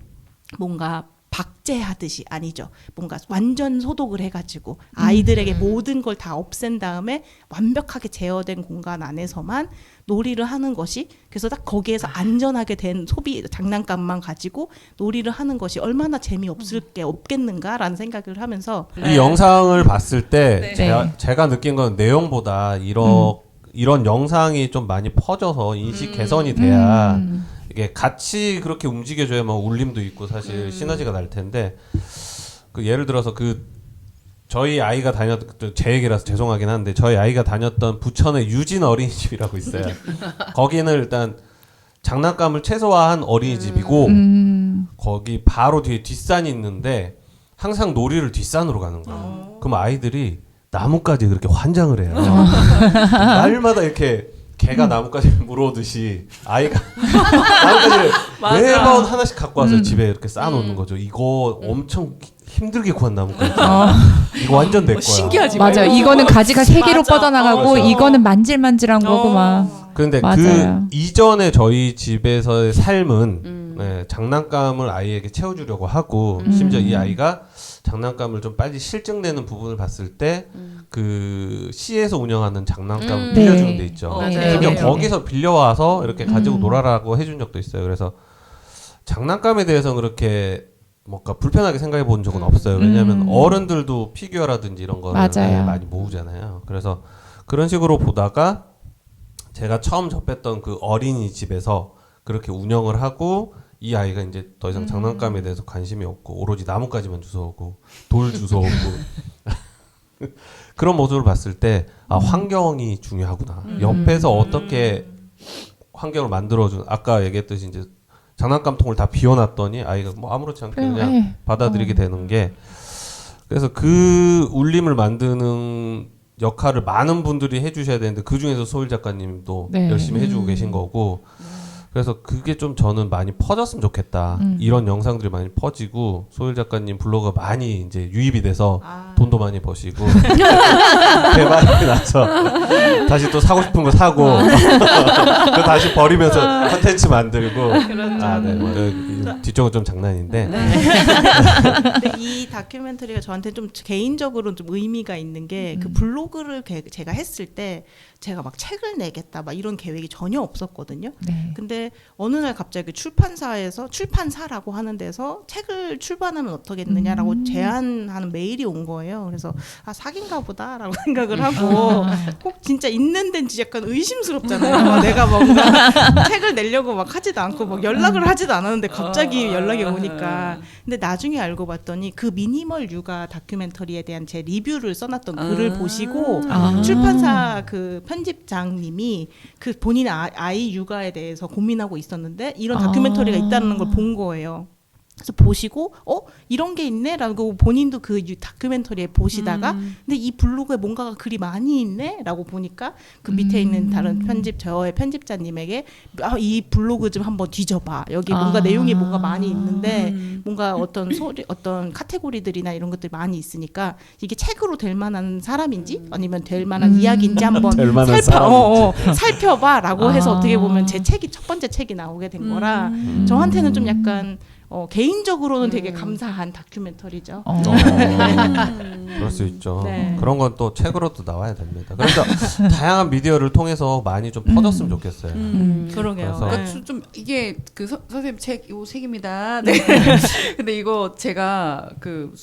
뭔가 박제하듯이 아니죠. 뭔가 완전 소독을 해가지고 아이들에게 모든 걸 다 없앤 다음에 완벽하게 제어된 공간 안에서만 놀이를 하는 것이 그래서 딱 거기에서 안전하게 된 소비 장난감만 가지고 놀이를 하는 것이 얼마나 재미없을 게 없겠는가라는 생각을 하면서 이 영상을 봤을 때 네. 제가 느낀 건 내용보다 이런 영상이 좀 많이 퍼져서 인식 개선이 돼야 이게 같이 그렇게 움직여줘야만 울림도 있고 사실 시너지가 날 텐데 그 예를 들어서 그 저희 아이가 제 얘기라서 죄송하긴 한데 저희 아이가 다녔던 부천의 유진 어린이집이라고 있어요. 거기는 일단 장난감을 최소화한 어린이집이고 거기 바로 뒤에 뒷산이 있는데 항상 놀이를 뒷산으로 가는 거예요. 그럼 아이들이 나뭇가지 그렇게 환장을 해요. 날마다 이렇게 개가 나뭇가지 물어오듯이 아이가 나뭇가지를 매번 하나씩 갖고 와서 집에 이렇게 쌓아놓는 거죠. 이거 엄청 힘들게 구한 나뭇가지. 이거 완전 내 거야. 신기하지. 맞아요. 이거는 가지가 세 개로 맞아. 뻗어나가고 이거는 만질만질한 거고 막. 그런데 그 맞아요. 이전에 저희 집에서의 삶은 네, 장난감을 아이에게 채워주려고 하고 심지어 이 아이가 장난감을 좀 빨리 실증내는 부분을 봤을 때 그 시에서 운영하는 장난감 빌려주는 데 있죠. 네. 심지어 네. 거기서 빌려와서 이렇게 가지고 놀아라고 해준 적도 있어요. 그래서 장난감에 대해서는 그렇게 뭔가 불편하게 생각해 본 적은 없어요. 왜냐하면 어른들도 피규어라든지 이런 거를 맞아요. 많이 모으잖아요. 그래서 그런 식으로 보다가 제가 처음 접했던 그 어린이집에서 그렇게 운영을 하고 이 아이가 이제 더 이상 장난감에 대해서 관심이 없고 오로지 나뭇가지만 주워오고 돌 주워오고 그런 모습을 봤을 때 아, 환경이 중요하구나. 옆에서 어떻게 환경을 만들어준 아까 얘기했듯이 이제 장난감통을 다 비워놨더니 아이가 뭐 아무렇지 않게 그냥 네. 받아들이게 되는 게 그래서 그 울림을 만드는 역할을 많은 분들이 해주셔야 되는데 그 중에서 소일 작가님도 네. 열심히 해주고 계신 거고 그래서 그게 좀 저는 많이 퍼졌으면 좋겠다. 이런 영상들이 많이 퍼지고 소일 작가님 블로그 많이 이제 유입이 돼서 돈도 많이 버시고 대박이 나서 다시 또 사고 싶은 거 사고 그 다시 버리면서 컨텐츠 만들고 아, 네. 그 뒤쪽은 좀 장난인데 근데 이 다큐멘터리가 저한테 좀 개인적으로 좀 의미가 있는 게 그 블로그를 제가 했을 때 제가 막 책을 내겠다 막 이런 계획이 전혀 없었거든요. 네. 근데 어느 날 갑자기 출판사라고 하는 데서 책을 출판하면 어떻겠느냐라고 제안하는 메일이 온 거예요. 그래서 아 사기인가 보다라고 생각을 하고 꼭 진짜 있는 데는 약간 의심스럽잖아요. 막 내가 뭔가 책을 내려고 막 하지도 않고 막 연락을 하지도 않았는데 갑자기 연락이 오니까 근데 나중에 알고 봤더니 그 미니멀 육아 다큐멘터리에 대한 제 리뷰를 써놨던 글을 보시고 출판사 그 편집장님이 그 본인 아이 육아에 대해서 고민하고 있었는데 이런 다큐멘터리가 있다는 걸 본 거예요. 그래서 보시고 이런 게 있네라고 본인도 그 다큐멘터리에 보시다가 근데 이 블로그에 뭔가가 글이 많이 있네라고 보니까 그 밑에 있는 다른 저의 편집자님에게 이 블로그 좀 한번 뒤져봐 여기 뭔가 내용이 뭔가 많이 있는데 뭔가 어떤 어떤 카테고리들이나 이런 것들이 많이 있으니까 이게 책으로 될 만한 사람인지 아니면 될 만한 이야기인지 한번 될 만한 사람인지. 살펴봐라고 해서 어떻게 보면 제 책이 첫 번째 책이 나오게 된 거라 저한테는 좀 약간 개인적으로는 되게 감사한 다큐멘터리죠. 그럴 수 있죠. 네. 그런 건 또 책으로도 나와야 됩니다. 그래서 다양한 미디어를 통해서 많이 좀 퍼졌으면 좋겠어요. 그러게요. 그래서 그러니까 좀 이게 그 선생님 요 책입니다. 네. 근데 이거 제가 그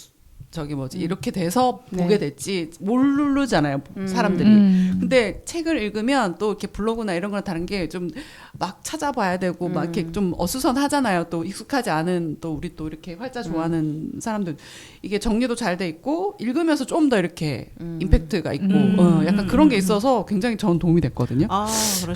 저기 뭐지 이렇게 돼서 보게 됐지 모르잖아요 사람들이. 근데 책을 읽으면 또 이렇게 블로그나 이런 거랑 다른 게 좀 막 찾아봐야 되고 막 이렇게 좀 어수선하잖아요. 또 익숙하지 않은 또 우리 또 이렇게 활자 좋아하는 사람들 이게 정리도 잘 돼 있고 읽으면서 좀 더 이렇게 임팩트가 있고 약간 그런 게 있어서 굉장히 전 도움이 됐거든요.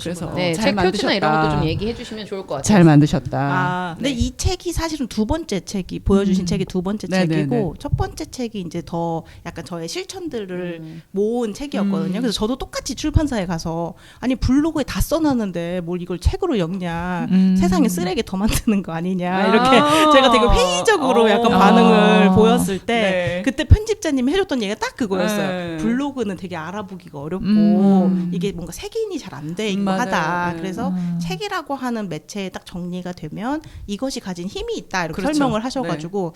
그래서 네, 잘 책 만드셨다. 표지나 이런 것도 좀 얘기해 주시면 좋을 것 같아요. 잘 만드셨다. 근데 이 책이 사실은 두 번째 책이 보여주신 책이 두 번째 네네네. 책이고 첫 번째 책이 이제 더 약간 저의 실천들을 모은 책이었거든요. 그래서 저도 똑같이 출판사에 가서 아니 블로그에 다 써놨는데 뭘 이걸 책으로 엮냐, 세상에 쓰레기 더 만드는 거 아니냐 이렇게 제가 되게 회의적으로 약간 반응을 보였을 때 네. 그때 편집자님이 해줬던 얘기가 딱 그거였어요. 네. 블로그는 되게 알아보기가 어렵고 이게 뭔가 색인이 잘 안 돼 있고 맞아요. 하다. 네. 그래서 책이라고 하는 매체에 딱 정리가 되면 이것이 가진 힘이 있다 이렇게 그렇죠. 설명을 하셔가지고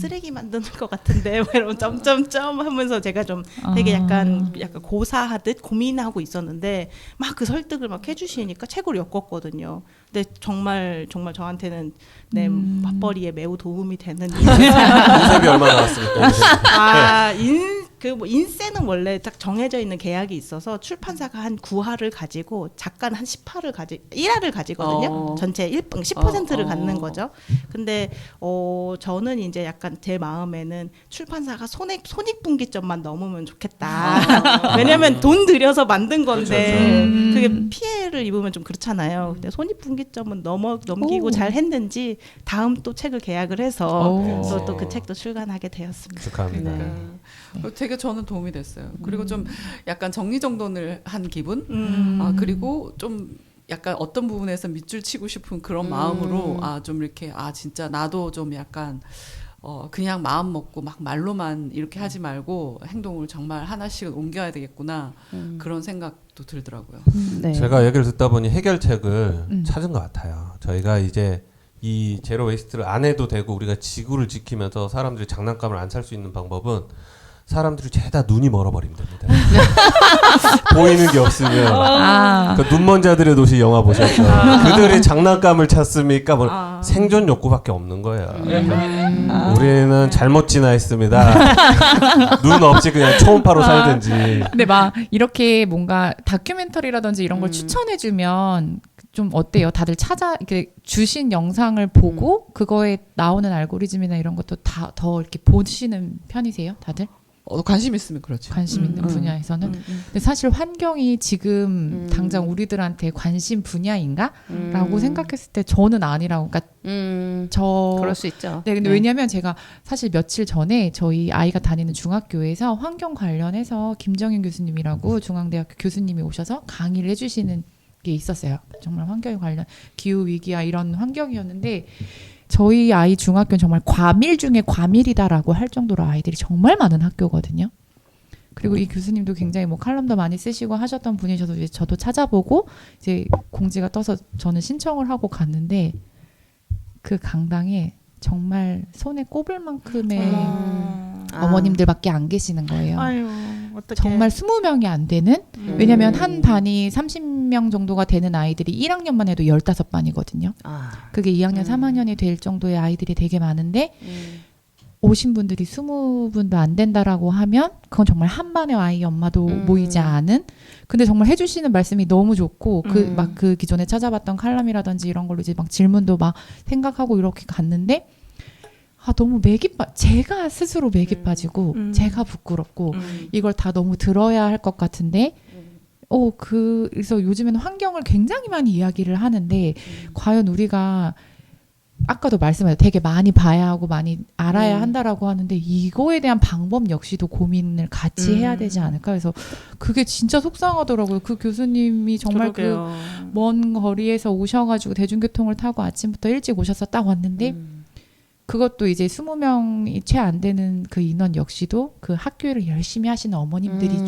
쓰레기 만드는 것 같은데 뭐 이런 점점점 하면서 제가 좀 되게 약간 고사하듯 고민하고 있었는데 막 그 설득을 막 해주시니까 책으로 엮었거든요. 근데 정말 저한테는 내 맞벌이에 매우 도움이 되는 인쇄비 얼마 나왔습니까? 뭐 인쇄는 원래 딱 정해져 있는 계약이 있어서 출판사가 한 9화를 가지고 작가는 한 1화를 가지거든요. 전체 10%를 갖는 거죠. 근데 저는 이제 약간 제 마음에는 출판사가 손익분기점만 넘으면 좋겠다. 왜냐면 돈 들여서 만든 건데 그게 피해를 입으면 좀 그렇잖아요. 근데 손익분기점은 넘기고 잘 했는지 다음 또 책을 계약을 해서 또 그 책도 출간하게 되었습니다. 축하합니다. 되게 저는 도움이 됐어요. 그리고 좀 약간 정리정돈을 한 기분? 그리고 좀 약간 어떤 부분에서 밑줄 치고 싶은 그런 마음으로 좀 이렇게 진짜 나도 좀 약간 그냥 마음 먹고 막 말로만 이렇게 하지 말고 행동을 정말 하나씩은 옮겨야 되겠구나 그런 생각도 들더라고요. 네. 제가 얘기를 듣다 보니 해결책을 찾은 것 같아요. 저희가 이제 이 제로 웨이스트를 안 해도 되고 우리가 지구를 지키면서 사람들이 장난감을 안 살 수 있는 방법은 사람들이 죄다 눈이 멀어버리면 됩니다. 보이는 게 없으면 그 눈먼 자들의 도시 영화 보셨죠? 그들이 장난감을 찾습니까? 뭐 생존 욕구밖에 없는 거예요. 우리는 잘못 진화했습니다. 눈 없이 그냥 초음파로 살든지. 근데 막 이렇게 뭔가 다큐멘터리라든지 이런 걸 추천해주면 좀 어때요? 다들 이렇게 주신 영상을 보고 그거에 나오는 알고리즘이나 이런 것도 다 더 이렇게 보시는 편이세요, 다들? 관심 있으면 그렇죠. 관심 있는 분야에서는. 근데 사실 환경이 지금 당장 우리들한테 관심 분야인가? 라고 생각했을 때 저는 아니라고. 그러니까 그럴 수 있죠. 네, 근데 왜냐면 제가 사실 며칠 전에 저희 아이가 다니는 중학교에서 환경 관련해서 김정인 교수님이라고 중앙대학교 교수님이 오셔서 강의를 해주시는 게 있었어요. 정말 환경에 관련 기후 위기와 이런 환경이었는데 저희 아이 중학교는 정말 과밀 중에 과밀이다라고 할 정도로 아이들이 정말 많은 학교거든요. 그리고 이 교수님도 굉장히 뭐 칼럼도 많이 쓰시고 하셨던 분이셔서 이제 저도 찾아보고 이제 공지가 떠서 저는 신청을 하고 갔는데 그 강당에 정말 손에 꼽을 만큼의 어머님들밖에 안 계시는 거예요. 아유, 어떡해. 정말 20명이 안 되는? 왜냐면 한 반이 30명 정도가 되는 아이들이 1학년만 해도 15반이거든요. 그게 2학년, 3학년이 될 정도의 아이들이 되게 많은데 오신 분들이 20분도 안 된다라고 하면 그건 정말 한 반의 아이 엄마도 모이지 않은. 근데 정말 해주시는 말씀이 너무 좋고 그 기존에 찾아봤던 칼럼이라든지 이런 걸로 이제 막 질문도 막 생각하고 이렇게 갔는데 너무 제가 스스로 맥이 빠지고 제가 부끄럽고 이걸 다 너무 들어야 할 것 같은데 그래서 요즘에는 환경을 굉장히 많이 이야기를 하는데 과연 우리가 아까도 말씀하셨죠. 되게 많이 봐야 하고 많이 알아야 한다라고 하는데 이거에 대한 방법 역시도 고민을 같이 해야 되지 않을까. 그래서 그게 진짜 속상하더라고요. 그 교수님이 정말 그 먼 거리에서 오셔가지고 대중교통을 타고 아침부터 일찍 오셔서 딱 왔는데 그것도 이제 20명이 채 안 되는 그 인원 역시도 그 학교를 열심히 하시는 어머님들이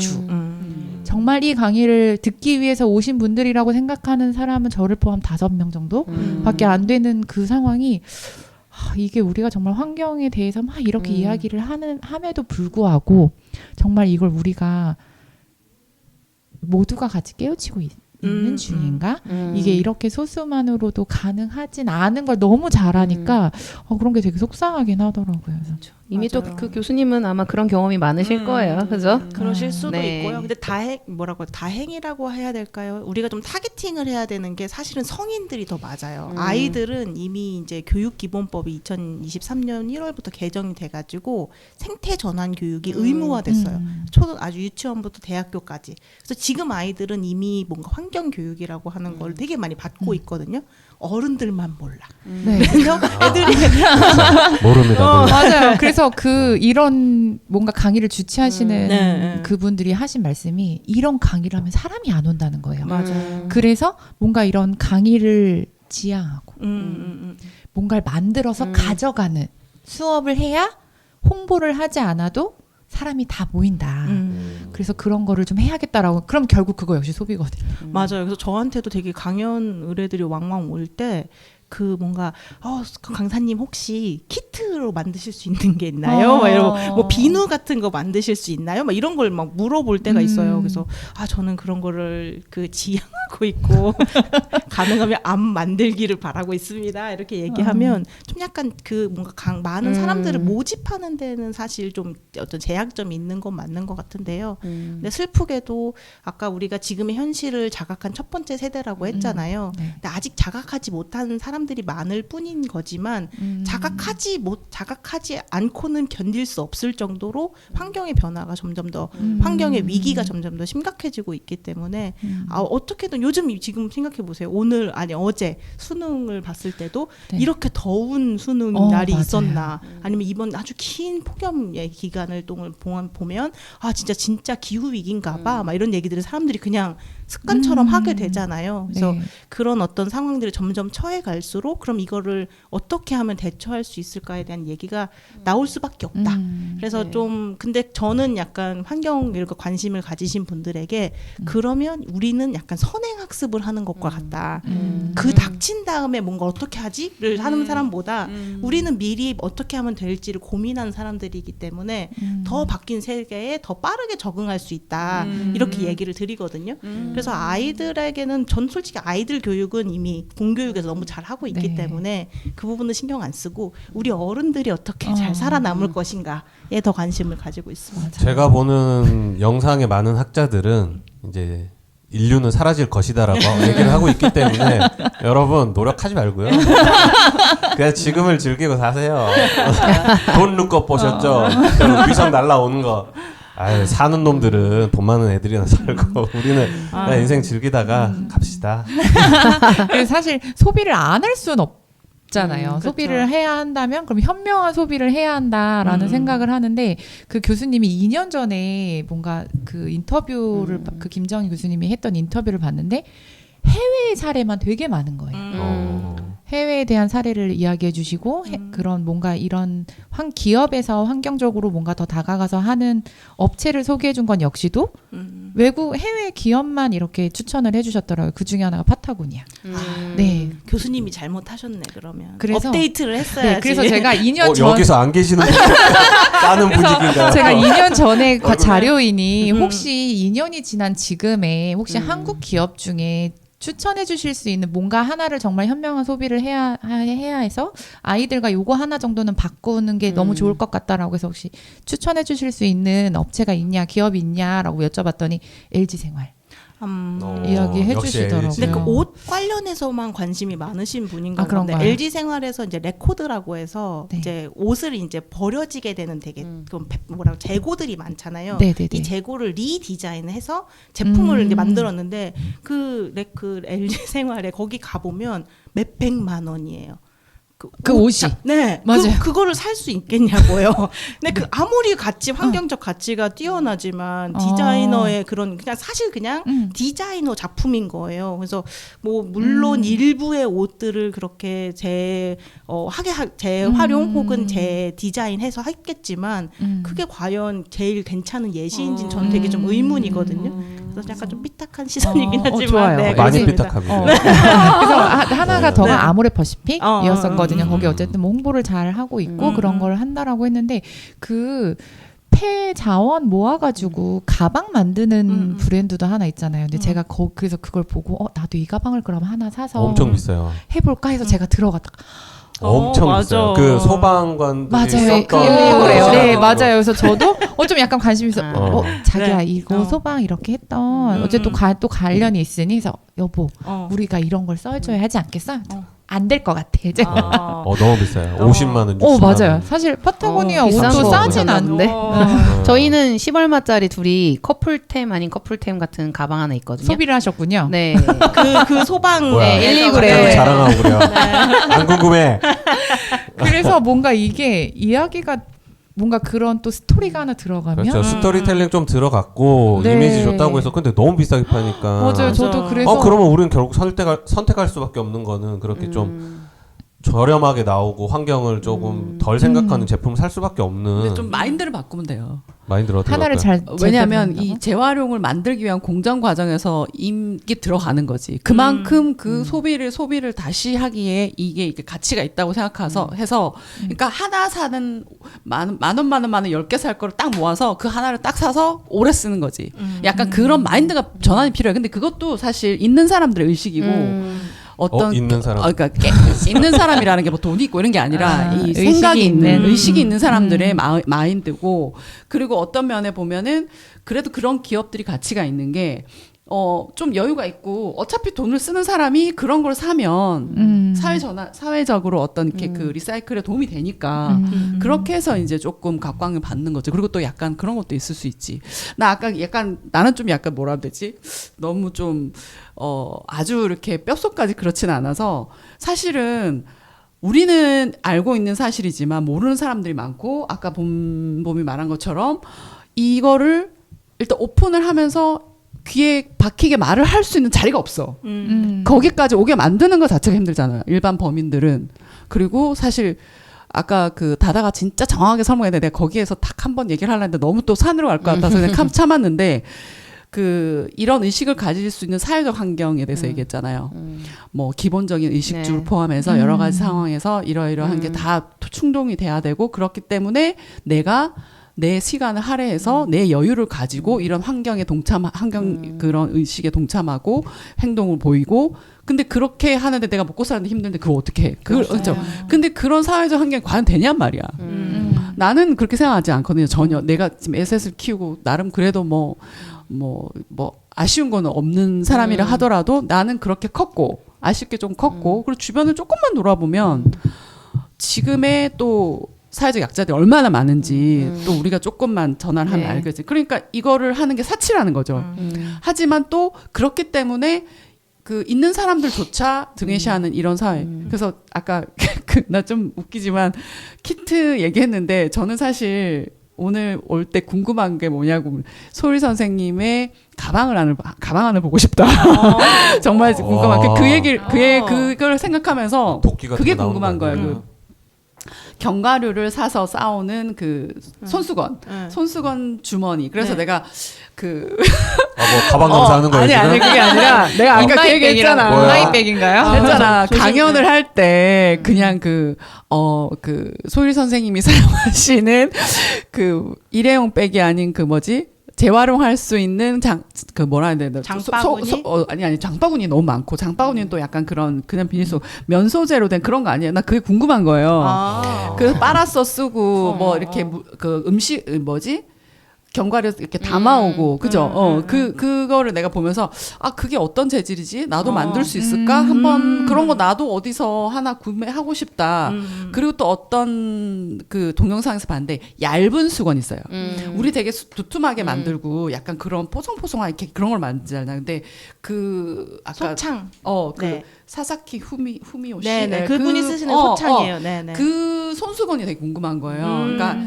정말 이 강의를 듣기 위해서 오신 분들이라고 생각하는 사람은 저를 포함 5명 정도 밖에 안 되는 그 상황이 이게 우리가 정말 환경에 대해서 막 이렇게 이야기를 함에도 불구하고 정말 이걸 우리가 모두가 같이 깨우치고 있는 중인가? 이게 이렇게 소수만으로도 가능하진 않은 걸 너무 잘하니까 그런 게 되게 속상하긴 하더라고요. 그래서. 이미 또 그 교수님은 아마 그런 경험이 많으실 거예요. 그죠? 그러실 수도 네. 있고요. 근데 다행이라고 해야 될까요? 우리가 좀 타겟팅을 해야 되는 게 사실은 성인들이 더 맞아요. 아이들은 이미 이제 교육기본법이 2023년 1월부터 개정이 돼가지고 생태 전환 교육이 의무화됐어요. 아주 유치원부터 대학교까지. 그래서 지금 아이들은 이미 뭔가 환경 환경 교육이라고 하는 걸 되게 많이 받고 있거든요. 어른들만 몰라. 네. 그래서 애들이 모릅니다. 맞아요. 그래서 이런 뭔가 강의를 주최하시는 네. 그분들이 하신 말씀이 이런 강의를 하면 사람이 안 온다는 거예요. 맞아요. 그래서 뭔가 이런 강의를 지향하고 음. 뭔가를 만들어서 가져가는 수업을 해야 홍보를 하지 않아도 사람이 다 모인다. 그래서 그런 거를 좀 해야겠다라고. 그럼 결국 그거 역시 소비거든요. 맞아요. 그래서 저한테도 되게 강연 의뢰들이 왕왕 올 때 그 뭔가 강사님 혹시 키트로 만드실 수 있는 게 있나요? 막 이런 뭐 비누 같은 거 만드실 수 있나요? 막 이런 걸 막 물어볼 때가 있어요. 그래서 저는 그런 거를 지향하고 있고 가능하면 안 만들기를 바라고 있습니다. 이렇게 얘기하면 좀 약간 뭔가 많은 사람들을 모집하는 데는 사실 좀 어떤 제약점이 있는 건 맞는 것 같은데요. 근데 슬프게도 아까 우리가 지금의 현실을 자각한 첫 번째 세대라고 했잖아요. 네. 근데 아직 자각하지 못한 사람들이 많을 뿐인 거지만 자각하지 않고는 견딜 수 없을 정도로 환경의 변화가 점점 더 환경의 위기가 점점 더 심각해지고 있기 때문에 어떻게든 요즘 지금 생각해 보세요. 어제 수능을 봤을 때도 네. 이렇게 더운 수능 날이 맞아요. 있었나 아니면 이번 아주 긴 폭염의 기간을 동안 보면 진짜 기후 위기인가 봐 막 이런 얘기들을 사람들이 그냥 습관처럼 하게 되잖아요. 그래서 네. 그런 어떤 상황들을 점점 처해 갈수록 그럼 이거를 어떻게 하면 대처할 수 있을까에 대한 얘기가 나올 수밖에 없다. 그래서 근데 저는 약간 환경 이런 거 관심을 가지신 분들에게 그러면 우리는 약간 선행학습을 하는 것과 같다. 그 닥친 다음에 뭔가 어떻게 하지를 하는 사람보다 우리는 미리 어떻게 하면 될지를 고민하는 사람들이기 때문에 더 바뀐 세계에 더 빠르게 적응할 수 있다. 이렇게 얘기를 드리거든요. 그래서 아이들에게는 전 솔직히 아이들 교육은 이미 공교육에서 너무 잘 하고 있기 네. 때문에 그 부분은 신경 안 쓰고 우리 어른들이 어떻게 잘 살아남을 것인가에 더 관심을 가지고 있습니다. 제가 보는 영상의 많은 학자들은 이제 인류는 사라질 것이다라고 얘기를 하고 있기 때문에 여러분 노력하지 말고요. 그냥 지금을 즐기고 사세요. 돈 룩업 보셨죠? 위성 날라오는 거. 사는 놈들은 돈 많은 애들이나 살고 우리는 그냥 인생 즐기다가 갑시다. 그래서 사실 소비를 안 할 수는 없잖아요. 그렇죠. 소비를 해야 한다면 그럼 현명한 소비를 해야 한다라는 생각을 하는데 그 교수님이 2년 전에 뭔가 그 인터뷰를 그 김정희 교수님이 했던 인터뷰를 봤는데 해외 사례만 되게 많은 거예요. 해외에 대한 사례를 이야기해 주시고 그런 뭔가 이런 기업에서 환경적으로 뭔가 더 다가가서 하는 업체를 소개해 준 건 역시도 외국 해외 기업만 이렇게 추천을 해 주셨더라고요. 그 중에 하나가 파타고니아. 네. 교수님이 잘못하셨네 그러면. 그래서- 업데이트를 했어야지. 네, 그래서 제가 2년 전 여기서 안 계시는 분들 까는 분위기인가요? 제가 2년 전에 자료인이 혹시 2년이 지난 지금에 혹시 한국 기업 중에 추천해 주실 수 있는 뭔가 하나를 정말 현명한 소비를 해야 해서 아이들과 요거 하나 정도는 바꾸는 게 너무 좋을 것 같다라고 해서 혹시 추천해 주실 수 있는 업체가 있냐 기업이 있냐라고 여쭤봤더니 LG생활 이야기해 역시 주시더라고요. LG. 근데 그 옷 관련해서만 관심이 많으신 분인가 본데 그런가요? LG 생활에서 이제 레코드라고 해서 네. 이제 옷을 이제 버려지게 되는 되게 그런 재고들이 많잖아요. 네네네. 이 재고를 리디자인해서 제품을 이제 만들었는데 그 LG 생활에 거기 가 보면 몇 백만 원이에요. 그 옷이. 네, 맞아요. 그거를 살 수 있겠냐고요. 근데 그 아무리 환경적 가치가 뛰어나지만 디자이너의 그런 그냥 사실 그냥 디자이너 작품인 거예요. 그래서 뭐 물론 일부의 옷들을 그렇게 재활용 혹은 재디자인해서 했겠지만 그게 과연 제일 괜찮은 예시인지는 저는 되게 좀 의문이거든요. 그래서 약간 좀 삐딱한 시선이긴 하지만 좋아요. 네, 많이 그렇습니다. 삐딱합니다. 그래서 하나가 더가 네. 아모레퍼시픽이었었거든요. 거기 어쨌든 뭐 홍보를 잘 하고 있고 그런 걸 한다라고 했는데 그 폐자원 모아가지고 가방 만드는 브랜드도 하나 있잖아요. 근데 제가 그래서 그걸 보고 나도 이 가방을 그럼 하나 사서 엄청 비싸요. 해볼까 해서 제가 들어갔다가 엄청 맞아. 비싸요. 그 소방관들이 맞아요. 썼던 네, 맞아요. 그래서 저도 좀 약간 관심이 있어. 자기야 네. 이거 소방 이렇게 했던 어제 또 관련이 있으니 그래서 여보 우리가 이런 걸 써줘야 하지 않겠어? 안 될 것 같아. 이제. 너무 비싸요. 50만 원, 60만 원. 맞아요. 사실 파타고니아 비싼 옷도 거 싸진 괜찮은데? 않는데 저희는 10얼마짜리 둘이 커플템 아닌 커플템 같은 가방 하나 있거든요. 소비를 하셨군요. 네. 그 소방 뭐야? 네, 119래. 네. 자랑하고 그래요. 안 궁금해. 그래서 뭔가 이게 이야기가 뭔가 그런 또 스토리가 하나 들어가면 그렇죠. 스토리텔링 좀 들어갔고 네. 이미지 좋다고 해서 근데 너무 비싸게 파니까. 맞아요. 저도 그래서 그러면 우리는 결국 선택할 수밖에 없는 거는 그렇게 좀 저렴하게 나오고 환경을 조금 덜 생각하는 제품을 살 수밖에 없는. 근데 좀 마인드를 바꾸면 돼요. 마인드를 어떻게 하나를 바꿔요? 잘 왜냐하면 제대로 이 한다고? 재활용을 만들기 위한 공정 과정에서 이게 들어가는 거지. 그만큼 그 소비를 다시 하기에 이게 가치가 있다고 생각해서 그러니까 하나 사는 만 원 10개 살 거를 딱 모아서 그 하나를 딱 사서 오래 쓰는 거지. 약간 그런 마인드가 전환이 필요해. 근데 그것도 사실 있는 사람들의 의식이고 어떤 있는 사람. 그러니까 있는 사람이라는 게 뭐 돈이 있고 이런 게 아니라 이 의식이 생각이 있는 있는. 의식이 있는 사람들의 마인드고 그리고 어떤 면에 보면은 그래도 그런 기업들이 가치가 있는 게 좀 여유가 있고 어차피 돈을 쓰는 사람이 그런 걸 사면 사회적으로 어떤 이렇게 그 리사이클에 도움이 되니까 그렇게 해서 이제 조금 각광을 받는 거죠. 그리고 또 약간 그런 것도 있을 수 있지. 나는 좀 약간 뭐라 해야 되지? 너무 좀 아주 이렇게 뼛속까지 그렇진 않아서 사실은 우리는 알고 있는 사실이지만 모르는 사람들이 많고 아까 봄이 말한 것처럼 이거를 일단 오픈을 하면서 귀에 박히게 말을 할 수 있는 자리가 없어. 거기까지 오게 만드는 것 자체가 힘들잖아요. 일반 범인들은. 그리고 사실 아까 그 다다가 진짜 정확하게 설명했는데 내가 거기에서 딱 한 번 얘기를 하려는데 너무 또 산으로 갈 것 같아서 그냥 참았는데 이런 의식을 가질 수 있는 사회적 환경에 대해서 얘기했잖아요. 뭐 기본적인 의식주를 네. 포함해서 여러 가지 상황에서 이러이러한 게 다 충동이 돼야 되고 그렇기 때문에 내가 내 시간을 할애해서 내 여유를 가지고 이런 환경 그런 의식에 동참하고 행동을 보이고 근데 그렇게 하는데 내가 먹고 사는데 힘든데 그걸 어떻게 해? 그렇죠. 근데 그런 사회적 환경이 과연 되냔 말이야. 나는 그렇게 생각하지 않거든요. 전혀. 내가 지금 에셋을 키우고 나름 그래도 뭐 아쉬운 거는 없는 사람이라 하더라도 나는 그렇게 컸고 아쉽게 좀 컸고 그리고 주변을 조금만 돌아보면 지금의 또 사회적 약자들이 얼마나 많은지 또 우리가 조금만 전화를 하면 네. 알겠지. 그러니까 이거를 하는 게 사치라는 거죠. 하지만 또 그렇기 때문에 그 있는 사람들조차 등해시하는 이런 사회. 그래서 아까 나 좀 웃기지만 키트 얘기했는데 저는 사실 오늘 올 때 궁금한 게 뭐냐고 소율 선생님의 가방 안을 보고 싶다. 정말 궁금한 그걸 생각하면서 도끼 같은 그게 거 나오는 궁금한 거 거예요. 아니에요? 견과류를 사서 싸오는 그 손수건 주머니. 그래서 내가 가방 검사하는 거예요, 아니 지금? 그게 아니라 내가 아까 그 얘기 했잖아. 뭐야? 온라인백인가요? 했잖아. 강연을 할 때 그냥 소율 선생님이 사용하시는 그 일회용 백이 아닌 그 뭐지? 재활용할 수 있는 뭐라 해야 되나? 장바구니? 아니, 장바구니 너무 많고, 장바구니는 또 약간 그냥 비닐속, 면 소재로 된 그런 거 아니에요? 나 그게 궁금한 거예요. 그래서 빨아서 쓰고, 이렇게, 음식, 견과류 이렇게 담아오고, 그죠? 그거를 내가 보면서, 그게 어떤 재질이지? 나도 만들 수 있을까? 한번, 그런 거 나도 어디서 하나 구매하고 싶다. 그리고 또 어떤 그 동영상에서 봤는데, 얇은 수건이 있어요. 우리 되게 두툼하게 만들고, 약간 그런 포송포송하게 이렇게 그런 걸 만들잖아요. 근데 아까. 소창. 네. 사사키 후미오시. 네네. 그분이 쓰시는 소창이에요. 네네. 그 손수건이 되게 궁금한 거예요. 그러니까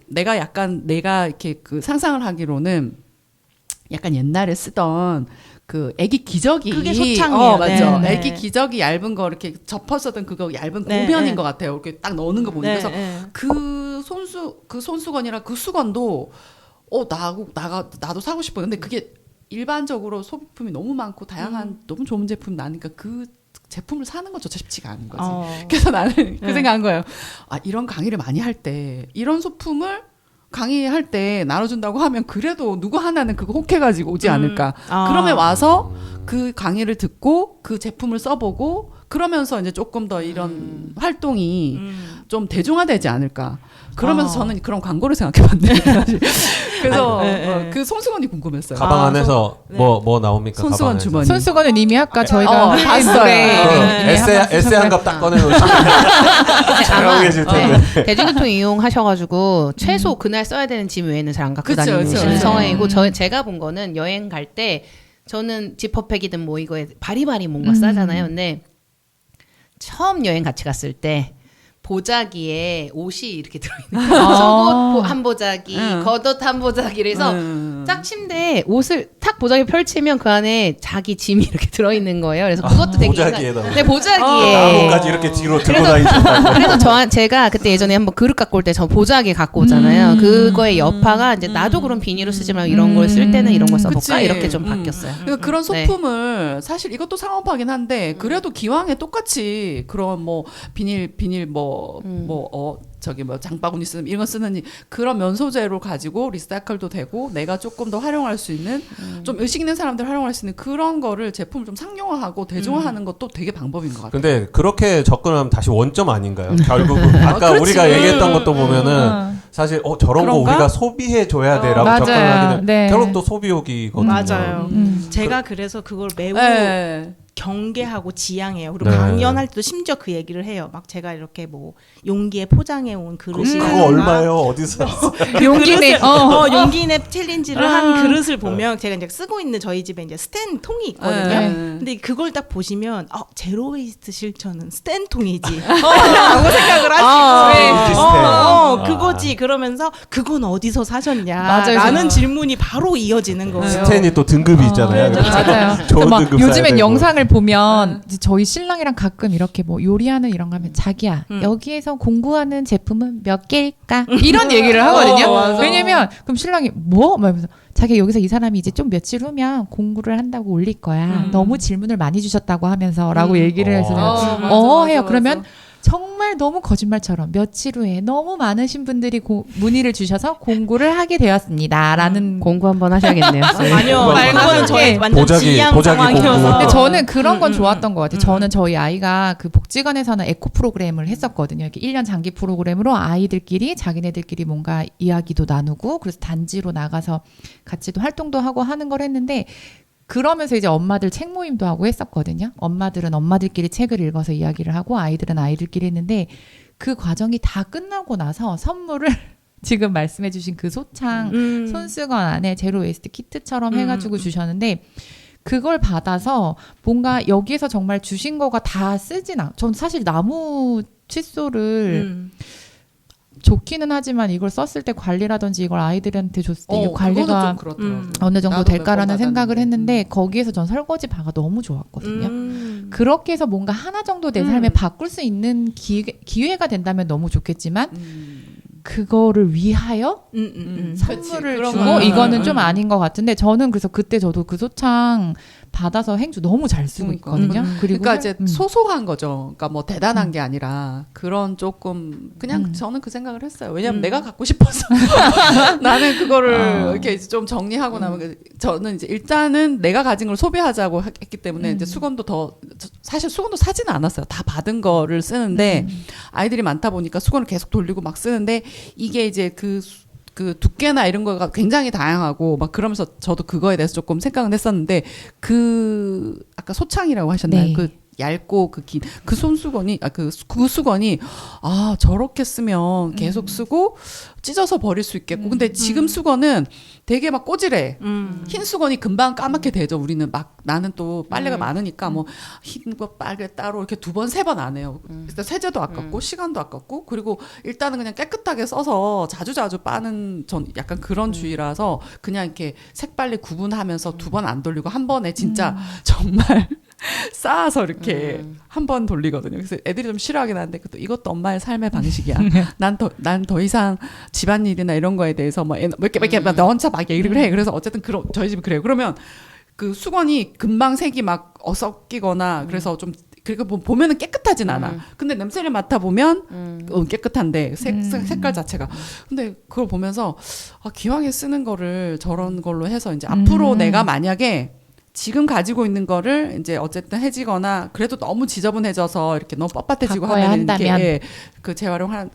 내가 이렇게 그 상상을 하기로는 약간 옛날에 쓰던 그 애기 기저귀. 그게 소창이에요. 맞죠. 네. 애기 기저귀 얇은 거 이렇게 접었었던 그거 얇은 네, 고변인 네. 것 같아요. 이렇게 딱 넣는 거 보니까. 그래서 그 손수건이랑 그 수건도 나도 사고 싶어. 근데 그게 일반적으로 소비품이 너무 많고 다양한 너무 좋은 제품 나니까 그 제품을 사는 것조차 쉽지가 않은 거지. 그래서 나는 그 생각한 거예요. 이런 강의를 많이 할 때 이런 소품을 강의할 때 나눠준다고 하면 그래도 누구 하나는 그거 혹해가지고 오지 않을까. 그러면 와서 그 강의를 듣고 그 제품을 써보고 그러면서 이제 조금 더 이런 활동이 좀 대중화되지 않을까. 그러면서 저는 그런 광고를 생각해봤는데 그래서 그 손수건이 궁금했어요. 가방 안에서 네. 뭐 나옵니까? 손수건 가방에서? 주머니. 손수건은 이미 아까 저희가 봤어요. 에세 한 갑 딱 꺼내놓으시면 잘하고 계실 텐데. 네, 대중교통 이용하셔가지고 최소 그날 써야 되는 짐 외에는 잘 안 갖고 그쵸, 다니는 그쵸. 성향이고 제가 본 거는 여행 갈 때 저는 지퍼백이든 뭐 이거에 바리바리 뭔가 싸잖아요. 근데 처음 여행 같이 갔을 때 보자기에 옷이 이렇게 들어있는 거예요. 속옷 한 보자기, 겉옷 한 보자기. 그래서 딱 침대에 옷을 탁 보자기 펼치면 그 안에 자기 짐이 이렇게 들어있는 거예요. 그래서 그것도 되게 보자기에다가. 네, 보자기에. 나무까지 이렇게 뒤로 들고 다니셨다고. 그래서 제가 그때 예전에 한번 그릇 갖고 올 때 저 보자기 갖고 오잖아요. 그거의 여파가 이제 나도 그럼 비닐로 쓰지 말고 이런 걸 쓸 때는 이런 걸 써볼까? 그치. 이렇게 좀 바뀌었어요. 그러니까 그런 네. 소품을 사실 이것도 상업화긴 한데 그래도 기왕에 똑같이 그런 뭐 비닐 저기 뭐 장바구니 쓰는 이런 거 쓰는 그런 면소재로 가지고 리사이클도 되고 내가 조금 더 활용할 수 있는 좀 의식 있는 사람들 활용할 수 있는 그런 거를 제품을 좀 상용화하고 대중화하는 것도 되게 방법인 것 같아요. 근데 그렇게 접근하면 다시 원점 아니인가요? 결국은 아까 그렇지. 우리가 얘기했던 것도 보면은 사실 저런 거 그런가? 우리가 소비해 줘야 돼라고 맞아요. 접근하기는 네. 결국 또 소비욕이거든요. 맞아요. 제가 그래서 그걸 매우 네. 경계하고 지양해요. 그리고 네. 강연할 때도 심지어 그 얘기를 해요. 막 제가 이렇게 뭐 용기에 포장해 온 그릇이나 그거 얼마예요? 어디서 샀어요? 용기네. 용기냅 챌린지를 한 그릇을 보면 제가 이제 쓰고 있는 저희 집에 이제 스텐 통이 있거든요. 네. 근데 그걸 딱 보시면 제로 웨이스트 실천은 스텐 통이지. 라고 생각을 하시고 그거지. 그러면서 그건 어디서 사셨냐? 맞아요. 라는 질문이 바로 이어지는 거예요. 스텐이 또 등급이 있잖아요. 그래서 맞아요. 좋은 막 등급 사야 요즘엔 되고. 영상을 보면 이제 저희 신랑이랑 가끔 이렇게 뭐 요리하는 이런 거 하면 자기야 여기에서 공구하는 제품은 몇 개일까? 이런 얘기를 하거든요. 왜냐면 그럼 신랑이 뭐? 말면서 자기 여기서 이 사람이 이제 좀 며칠 후면 공구를 한다고 올릴 거야. 너무 질문을 많이 주셨다고 하면서라고 얘기를 해서 해요. 그러면 정말 너무 거짓말처럼 며칠 후에 너무 많으신 분들이 문의를 주셔서 공구를 하게 되었습니다라는 공부 한번 하셔야겠네요. 아니요. 말도 안 그거는 저의 돼. 완전 지향 보자기 상황이어서. 공부. 근데 저는 그런 건 좋았던 것 같아요. 저는 저희 아이가 그 복지관에서는 에코 프로그램을 했었거든요. 이렇게 1년 장기 프로그램으로 아이들끼리 자기네들끼리 뭔가 이야기도 나누고 그래서 단지로 나가서 같이 또 활동도 하고 하는 걸 했는데 그러면서 이제 엄마들 책 모임도 하고 했었거든요. 엄마들은 엄마들끼리 책을 읽어서 이야기를 하고 아이들은 아이들끼리 했는데 그 과정이 다 끝나고 나서 선물을 지금 말씀해주신 그 소창 손수건 안에 제로 웨이스트 키트처럼 해가지고 주셨는데 그걸 받아서 뭔가 여기에서 정말 주신 거가 다 쓰진 않아. 전 사실 나무 칫솔을 좋기는 하지만 이걸 썼을 때 관리라든지 이걸 아이들한테 줬을 때 이게 관리가 좀 그렇더라고요. 어느 정도 나도 될까라는 몇번 생각을 받았는데. 했는데 거기에서 전 설거지 바가 너무 좋았거든요. 그렇게 해서 뭔가 하나 정도 내 삶에 바꿀 수 있는 기회가 된다면 너무 좋겠지만 그거를 위하여 선물을 그런 주고 거. 이거는 좀 아닌 것 같은데 저는 그래서 그때 저도 그 소창 받아서 행주 너무 잘 쓰고 그러니까. 있거든요. 그리고 그러니까 이제 소소한 거죠. 그러니까 뭐 대단한 게 아니라 그런 조금 그냥 저는 그 생각을 했어요. 왜냐면 내가 갖고 싶어서 나는 그거를 이렇게 이제 좀 정리하고 나면 저는 이제 일단은 내가 가진 걸 소비하자고 했기 때문에 이제 수건도 사실 수건도 사지는 않았어요. 다 받은 거를 쓰는데 아이들이 많다 보니까 수건을 계속 돌리고 막 쓰는데 이게 이제 그 두께나 이런 거가 굉장히 다양하고 막 그러면서 저도 그거에 대해서 조금 생각은 했었는데 그 아까 소창이라고 하셨나요? 네. 그 얇고 그 긴 그 손수건이 그 수건이 저렇게 쓰면 계속 쓰고 찢어서 버릴 수 있겠고 근데 지금 수건은 되게 막 꼬질해 흰 수건이 금방 까맣게 되죠. 우리는 막 나는 또 빨래가 많으니까 뭐 흰 거 빨래 따로 이렇게 2번 3번 안 해요. 그래서 세제도 아깝고 시간도 아깝고 그리고 일단은 그냥 깨끗하게 써서 자주자주 빠는 전 약간 그런 주의라서 그냥 이렇게 색빨리 구분하면서 2번 안 돌리고 한 번에 진짜 정말 쌓아서 이렇게 한 번 돌리거든요. 그래서 애들이 좀 싫어하긴 하는데 이것도 엄마의 삶의 방식이야. 난 더 이상 집안일이나 이런 거에 대해서 뭐 이렇게 너 혼자 막 얘기를 해. 그래서 어쨌든 저희 집은 그래요. 그러면 그 수건이 금방 색이 막 섞이거나 그래서 좀 그리고 보면은 깨끗하진 않아. 근데 냄새를 맡아보면 깨끗한데 색깔 자체가. 근데 그걸 보면서 기왕에 쓰는 거를 저런 걸로 해서 이제 앞으로 내가 만약에 지금 가지고 있는 거를 이제 어쨌든 해지거나 그래도 너무 지저분해져서 이렇게 너무 뻣뻣해지고 바꿔야 하면 한다면. 이렇게 그 재활용하는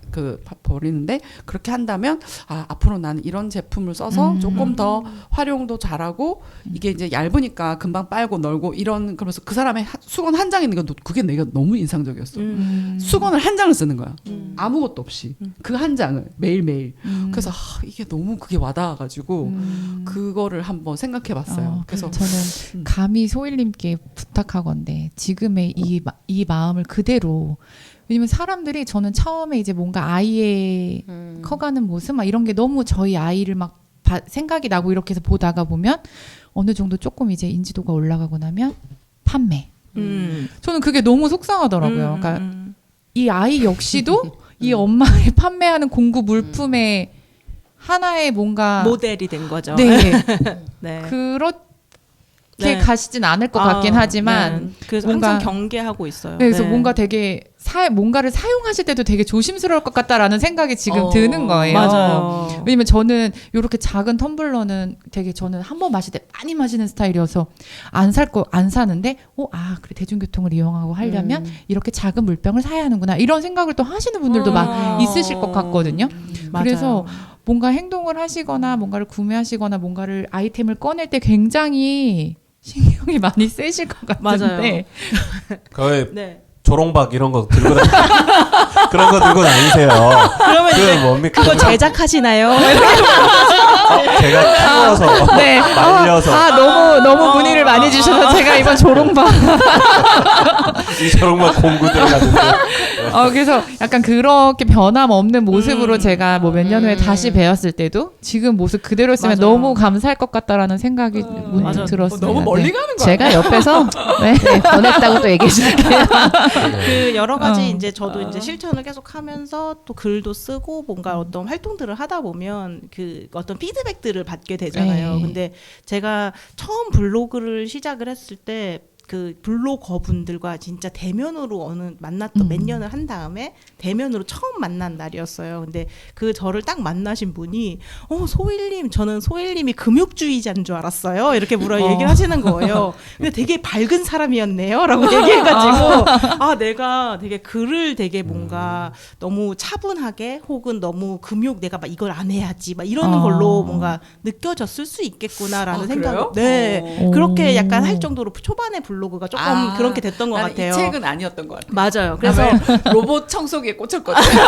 버리는데 그렇게 한다면 앞으로 나는 이런 제품을 써서 조금 더 활용도 잘하고 이게 이제 얇으니까 금방 빨고 널고 이런 그러면서 그 사람의 수건 한 장 있는 거 그게 내가 너무 인상적이었어. 수건을 한 장을 쓰는 거야. 아무것도 없이 그 한 장을 매일매일. 그래서 이게 너무 그게 와닿아가지고 그거를 한번 생각해봤어요. 그래서 저는 감히 소일님께 부탁하건데 지금의 이 마음을 그대로 왜냐면 사람들이 저는 처음에 이제 뭔가 아이의 커가는 모습 막 이런 게 너무 저희 아이를 막 생각이 나고 이렇게 해서 보다가 보면 어느 정도 조금 이제 인지도가 올라가고 나면 판매. 저는 그게 너무 속상하더라고요. 그러니까 이 아이 역시도 이 엄마의 판매하는 공구 물품의 하나의 뭔가 모델이 된 거죠. 네. 네. 그렇게 네. 가시진 않을 것 같긴 하지만 네. 그래서 뭔가 항상 경계하고 있어요. 네, 그래서 네. 뭔가 되게 뭔가를 사용하실 때도 되게 조심스러울 것 같다라는 생각이 지금 드는 거예요. 맞아요. 왜냐면 저는 이렇게 작은 텀블러는 되게 저는 한 번 마실 때 많이 마시는 스타일이어서 안 사는데 그래 대중교통을 이용하고 하려면 이렇게 작은 물병을 사야 하는구나 이런 생각을 또 하시는 분들도 막 있으실 것 같거든요. 그래서 뭔가 행동을 하시거나 뭔가를 구매하시거나 뭔가를 아이템을 꺼낼 때 굉장히 신경이 많이 쓰실 것 같은데 거의 네. 조롱박 이런 거 들고 그런 거 들고 다니세요. 그러면 이제 뭡니까? 그거 제작하시나요? 제가 키워서 네. 말려서 너무 문의를 많이 주셔서 제가 이번 조롱박 이 조롱박 공구 들어가는데 그래서 약간 그렇게 변함없는 모습으로 제가 뭐 몇 년 후에 다시 배웠을 때도 지금 모습 그대로 있으면 맞아요. 너무 감사할 것 같다라는 생각이 문득 맞아. 들었습니다. 너무 멀리 가는 거야. 제가 옆에서 네, 권했다고 또 얘기해 줄게요. 그 여러 가지 이제 저도 이제 실천을 계속 하면서 또 글도 쓰고 뭔가 어떤 활동들을 하다 보면 그 어떤 피드백들을 받게 되잖아요. 네. 근데 제가 처음 블로그를 시작을 했을 때 그 블로거 분들과 진짜 대면으로 만났던 몇 년을 한 다음에 대면으로 처음 만난 날이었어요. 근데 그 저를 딱 만나신 분이 소일님 저는 소일님이 금욕주의자인 줄 알았어요. 이렇게 얘기를 하시는 거예요. 근데 되게 밝은 사람이었네요. 라고 얘기해가지고 내가 되게 글을 되게 뭔가 너무 차분하게 혹은 너무 내가 막 이걸 안 해야지 막 이러는 걸로 뭔가 느껴졌을 수 있겠구나라는 생각을 그래요? 그렇게 약간 할 정도로 초반에 블로그가 조금 그렇게 됐던 것 같아요. 이 책은 아니었던 것 같아요. 맞아요. 그래서 로봇 청소기에 꽂혔거든요.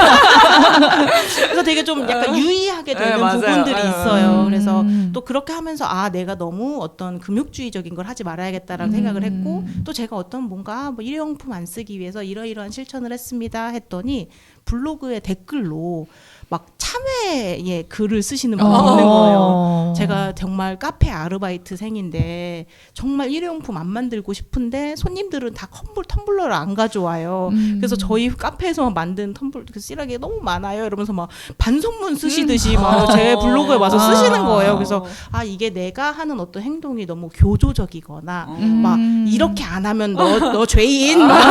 그래서 되게 좀 약간 유의하게 되는 맞아요. 부분들이 있어요. 그래서 또 그렇게 하면서 내가 너무 어떤 금욕주의적인 걸 하지 말아야겠다라는 생각을 했고 또 제가 어떤 뭔가 뭐 일회용품 안 쓰기 위해서 이러이러한 실천을 했습니다 했더니 블로그에 댓글로 막 참회의 글을 쓰시는 분이 있는 거예요. 제가 정말 카페 아르바이트생인데 정말 일회용품 안 만들고 싶은데 손님들은 다 텀블러를 안 가져와요. 그래서 저희 카페에서 만든 텀블러 쓰레기 너무 많아요. 이러면서 막 반성문 쓰시듯이 막 제 블로그에 와서 쓰시는 거예요. 그래서 이게 내가 하는 어떤 행동이 너무 교조적이거나 막 이렇게 안 하면 너 죄인 막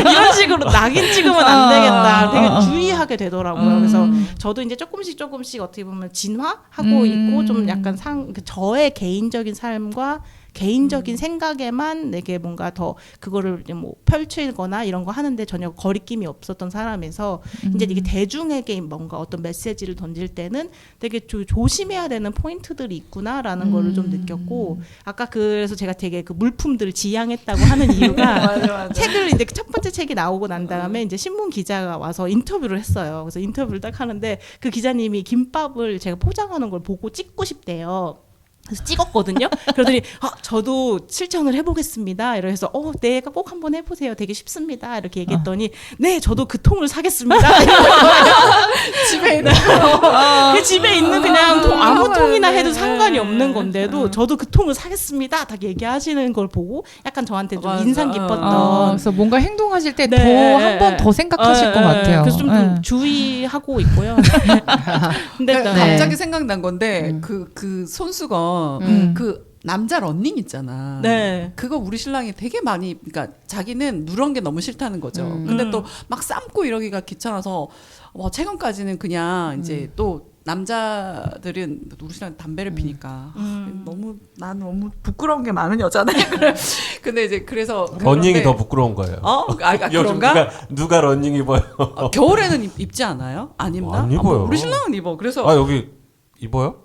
이런 식으로 낙인 찍으면 안 되겠다. 되게 주의하게 되더라고요. 그래서 저도 이제 조금씩 어떻게 보면 진화하고 있고 좀 약간 저의 개인적인 삶과 개인적인 생각에만 내게 뭔가 더 그거를 뭐 펼치거나 이런 거 하는데 전혀 거리낌이 없었던 사람에서 이제 이게 대중에게 뭔가 어떤 메시지를 던질 때는 되게 조심해야 되는 포인트들이 있구나라는 거를 좀 느꼈고 아까 그래서 제가 되게 그 물품들을 지향했다고 하는 이유가 맞아. 책을 이제 첫 번째 책이 나오고 난 다음에 이제 신문 기자가 와서 인터뷰를 했어요. 그래서 인터뷰를 딱 하는데 그 기자님이 김밥을 제가 포장하는 걸 보고 찍고 싶대요. 그래서 찍었거든요. 그러더니 저도 실천을 해보겠습니다. 이래서 내가 꼭 한번 해보세요. 되게 쉽습니다. 이렇게 얘기했더니 네, 저도 그 통을 사겠습니다. 집에 있는 그 집에 있는 그냥 아무 통이나 해도 상관이 없는 건데도 저도 그 통을 사겠습니다. 딱 얘기하시는 걸 보고 약간 저한테 좀 인상 깊었던. 그래서 뭔가 행동하실 때 더 네. 한 번 더 생각하실 것 같아요. 그래서 좀 주의하고 있고요. 근데 갑자기 생각난 건데 그 손수건 그 남자 런닝 있잖아. 네. 그거 우리 신랑이 되게 많이 그러니까 자기는 누런 게 너무 싫다는 거죠. 근데 또 막 삶고 이러기가 귀찮아서 최근까지는 그냥 이제 또 남자들은 우리랑 담배를 피니까 난 너무 부끄러운 게 많은 여자네. 근데 이제 그래서 러닝이 더 부끄러운 거예요. 요즘 그런가? 누가 러닝 입어요? 겨울에는 입지 않아요? 안 입나? 안 입어요. 우리 신랑은 입어. 그래서 여기 입어요?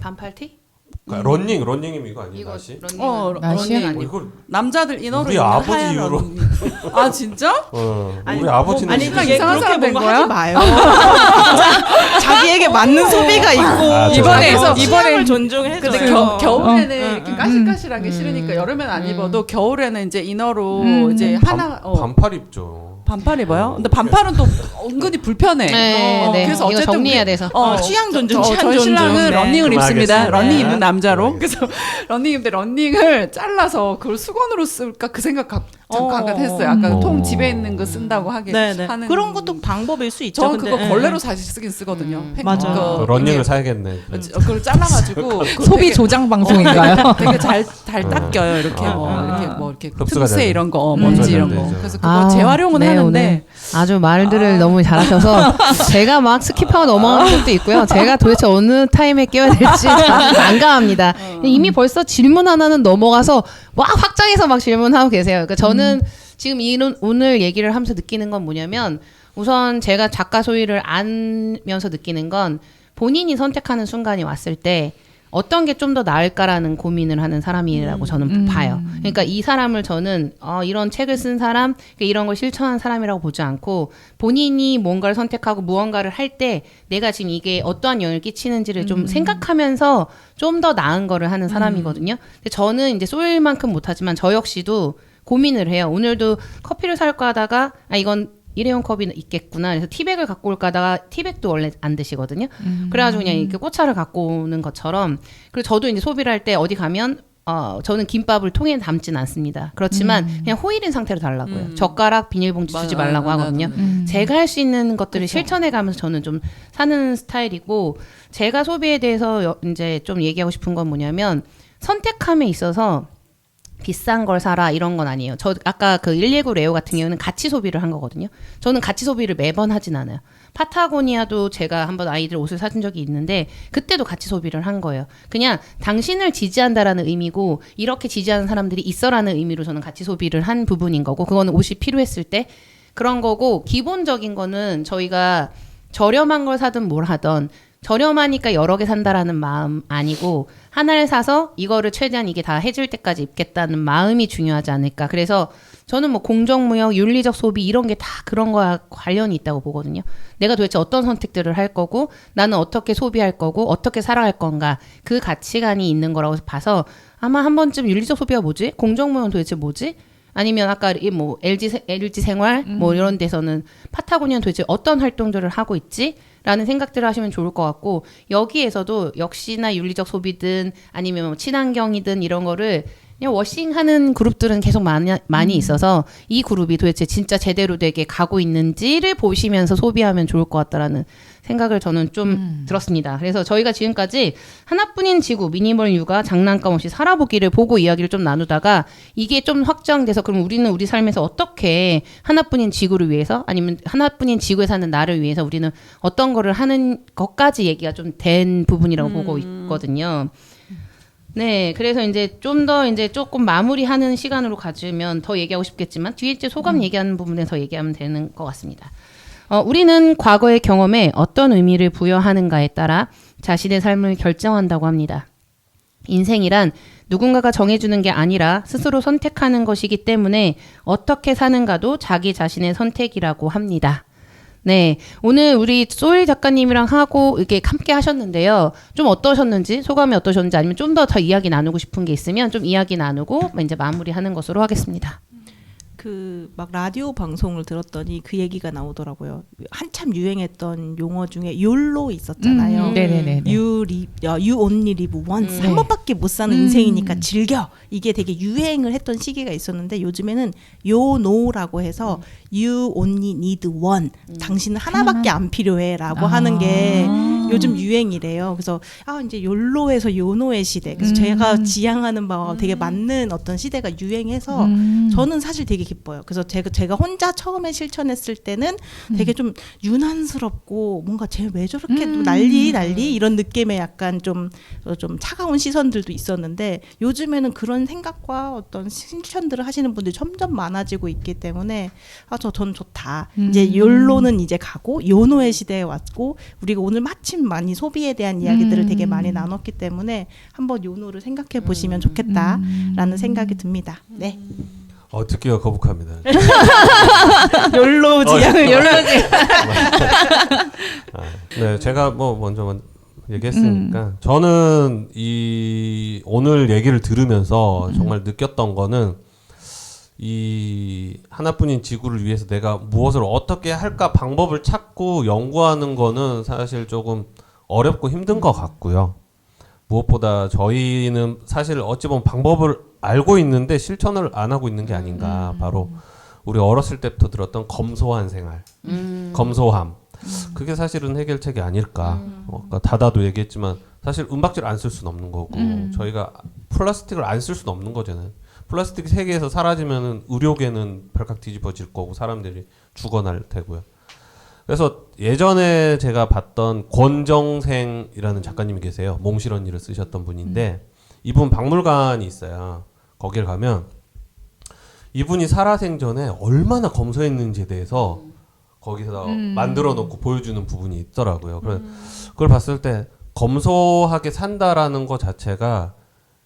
반팔티? 그러니까 러닝이면 이거 아니에요? 나시? 나시야? 러닝. 이거 남자들 이너로 우리 입는 아버지 하얀 이후로. 러닝. 아 진짜? 우리 아버지는 아니 진짜 그게 이상한 사람 된 뭔가 거야? 하지 마요. 자기에게 맞는 소비가 있고 이번에 취향을 존중해줘요. 근데 겨울에는 이렇게 까실까실하게 싫으니까 여름엔 안 입어도 겨울에는 이제 이너로 이제 하나 반팔 입죠. 반팔 입어요? 근데 반팔은 또 은근히 불편해. 네. 그래서 이거 어쨌든 정리해야 돼서. 취향 존중, 취향 저희 존중. 신랑은 네. 러닝을 좀 입습니다. 알겠습니다. 러닝 입는 남자로. 네. 그래서 러닝 입는데 러닝을 잘라서 그걸 수건으로 쓸까 그 생각 잠깐 했어요. 아까 통 집에 있는 거 쓴다고 네네. 하는 그런 것도 방법일 수 있죠. 저는 근데, 그거 예. 걸레로 사실 쓰긴 쓰거든요. 맞아요. 러닝을 사야겠네. 그걸 잘라가지고 그거 소비 되게- 조장 방송인가요? 되게 잘 닦여요. 이렇게 이렇게 흡수가 틈새 잘 이런 거 먼지 이런 거. 되죠. 그래서 그거 재활용은 네, 하는데 오늘 아주 말들을 너무 잘하셔서 제가 막 스킵하고 넘어가는 것도 있고요. 제가 도대체 어느 타임에 끼워야 될지 난감합니다. 이미 벌써 질문 하나는 넘어가서 막 확장해서 막 질문하고 계세요. 그러니까 저는 지금 오늘 얘기를 하면서 느끼는 건 뭐냐면 우선 제가 작가 소위를 알면서 느끼는 건 본인이 선택하는 순간이 왔을 때 어떤 게 좀 더 나을까라는 고민을 하는 사람이라고 저는 봐요. 그러니까 이 사람을 저는 이런 책을 쓴 사람, 이런 걸 실천한 사람이라고 보지 않고 본인이 뭔가를 선택하고 무언가를 할 때 내가 지금 이게 어떠한 영향을 끼치는지를 좀 생각하면서 좀 더 나은 거를 하는 사람이거든요. 근데 저는 이제 쏠만큼 못하지만 저 역시도 고민을 해요. 오늘도 커피를 살까 하다가 이건 일회용 컵이 있겠구나. 그래서 티백을 갖고 올까 하다가 티백도 원래 안 드시거든요. 그래가지고 그냥 이렇게 꽃차를 갖고 오는 것처럼. 그리고 저도 이제 소비를 할 때 어디 가면 저는 김밥을 통에 담진 않습니다. 그렇지만 그냥 호일인 상태로 달라고요. 젓가락, 비닐봉지 주지 말라고 하거든요. 제가 할 수 있는 것들을 실천해 가면서 저는 좀 사는 스타일이고 제가 소비에 대해서 이제 좀 얘기하고 싶은 건 뭐냐면 선택함에 있어서 비싼 걸 사라 이런 건 아니에요. 저 아까 그 119 레오 같은 경우는 가치 소비를 한 거거든요. 저는 가치 소비를 매번 하진 않아요. 파타고니아도 제가 한번 아이들 옷을 사준 적이 있는데 그때도 가치 소비를 한 거예요. 그냥 당신을 지지한다라는 의미고 이렇게 지지하는 사람들이 있어라는 의미로 저는 가치 소비를 한 부분인 거고 그거는 옷이 필요했을 때 그런 거고 기본적인 거는 저희가 저렴한 걸 사든 뭘 하든 저렴하니까 여러 개 산다라는 마음 아니고 하나를 사서 이거를 최대한 이게 다 해줄 때까지 입겠다는 마음이 중요하지 않을까. 그래서 저는 뭐 공정무역, 윤리적 소비 이런 게 다 그런 거와 관련이 있다고 보거든요. 내가 도대체 어떤 선택들을 할 거고 나는 어떻게 소비할 거고 어떻게 살아갈 건가 그 가치관이 있는 거라고 봐서 아마 한 번쯤 윤리적 소비가 뭐지? 공정무역은 도대체 뭐지? 아니면 아까 뭐 LG 생활 뭐 이런 데서는 파타고니아는 도대체 어떤 활동들을 하고 있지? 라는 생각들을 하시면 좋을 것 같고 여기에서도 역시나 윤리적 소비든 아니면 뭐 친환경이든 이런 거를 그냥 워싱하는 그룹들은 계속 많이 있어서 이 그룹이 도대체 진짜 제대로 되게 가고 있는지를 보시면서 소비하면 좋을 것 같다라는 생각을 저는 좀 들었습니다. 그래서 저희가 지금까지 하나뿐인 지구, 미니멀 육아, 장난감 없이 살아보기를 보고 이야기를 좀 나누다가 이게 좀 확장돼서 그럼 우리는 우리 삶에서 어떻게 하나뿐인 지구를 위해서 아니면 하나뿐인 지구에 사는 나를 위해서 우리는 어떤 거를 하는 것까지 얘기가 좀 된 부분이라고 보고 있거든요. 네, 그래서 이제 좀 더 이제 조금 마무리하는 시간으로 가지면 더 얘기하고 싶겠지만 뒤에 이제 소감 얘기하는 부분에 더 얘기하면 되는 것 같습니다. 우리는 과거의 경험에 어떤 의미를 부여하는가에 따라 자신의 삶을 결정한다고 합니다. 인생이란 누군가가 정해주는 게 아니라 스스로 선택하는 것이기 때문에 어떻게 사는가도 자기 자신의 선택이라고 합니다. 네, 오늘 우리 소일 작가님이랑 하고 이렇게 함께 하셨는데요. 좀 어떠셨는지, 소감이 어떠셨는지 아니면 좀 더 이야기 나누고 싶은 게 있으면 좀 이야기 나누고 이제 마무리하는 것으로 하겠습니다. 그 막 라디오 방송을 들었더니 그 얘기가 나오더라고요. 한참 유행했던 용어 중에 욜로 있었잖아요. 네네네. You only live once. 한 번밖에 못 사는 인생이니까 즐겨. 이게 되게 유행을 했던 시기가 있었는데 요즘에는 YONO라고 해서 You only need one. 당신은 하나밖에 안 필요해라고 하는 게 요즘 유행이래요. 그래서 이제 욜로에서 요노의 시대. 그래서 제가 지향하는 바와 되게 맞는 어떤 시대가 유행해서 저는 사실 되게 기뻐요. 그래서 제가 혼자 처음에 실천했을 때는 되게 좀 유난스럽고 뭔가 쟤 왜 저렇게 또 난리 이런 느낌의 약간 좀 차가운 시선들도 있었는데 요즘에는 그런 생각과 어떤 실천들을 하시는 분들이 점점 많아지고 있기 때문에 전 좋다. 이제 욜로는 이제 가고 요노의 시대에 왔고 우리가 오늘 마침 많이 소비에 대한 이야기들을 되게 많이 나눴기 때문에 한번 요노를 생각해 보시면 좋겠다라는 생각이 듭니다. 네. 듣기가 거북합니다. 욜로 지향을 네, 제가 먼저 얘기했으니까 저는 오늘 얘기를 들으면서 정말 느꼈던 거는 이 하나뿐인 지구를 위해서 내가 무엇을 어떻게 할까 방법을 찾고 연구하는 거는 사실 조금 어렵고 힘든 것 같고요. 무엇보다 저희는 사실 어찌 보면 방법을 알고 있는데 실천을 안 하고 있는 게 아닌가. 바로 우리 어렸을 때부터 들었던 검소한 생활, 검소함. 그게 사실은 해결책이 아닐까. 아까 다다도 얘기했지만 사실 은박지를 안 쓸 수는 없는 거고 저희가 플라스틱을 안 쓸 수는 없는 거잖아요. 플라스틱 세계에서 사라지면은 의료계는 발칵 뒤집어질 거고 사람들이 죽어날 테고요. 그래서 예전에 제가 봤던 권정생이라는 작가님이 계세요. 몽실언니를 쓰셨던 분인데 이분 박물관이 있어요. 거기를 가면 이분이 살아생전에 얼마나 검소했는지에 대해서 거기서 만들어 놓고 보여주는 부분이 있더라고요. 그걸 봤을 때 검소하게 산다라는 것 자체가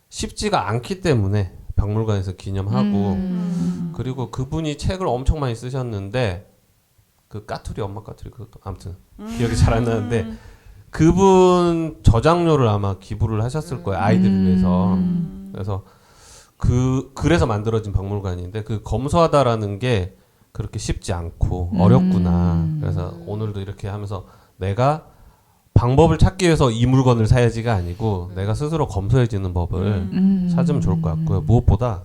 쉽지가 않기 때문에 박물관에서 기념하고 그리고 그분이 책을 엄청 많이 쓰셨는데 그 까투리 엄마 까투리 그것도 아무튼 기억이 잘 안 나는데 그분 저작료를 아마 기부를 하셨을 거예요. 아이들을 위해서. 그래서 그래서 만들어진 박물관인데 그 검소하다라는 게 그렇게 쉽지 않고 어렵구나. 그래서 오늘도 이렇게 하면서 내가 방법을 찾기 위해서 이 물건을 사야지가 아니고 내가 스스로 검소해지는 법을 찾으면 좋을 것 같고요. 무엇보다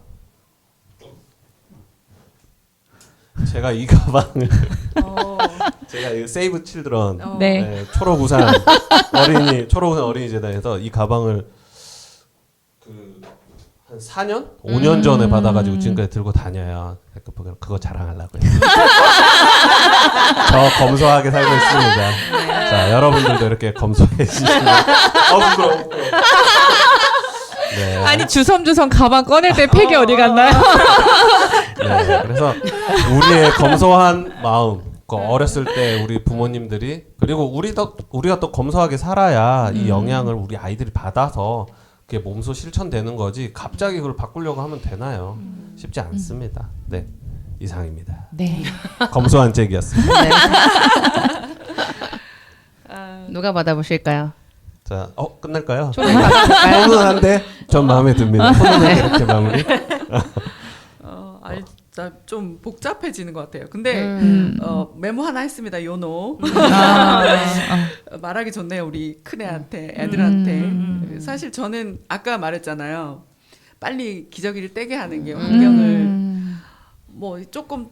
제가 이 가방을 제가 이 세이브 칠드런 네. 초록우산 어린이 재단에서 이 가방을 한 4년? 5년 전에 받아가지고 지금까지 들고 다녀요. 그거 자랑하려고요. 저 검소하게 살고 있습니다. 자, 여러분들도 이렇게 검소해지시면 부끄러워. 네. 아니 주섬주섬 가방 꺼낼 때 팩이 어디 갔나요? 네, 그래서 우리의 검소한 마음, 어렸을 때 우리 부모님들이 그리고 우리가 또 검소하게 살아야 이 영향을 우리 아이들이 받아서 그게 몸소 실천되는 거지. 갑자기 그걸 바꾸려고 하면 되나요? 쉽지 않습니다. 네, 이상입니다. 네. 검소한 잭이었습니다. 네. 누가 받아보실까요? 자, 끝날까요? 초롱이 받아볼까요? 훈훈한데 전 마음에 듭니다. 훈훈하게 이렇게 마무리. 아니, 좀 복잡해지는 것 같아요. 근데 메모 하나 했습니다. 요노. 말하기 좋네요. 우리 큰애한테, 애들한테. 사실 저는 아까 말했잖아요. 빨리 기저귀를 떼게 하는 게 환경을 조금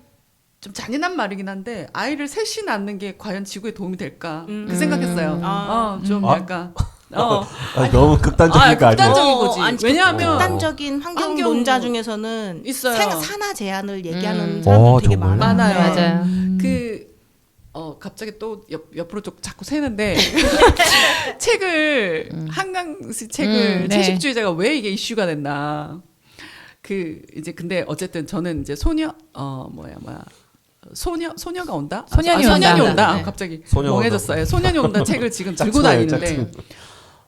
좀 잔인한 말이긴 한데 아이를 셋이 낳는 게 과연 지구에 도움이 될까 그 생각했어요. 좀 약간 너무 극단적인 거 아니에요? 극단적인 거지. 왜냐하면 극단적인 환경론자 중에서는 있어요. 산화 제한을 얘기하는 사람들 되게 정말요? 많아요. 맞아요. 갑자기 또 옆으로 좀 자꾸 새는데 책을 한강씨 책을 네. 채식주의자가 왜 이게 이슈가 됐나. 이제 근데 어쨌든 저는 이제 소녀가 온다? 소년이 소년이 온다. 온다. 네. 갑자기 소녀가 멍해졌어요. 소년이 온다 책을 지금 들고 다니는데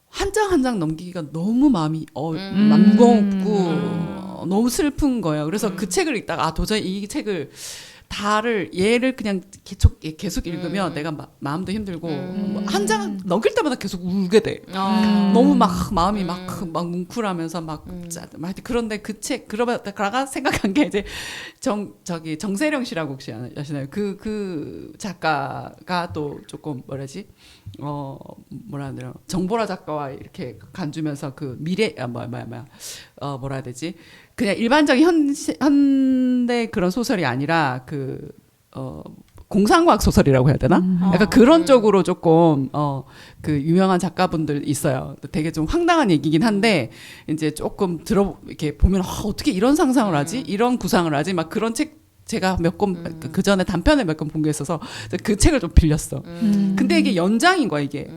한 장 한 장 넘기기가 너무 마음이 무겁고 너무 슬픈 거예요. 그래서 그 책을 읽다가 도저히 이 책을 얘를 그냥 계속 읽으면 내가 마음도 힘들고 한 장 넘길 때마다 계속 울게 돼. 너무 막 마음이 막 뭉클하면서 하여튼 그런데 그 책 그러다가 생각한 게 이제 정세령 씨라고 혹시 아시나요? 그 작가가 또 조금 뭐라 하나 정보라 작가와 이렇게 간주면서 그 미래 뭐라 해야 되지? 그냥 일반적인 현대 그런 소설이 아니라 공상과학 소설이라고 해야 되나? 약간 그런 쪽으로 조금 그 유명한 작가분들 있어요. 되게 좀 황당한 얘기긴 한데 이제 조금 이렇게 보면 어떻게 이런 상상을 하지? 이런 구상을 하지? 막 그런 책 제가 몇 권 그 전에 단편을 몇 권 본 게 있어서 그 책을 좀 빌렸어. 근데 이게 연장인 거야 이게.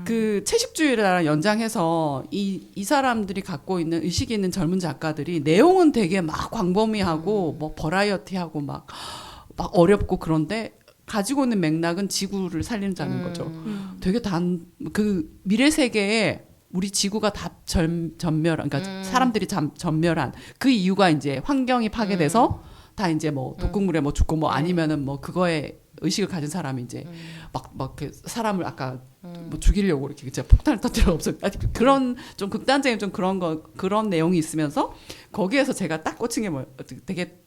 그 채식주의를 연장해서 이 사람들이 갖고 있는 의식이 있는 젊은 작가들이 내용은 되게 막 광범위하고 뭐 버라이어티하고 막 어렵고 그런데 가지고 있는 맥락은 지구를 살리자는 거죠. 되게 그 미래 세계에 우리 지구가 다 전멸한, 그러니까 사람들이 전멸한 그 이유가 이제 환경이 파괴돼서 다 이제 뭐 독극물에 뭐 죽고 뭐 아니면은 뭐 그거에 의식을 가진 사람이 이제 막 이렇게 사람을 아까 뭐 죽이려고 이렇게 진짜 폭탄을 터뜨려 없어. 그런 좀 극단적인 좀 그런 내용이 있으면서 거기에서 제가 딱 꽂힌 게 되게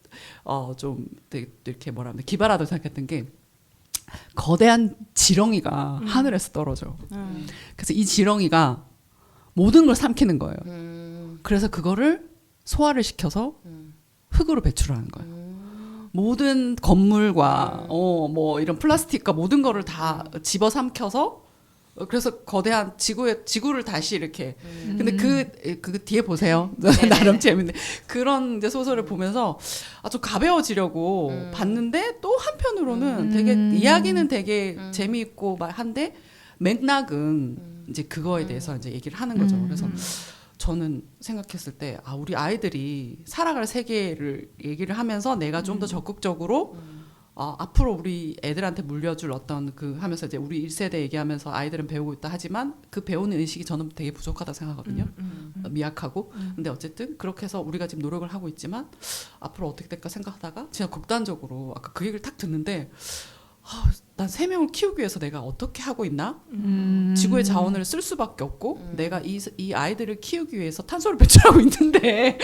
좀 되게 이렇게 뭐라 하면 기발하다고 생각했던 게 거대한 지렁이가 하늘에서 떨어져. 그래서 이 지렁이가 모든 걸 삼키는 거예요. 그래서 그거를 소화를 시켜서 흙으로 배출하는 거예요. 모든 건물과 뭐 이런 플라스틱과 모든 거를 다 집어삼켜서 그래서 거대한 지구를 다시 이렇게 근데 그 뒤에 보세요. 나름 재밌는데 그런 이제 소설을 보면서 좀 가벼워지려고 봤는데 또 한편으로는 되게 이야기는 되게 재미있고 한데 맥락은 이제 그거에 대해서 이제 얘기를 하는 거죠. 그래서 저는 생각했을 때 우리 아이들이 살아갈 세계를 얘기를 하면서 내가 좀 더 적극적으로 앞으로 우리 애들한테 물려줄 어떤 하면서 이제 우리 1세대 얘기하면서 아이들은 배우고 있다 하지만 그 배우는 의식이 저는 되게 부족하다 생각하거든요. 미약하고. 근데 어쨌든 그렇게 해서 우리가 지금 노력을 하고 있지만 앞으로 어떻게 될까 생각하다가 진짜 극단적으로 아까 그 얘기를 딱 듣는데 난 3명을 키우기 위해서 내가 어떻게 하고 있나? 지구의 자원을 쓸 수밖에 없고 내가 이 아이들을 키우기 위해서 탄소를 배출하고 있는데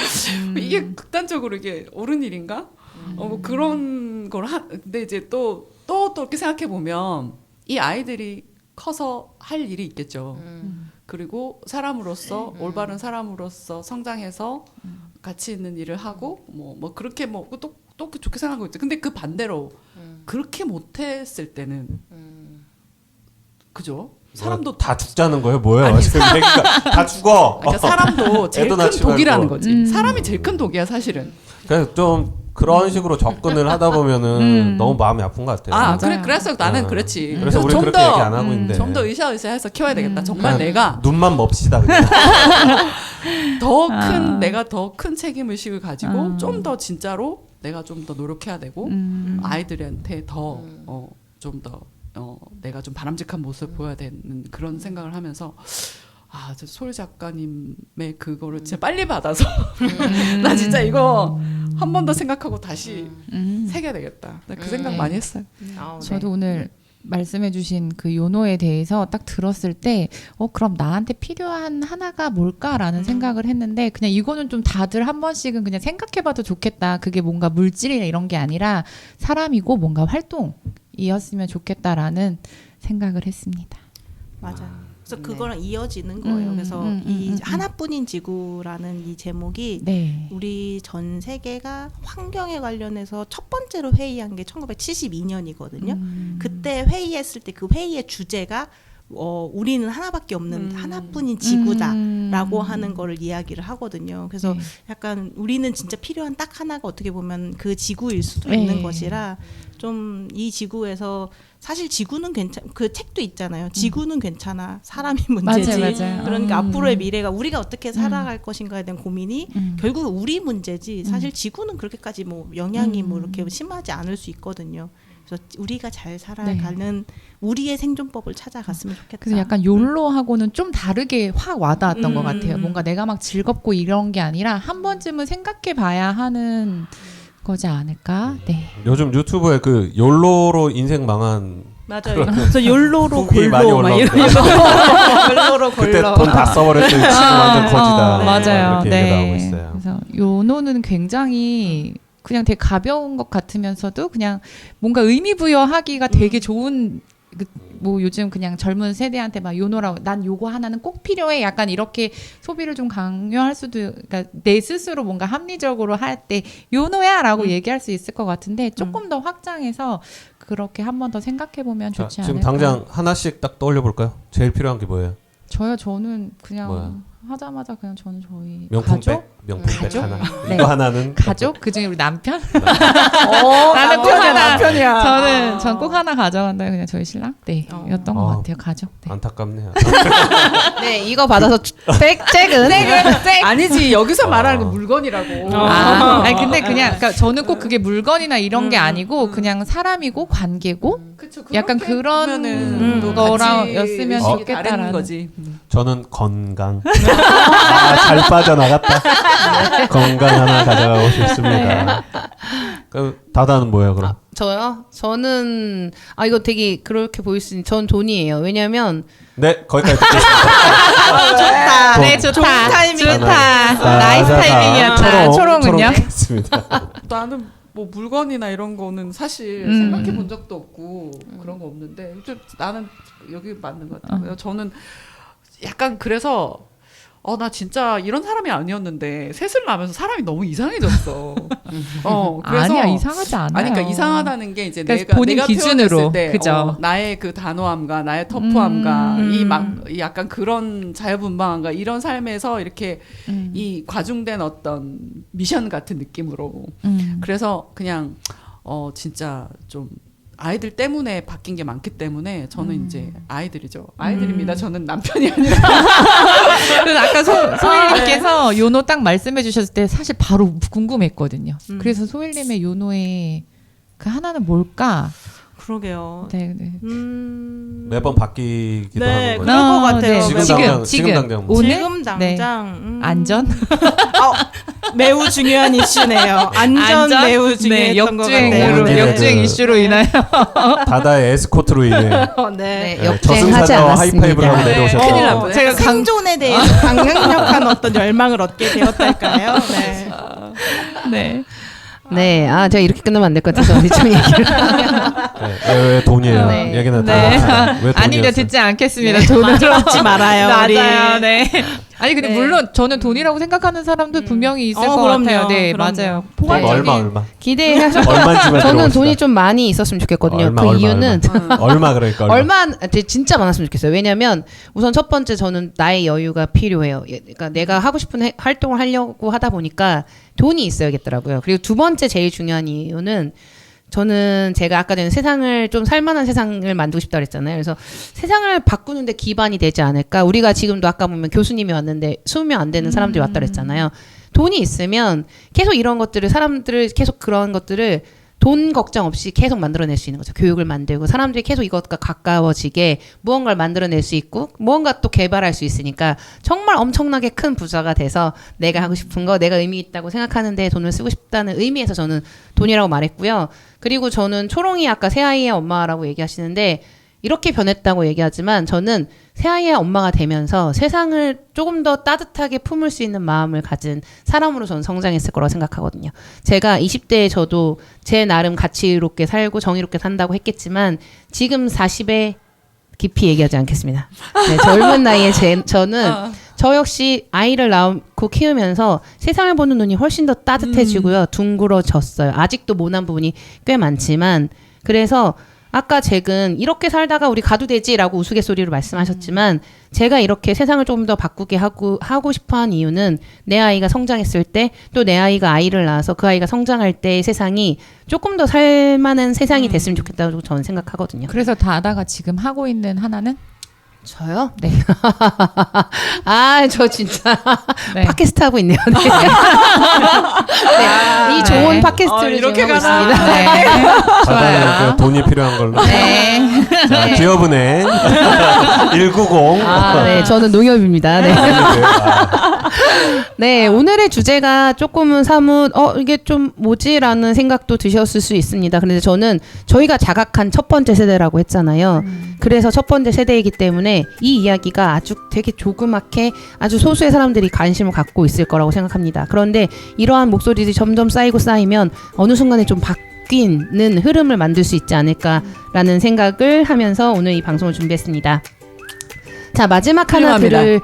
이게 극단적으로 이게 옳은 일인가? 뭐 그런 걸 근데 이제 또 이렇게 생각해 보면 이 아이들이 커서 할 일이 있겠죠. 그리고 사람으로서 올바른 사람으로서 성장해서 가치 있는 일을 하고 뭐 그렇게 또 좋게 생각하고 있죠. 근데 그 반대로 그렇게 못했을 때는 그죠? 사람도 다 죽자는 거예요? 뭐예요? 아니, 지금 얘기가 다 죽어. 그러니까 사람도 제일 애도 큰 낳지 독이라는 말고. 거지. 사람이 제일 큰 독이야 사실은. 그래서 좀 그런 식으로 접근을 하다 보면은 너무 마음이 아픈 것 같아요. 그래서 나는 그렇지. 그래서 우리 그렇게 얘기 안 하고 있는데 좀 더 으쌰으쌰해서 키워야 되겠다. 정말 내가 눈만 멉시다 그냥. 내가 더 큰 책임 의식을 가지고 좀 더 진짜로 내가 좀 더 노력해야 되고 아이들한테 더 좀 더 내가 좀 바람직한 모습을 보여야 되는 그런 생각을 하면서 저 소율 작가님의 그거를 진짜 빨리 받아서 나 진짜 이거 한 번 더 생각하고 다시 새겨야 되겠다. 나 그 생각 많이 했어요. 저도 오늘 말씀해주신 그 요노에 대해서 딱 들었을 때 그럼 나한테 필요한 하나가 뭘까라는 생각을 했는데 그냥 이거는 좀 다들 한 번씩은 그냥 생각해봐도 좋겠다. 그게 뭔가 물질이나 이런 게 아니라 사람이고 뭔가 활동이었으면 좋겠다라는 생각을 했습니다. 맞아요. 그래서 그거랑 이어지는 거예요. 그래서 이 하나뿐인 지구라는 이 제목이 우리 전 세계가 환경에 관련해서 첫 번째로 회의한 게 1972년이거든요. 그때 회의했을 때 그 회의의 주제가 우리는 하나밖에 없는 하나뿐인 지구다라고 하는 거를 이야기를 하거든요. 그래서 약간 우리는 진짜 필요한 딱 하나가 어떻게 보면 그 지구일 수도 있는 것이라 좀 이 지구에서 사실 지구는 그 책도 있잖아요. 지구는 괜찮아. 사람이 문제지. 맞아요. 그러니까 앞으로의 미래가 우리가 어떻게 살아갈 것인가에 대한 고민이 결국 우리 문제지. 사실 지구는 그렇게까지 뭐 영향이 뭐 이렇게 심하지 않을 수 있거든요. 그래서 우리가 잘 살아가는 우리의 생존법을 찾아갔으면 좋겠다. 그래서 약간 욜로하고는 좀 다르게 확 와닿았던 것 같아요. 뭔가 내가 막 즐겁고 이런 게 아니라 한 번쯤은 생각해봐야 하는 거지 않을까? 네. 요즘 유튜브에 그 욜로로 인생 망한 맞아요. 그래서 욜로로 후기 많이 골로 막 이런 욜로로 그때 골로. 돈 다 써버렸더니 지금 완전 거지다. 맞아요. 이렇게 얘기 나오고 있어요. 그래서 요노는 굉장히 그냥 되게 가벼운 것 같으면서도 그냥 뭔가 의미 부여하기가 되게 좋은 뭐 요즘 그냥 젊은 세대한테 막 요노라고 난 요거 하나는 꼭 필요해 약간 이렇게 소비를 좀 강요할 수도 그러니까 내 스스로 뭔가 합리적으로 할 때 요노야라고 얘기할 수 있을 것 같은데 조금 더 확장해서 그렇게 한 번 더 생각해 보면 자, 좋지 지금 않을까. 당장 하나씩 딱 떠올려 볼까요? 제일 필요한 게 뭐예요? 저는 그냥 뭐야? 하자마자 그냥 저는 저희 명품백, 명품백 가족? 하나. 네. 이거 하나는 가족 그중에 우리 남편 나는 꼭 하나. 남편이야. 전 꼭 하나 가져간다 그냥 저희 신랑 였던 것 어. 같아요 가족. 네. 안타깝네요. 네, 이거 받아서 잭은 아니지 여기서 말하는 건 물건이라고. 아니 근데 그냥 그러니까 저는 꼭 그게 물건이나 이런 게 아니고 그냥 사람이고 관계고 그쵸, 약간 그렇게 그런 보면은 또 거라였으면 같이 좋겠다라는 다른 거지. 저는 건강. 잘 빠져나갔다. 건강 하나 가져가고 싶습니다. 그 다다는 뭐예요, 그럼? 저요? 저는 이거 되게 그렇게 보일 수 있는 전 돈이에요. 왜냐면 네, 거기까지 듣겠습니다. 좋다. 네 좋다. 좋은 타이밍. 좋다. 자, 나이스 자, 타이밍이었다. 초롱은요? 듣겠습니다. 나는 뭐 물건이나 이런 거는 사실 생각해 본 적도 없고 그런 거 없는데 좀 나는 여기 맞는 것 같아요. 저는 약간 그래서 나 진짜 이런 사람이 아니었는데 셋을 낳으면서 사람이 너무 이상해졌어. 그래서 아니야 이상하지 않아요. 아니 그러니까 이상하다는 게 이제 그러니까 본인 내가 기준으로, 표현했을 때 그죠. 나의 그 단호함과 나의 터프함과 이 약간 그런 자유분방함과 이런 삶에서 이렇게 이 과중된 어떤 미션 같은 느낌으로 그래서 그냥 진짜 좀 아이들 때문에 바뀐 게 많기 때문에 저는 이제 아이들이죠. 아이들입니다. 저는 남편이 아니라. 그래서 아까 소일님께서 요노 딱 말씀해 주셨을 때 사실 바로 궁금했거든요. 그래서 소일님의 요노의 그 하나는 뭘까? 그러게요. 네. 매번 바뀌기도 네, 하는 그럴 거죠. 것 같아요. 지금 당장 뭐. 오늘 지금 당장 안전 매우 중요한 이슈네요. 안전 매우 중요했던 것 같아요. 네. 역주행 이슈로 인하여 다다의 에스코트로 인해 네. 네, 네, 역주행하지 저승사자와 하이파이브를 하고 않았습니다. 내려오셨죠. 큰일 날 뻔. 제가 생존에 대해서 강력한 어떤 열망을 얻게 되었달까요? 네. 네. 네, 제가 이렇게 끝나면 안 될 것 같아서 우리 좀 얘기를. 왜 돈이에요? 네. 얘기는 네. 왜 아닙니다. 돈이었어요? 듣지 않겠습니다. 돈으로 하지 말아요. 우리. 맞아요. 네. 아니 근데 네. 물론 저는 돈이라고 생각하는 사람도 분명히 있을 것 그럼요. 같아요. 네, 그럼요. 맞아요. 얼마 기대하셔서 얼마인지만 저는 들어봅시다. 돈이 좀 많이 있었으면 좋겠거든요. 얼마, 그 얼마, 이유는 얼마 그러니까 진짜 많았으면 좋겠어요. 왜냐면 우선 첫 번째 저는 나의 여유가 필요해요. 그러니까 내가 하고 싶은 활동을 하려고 하다 보니까 돈이 있어야겠더라고요. 그리고 두 번째 제일 중요한 이유는 저는 제가 아까 전에 세상을 좀 살만한 세상을 만들고 싶다고 그랬잖아요. 그래서 세상을 바꾸는데 기반이 되지 않을까. 우리가 지금도 아까 보면 교수님이 왔는데 20명 안 되는 사람들이 왔다 그랬잖아요. 돈이 있으면 계속 이런 것들을 사람들을 계속 그런 것들을 돈 걱정 없이 계속 만들어낼 수 있는 거죠. 교육을 만들고 사람들이 계속 이것과 가까워지게 무언가를 만들어낼 수 있고 무언가 또 개발할 수 있으니까 정말 엄청나게 큰 부자가 돼서 내가 하고 싶은 거 내가 의미 있다고 생각하는데 돈을 쓰고 싶다는 의미에서 저는 돈이라고 말했고요. 그리고 저는 초롱이 아까 새아이의 엄마라고 얘기하시는데 이렇게 변했다고 얘기하지만 저는 새아이의 엄마가 되면서 세상을 조금 더 따뜻하게 품을 수 있는 마음을 가진 사람으로 저는 성장했을 거라고 생각하거든요. 제가 20대에 저도 제 나름 가치롭게 살고 정의롭게 산다고 했겠지만 지금 40에 깊이 얘기하지 않겠습니다. 네, 젊은 나이에 저는 저 역시 아이를 낳고 키우면서 세상을 보는 눈이 훨씬 더 따뜻해지고요. 둥그러졌어요. 아직도 모난 부분이 꽤 많지만 그래서 아까 잭은 이렇게 살다가 우리 가도 되지라고 우스갯소리로 말씀하셨지만 제가 이렇게 세상을 조금 더 바꾸게 하고 싶어한 이유는 내 아이가 성장했을 때 또 내 아이가 아이를 낳아서 그 아이가 성장할 때의 세상이 조금 더 살만한 세상이 됐으면 좋겠다고 저는 생각하거든요. 그래서 다다가 지금 하고 있는 하나는 저요? 네. 저 진짜 네. 팟캐스트 하고 있네요. 네. 네. 이 좋은 네. 팟캐스트를 이렇게 지금 하고 아, 있습니다. 네. 다다는 그 돈이 필요한 걸로. 네. 자, 기업은행 190. 네, 저는 농협입니다. 네. 네, 오늘의 주제가 조금은 사뭇 이게 좀 뭐지라는 생각도 드셨을 수 있습니다. 그런데 저는 저희가 자각한 첫 번째 세대라고 했잖아요. 그래서 첫 번째 세대이기 때문에 이 이야기가 아주 되게 조그맣게 아주 소수의 사람들이 관심을 갖고 있을 거라고 생각합니다. 그런데 이러한 목소리들이 점점 쌓이고 쌓이면 어느 순간에 좀 웃기는 흐름을 만들 수 있지 않을까라는 생각을 하면서 오늘 이 방송을 준비했습니다. 자, 마지막 하나 들을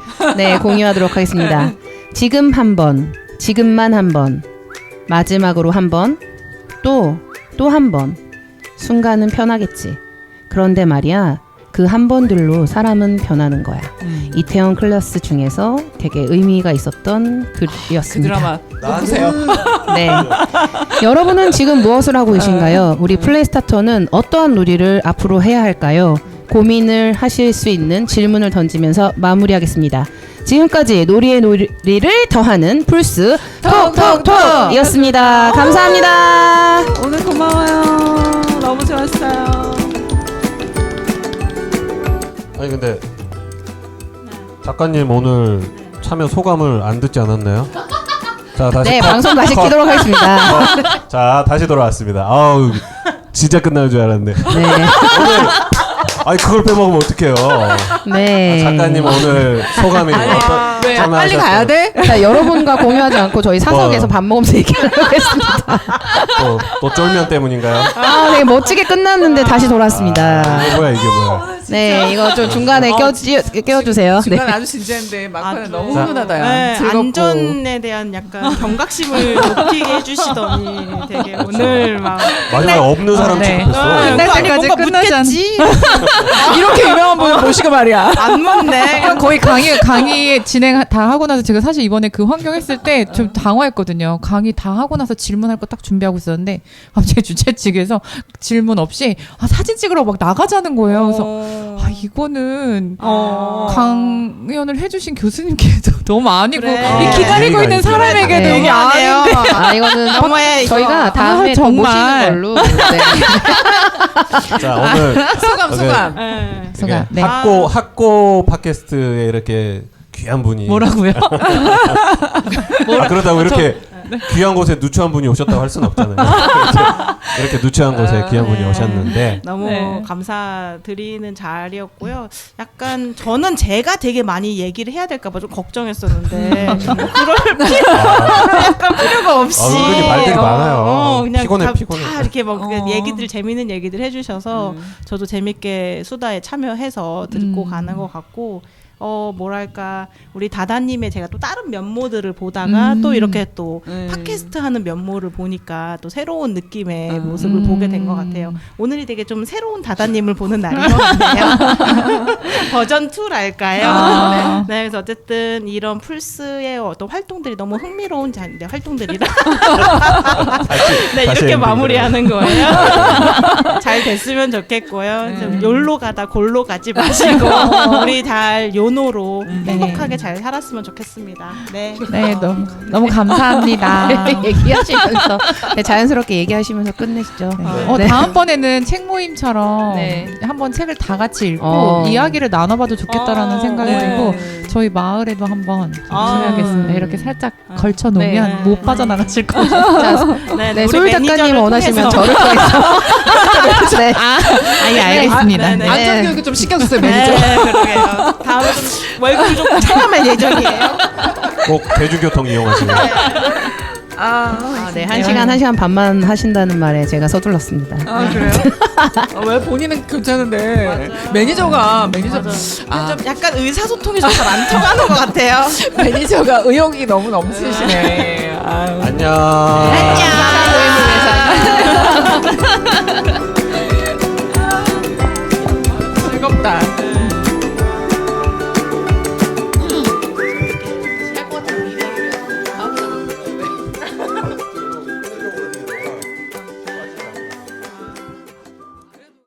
공유하도록 하겠습니다. 지금 한 번, 지금만 한 번, 마지막으로 한 번, 또 한 번. 순간은 편하겠지. 그런데 말이야, 그 한 번들로 사람은 변하는 거야. 이태원 클래스 중에서 되게 의미가 있었던 글이었습니다. 그 드라마 보세요. 네. 여러분은 지금 무엇을 하고 계신가요? 우리 플레이스타터는 어떠한 놀이를 앞으로 해야 할까요? 고민을 하실 수 있는 질문을 던지면서 마무리하겠습니다. 지금까지 놀이의 놀이를 더하는 풀스 톡톡톡 이었습니다. 감사합니다. 오늘 고마워요. 너무 좋았어요. 아니 근데 작가님 오늘 참여 소감을 안 듣지 않았나요? 자 다시 네, 방송 다시 켜도록 하겠습니다. 자 다시 돌아왔습니다. 아우 진짜 끝나는 줄 알았네. 네. 오늘 아니 그걸 빼먹으면 어떡해요. 네. 작가님 오늘 소감이 어떤? 왜? 참여하셨어요? 빨리 가야 돼? 자, 여러분과 공유하지 않고 저희 사석에서 밥 먹으면서 얘기하려고 했습니다. 또 쫄면 때문인가요? 아, 네, 멋지게 끝났는데 다시 돌아왔습니다. 이게 뭐야 이게 뭐야? 네, 이거 좀 중간에 껴주세요. 네. 중간 아주 진지한데 막판에 너무 자. 훈훈하다. 야. 네, 즐겁고. 안전에 대한 약간 경각심을 높이게 해주시더니 되게 오늘 막 마지막에 없는 사람 네. 취급했어. 끝날 때까지 뭔가 끝나지 않- 묻겠지? 이렇게 유명한 분을 모시고 말이야. 안 묻네. 거의 강의 진행 다 하고 나서 제가 사실 이번에 그 환경 했을 때 좀 당황했거든요. 강의 다 하고 나서 질문할 거 딱 준비하고 있었는데 갑자기 주최 측에서 질문 없이 사진 찍으러 막 나가자는 거예요. 그래서 이거는 강연을 해주신 교수님께도 너무 아니고 그래. 이 기다리고 예의가 있는 있죠. 사람에게도 네. 이게 아닌데. 아, 이거는 너무해, 이거. 저희가 다음에 또 정말. 모시는 걸로. 네. 자 오늘 소감. 네. 이게 소감. 네. 학고 팟캐스트에 이렇게 귀한 분이 뭐라고요? 그러다고 이렇게 귀한 곳에 누추한 분이 오셨다고 할 수는 없잖아요. 이렇게 누추한 곳에 귀한 분이 오셨는데 너무 네. 감사드리는 자리였고요. 약간 저는 제가 되게 많이 얘기를 해야 될까봐 좀 걱정했었는데 뭐 그럴 약간 필요가 없이 은근히 말들이 많아요. 그냥 피곤해. 다 이렇게 막 얘기들 재밌는 얘기들 해주셔서 저도 재밌게 수다에 참여해서 듣고 가는 것 같고. 뭐랄까 우리 다다님의 제가 또 다른 면모들을 보다가 또 이렇게 또 팟캐스트 하는 면모를 보니까 또 새로운 느낌의 모습을 보게 된 것 같아요. 오늘이 되게 좀 새로운 다다님을 보는 날인 것 같네요. 버전 2랄까요? 네, 그래서 어쨌든 이런 풀스의 어떤 활동들이 너무 흥미로운 활동들이라 네, 다시 이렇게 엔딩 마무리하는 거예요. 잘 됐으면 좋겠고요. 좀 욜로 가다 골로 가지 마시고 우리 잘 요노로 행복하게 잘 살았으면 좋겠습니다. 네. 네, 너무 감사합니다. 얘기하시면서 네, 자연스럽게 얘기하시면서 끝내시죠. 네. 다음번에는 책 모임처럼 네. 한번 책을 다 같이 읽고 이야기를 나눠봐도 좋겠다라는 생각이 네. 들고 저희 마을에도 한번 아. 해야겠습니다. 이렇게 살짝 걸쳐놓으면 네. 못 빠져나가실 거예요. 자, 네, 네, 우리 소율 작가님 매니저를 원하시면 통해서. 저를 통해서. 네. 예, 알겠습니다. 네, 네. 안전교육 좀 신경 주세요, 네, 매니저. 그러게요. 다음에 좀 월급을 좀 체감할 예정이에요. 꼭 대중교통 이용하시면 네, 1시간 반만 하신다는 말에 제가 서둘렀습니다. 그래요? 왜 본인은 괜찮은데 매니저가 좀 약간 의사소통이 좀 잘 안 통하는 것 같아요. 매니저가 의욕이 너무 넘치시네. 아유. 안녕. 안녕.